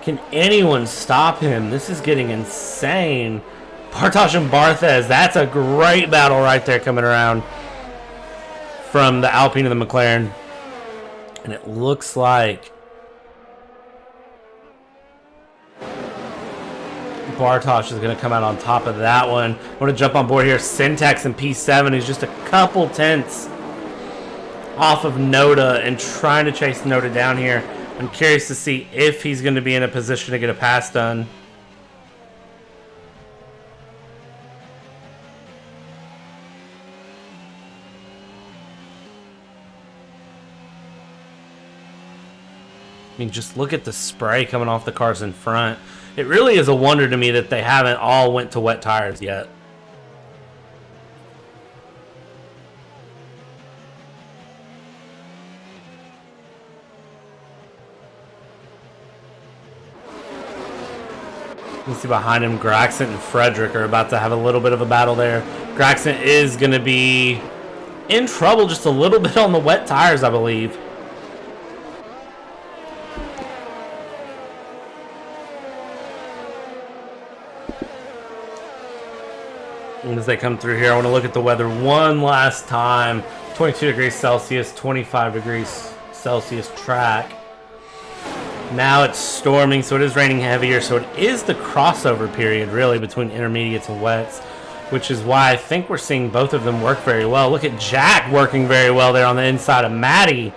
can anyone stop him? This is getting insane. Bartosz and Barthez, that's a great battle right there coming around from the Alpine to the McLaren. And it looks like Bartosz is going to come out on top of that one. I want to jump on board here. Syntax and P7 is just a couple tenths off of Noda and trying to chase Noda down here. I'm curious to see if he's going to be in a position to get a pass done. I mean, just look at the spray coming off the cars in front. It really is a wonder to me that they haven't all went to wet tires yet. You see behind him, Graxon and Frederick are about to have a little bit of a battle there. Graxon is going to be in trouble just a little bit on the wet tires, I believe. And as they come through here, I want to look at the weather one last time. 22 degrees Celsius, 25 degrees Celsius track. Now it's storming, so it is raining heavier. So it is the crossover period, really, between intermediates and wets, which is why I think we're seeing both of them work very well. Look at Jack working very well there on the inside of Maddie.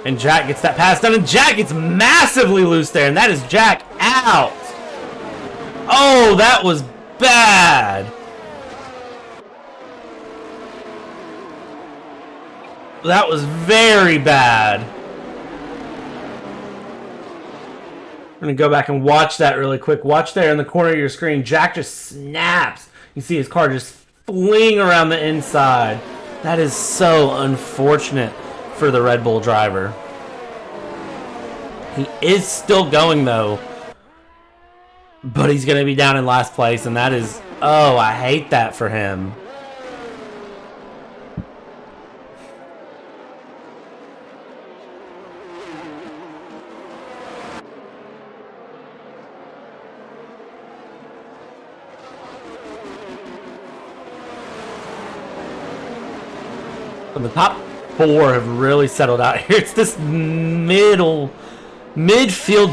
And Jack gets that pass done, and Jack gets massively loose there, and that is Jack out. Oh, that was bad. That was very bad. I'm going to go back and watch that really quick. Watch there in the corner of your screen. Jack just snaps. You see his car just fling around the inside. That is so unfortunate for the Red Bull driver. He is still going, though. But he's going to be down in last place, and that is... Oh, I hate that for him. And the top four have really settled out here. It's this midfield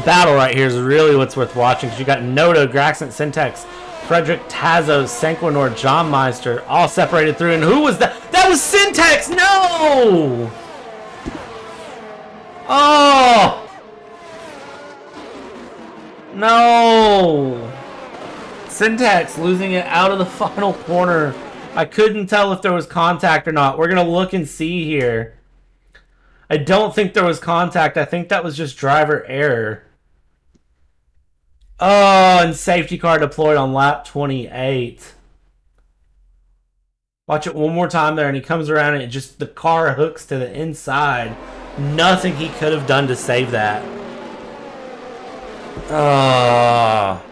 battle right here is really what's worth watching. Because you got Noto, Graxon, Syntax, Frederick, Tazo, Sanquinor, John Meister, all separated through. And who was that? That was Syntax! No! Oh! No! Syntax losing it out of the final corner. I couldn't tell if there was contact or not. We're going to look and see here. I don't think there was contact. I think that was just driver error. Oh, and safety car deployed on lap 28. Watch it one more time there, and he comes around and the car hooks to the inside. Nothing he could have done to save that. Oh.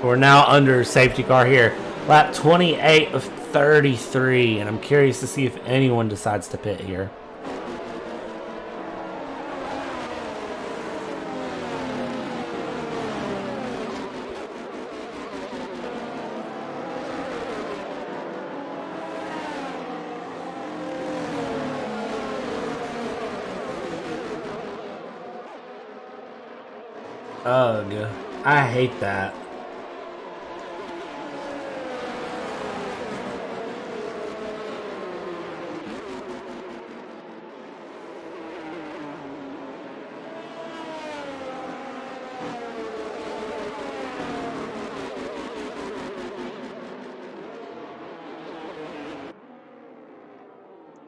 We're now under safety car here. Lap 28 of 33, and I'm curious to see if anyone decides to pit here. Ugh, I hate that.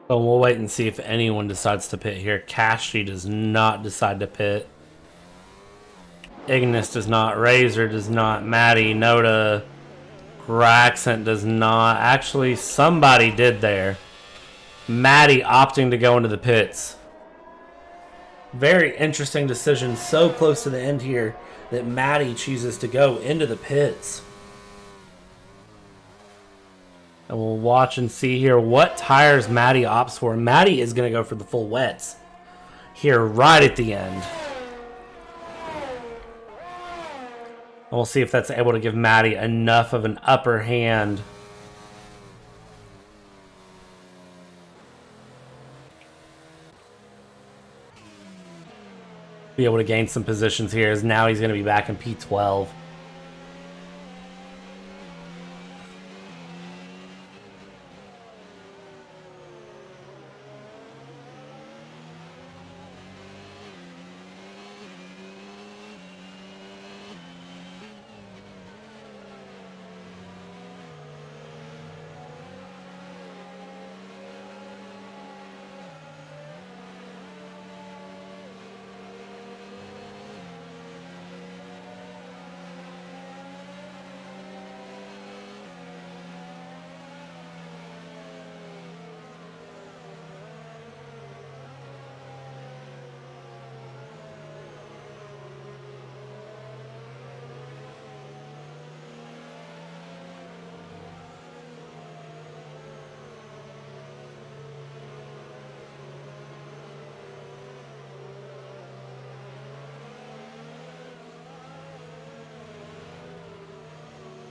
So we'll wait and see if anyone decides to pit here. Cashy does not decide to pit. Ignis does not. Razor does not. Maddie, Noda, Graxant does not. Actually, somebody did there. Maddie opting to go into the pits. Very interesting decision. So close to the end here that Maddie chooses to go into the pits. And we'll watch and see here what tires Maddie opts for. Maddie is going to go for the full wets here right at the end. And we'll see if that's able to give Maddie enough of an upper hand. Be able to gain some positions here, as now he's going to be back in P12.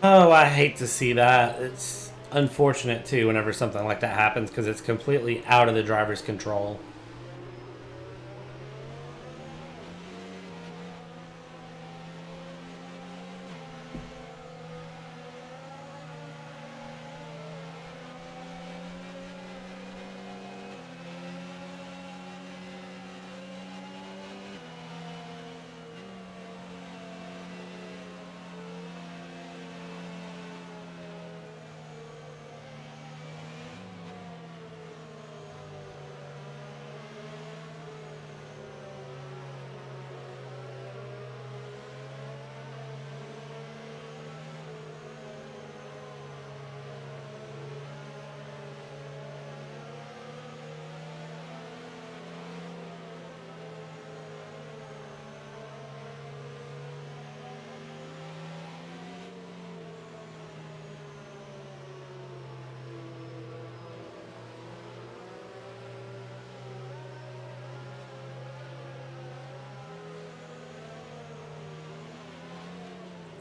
Oh, I hate to see that. It's unfortunate too whenever something like that happens because it's completely out of the driver's control.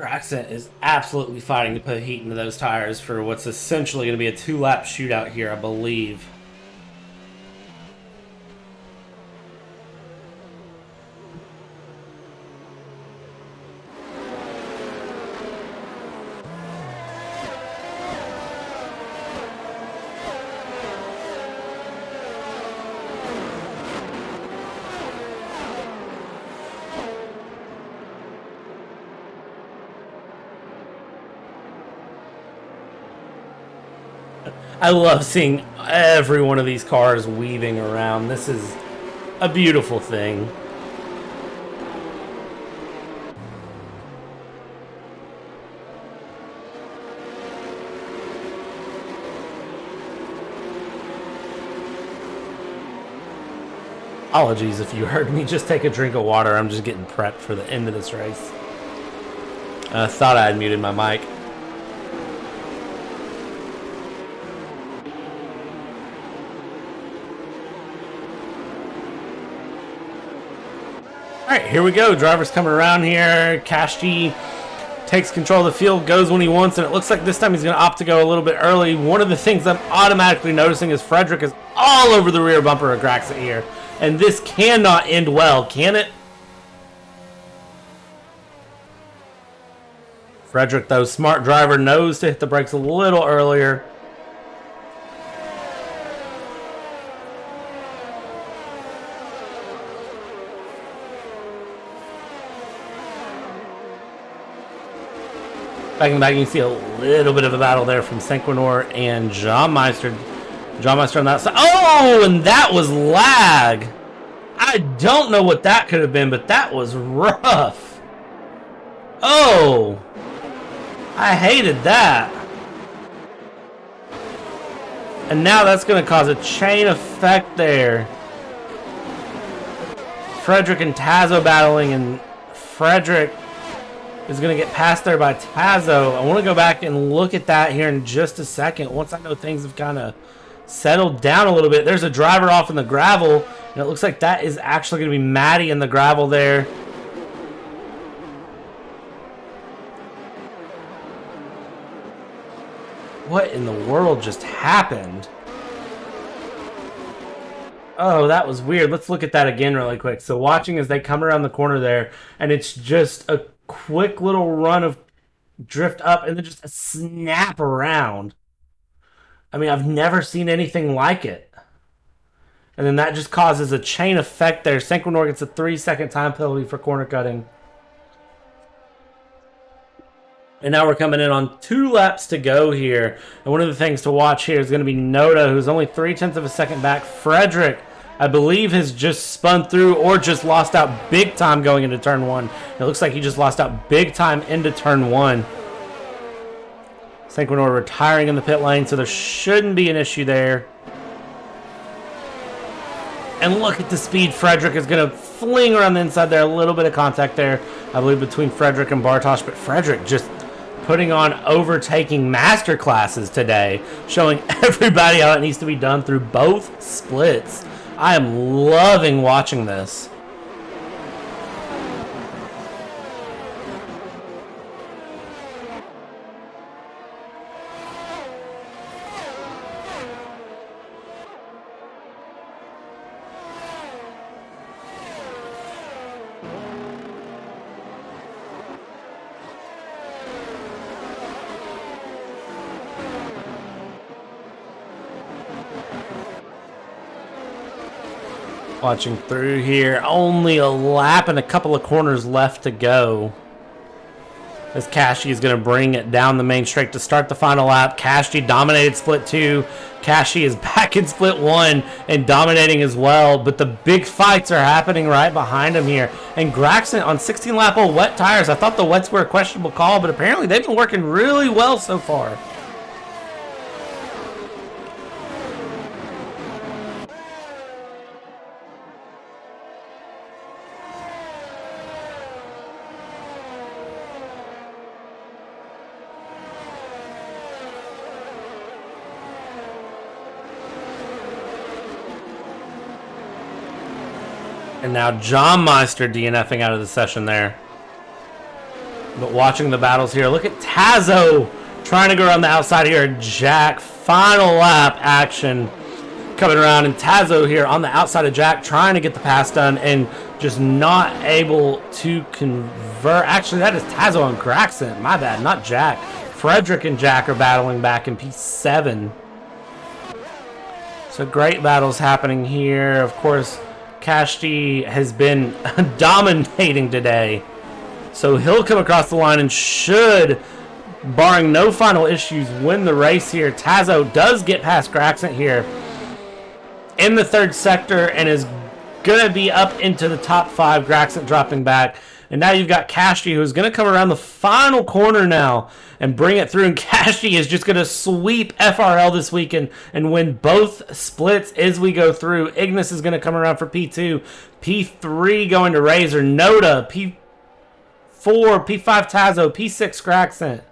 Accent is absolutely fighting to put heat into those tires for what's essentially going to be a 2-lap shootout here, I believe. I love seeing every one of these cars weaving around. This is a beautiful thing. Apologies if you heard me just take a drink of water. I'm just getting prepped for the end of this race. I thought I had muted my mic. Alright, here we go. Driver's coming around here. Kashti takes control of the field, goes when he wants, and it looks like this time he's going to opt to go a little bit early. One of the things I'm automatically noticing is Frederick is all over the rear bumper of Graxit here. And this cannot end well, can it? Frederick, though, smart driver, knows to hit the brakes a little earlier. Back in the back, you can see a little bit of a battle there from Sequinor and John Meister. John Meister on that side. Oh, and that was lag. I don't know what that could have been, but that was rough. Oh, I hated that. And now that's going to cause a chain effect there. Frederick and Tazo battling, and Frederick is going to get passed there by Tazo. I want to go back and look at that here in just a second. Once I know things have kind of settled down a little bit. There's a driver off in the gravel, and it looks like that is actually going to be Maddie in the gravel there. What in the world just happened? Oh, that was weird. Let's look at that again really quick. So watching as they come around the corner there, and it's just a quick little run of drift up and then just a snap around. I mean, I've never seen anything like it. And then that just causes a chain effect there. Sequinor gets a 3-second time penalty for corner cutting. And now we're coming in on 2 laps to go here. And one of the things to watch here is going to be Noda, who's only 0.3 of a second back. Frederick, I believe, has just spun through or just lost out big time going into turn 1. It looks like he just lost out big time into turn 1. Sequinor retiring in the pit lane, so there shouldn't be an issue there. And look at the speed Frederick is going to fling around the inside there. A little bit of contact there, I believe, between Frederick and Bartosz. But Frederick just putting on overtaking master classes today, showing everybody how it needs to be done through both splits. I am loving watching this. Watching through here, only a lap and a couple of corners left to go. As Kashi is going to bring it down the main straight to start the final lap. Kashi dominated split 2. Kashi is back in split 1 and dominating as well. But the big fights are happening right behind him here. And Graxon on 16-lap-old wet tires. I thought the wets were a questionable call, but apparently they've been working really well so far. And now John Meister DNFing out of the session there. But watching the battles here, look at Tazo trying to go around the outside here. Jack, final lap action coming around. And Tazo here on the outside of Jack trying to get the pass done and just not able to convert. Actually, that is Tazo on Graxon. My bad, not Jack. Frederick and Jack are battling back in P7. So great battles happening here. Of course, Kashi has been dominating today. So he'll come across the line and should, barring no final issues, win the race here. Tazo does get past Graxon here in the third sector and is going to be up into the top 5. Graxon dropping back. And now you've got Kashi, who's going to come around the final corner now and bring it through. And Kashi is just going to sweep FRL this weekend and win both splits as we go through. Ignis is going to come around for P2. P3 going to Razor. Noda. P4, P5 Tazo. P6 Graxon.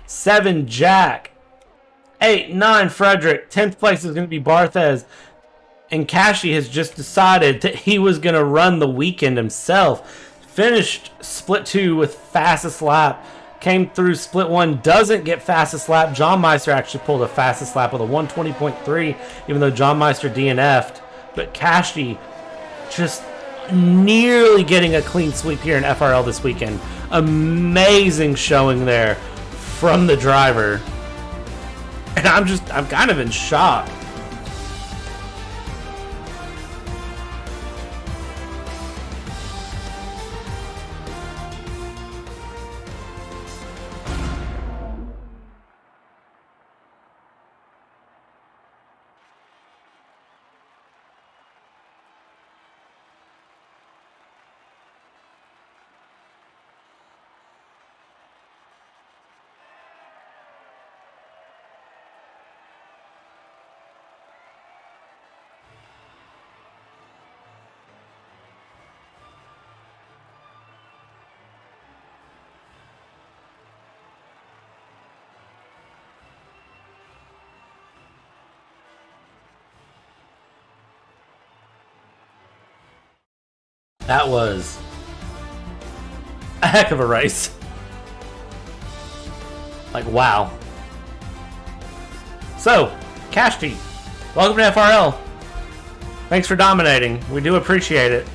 7 Jack. 8, 9 Frederick. 10th place is going to be Barthez. And Kashi has just decided that he was going to run the weekend himself. Finished split 2 with fastest lap. Came through split 1, doesn't get fastest lap. John Meister actually pulled a fastest lap with a 120.3, even though John Meister DNF'd. But Kashi just nearly getting a clean sweep here in FRL this weekend. Amazing showing there from the driver. And I'm kind of in shock. That was a heck of a race. Like, wow. So, Kashi, welcome to FRL. Thanks for dominating. We do appreciate it.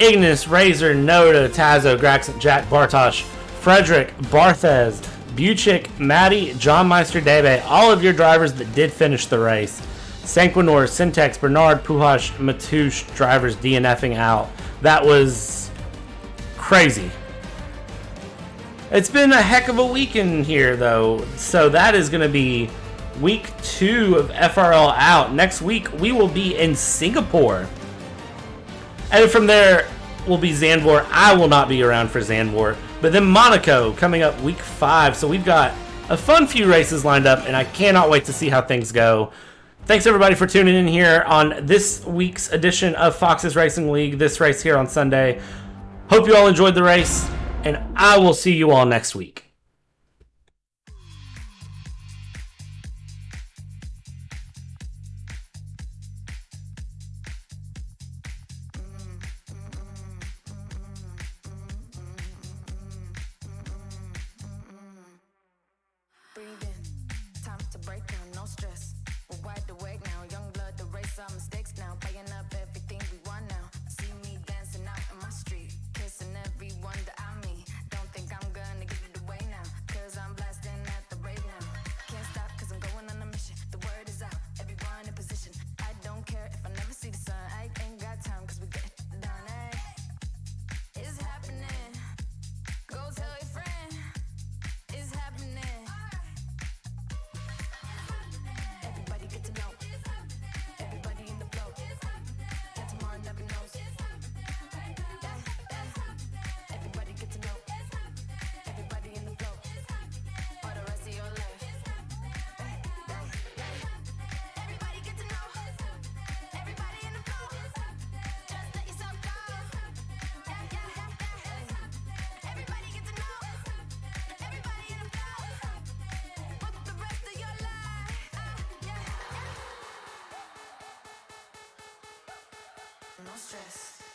Ignis, Razor, Noda, Tazo, Graxon, Jack, Bartosh, Frederick, Barthez, Buchik, Maddie, John Meister, Debe, all of your drivers that did finish the race. Sanquinor, Syntex, Bernard, Puhash, Matouche, drivers DNFing out. That was crazy. It's been a heck of a weekend here, though. So that is going to be week 2 of FRL out. Next week, we will be in Singapore. And from there will be Zandvoort. I will not be around for Zandvoort. But then Monaco coming up week 5. So we've got a fun few races lined up, and I cannot wait to see how things go. Thanks, everybody, for tuning in here on this week's edition of Fox's Racing League, this race here on Sunday. Hope you all enjoyed the race, and I will see you all next week. Breathe in, time to break down, no stress. We're wide awake now, young blood, erase our mistakes now. Paying up everything we want now. See me dancing out in my street, kissing everyone that I meet. Don't think I'm gonna give it away no stress.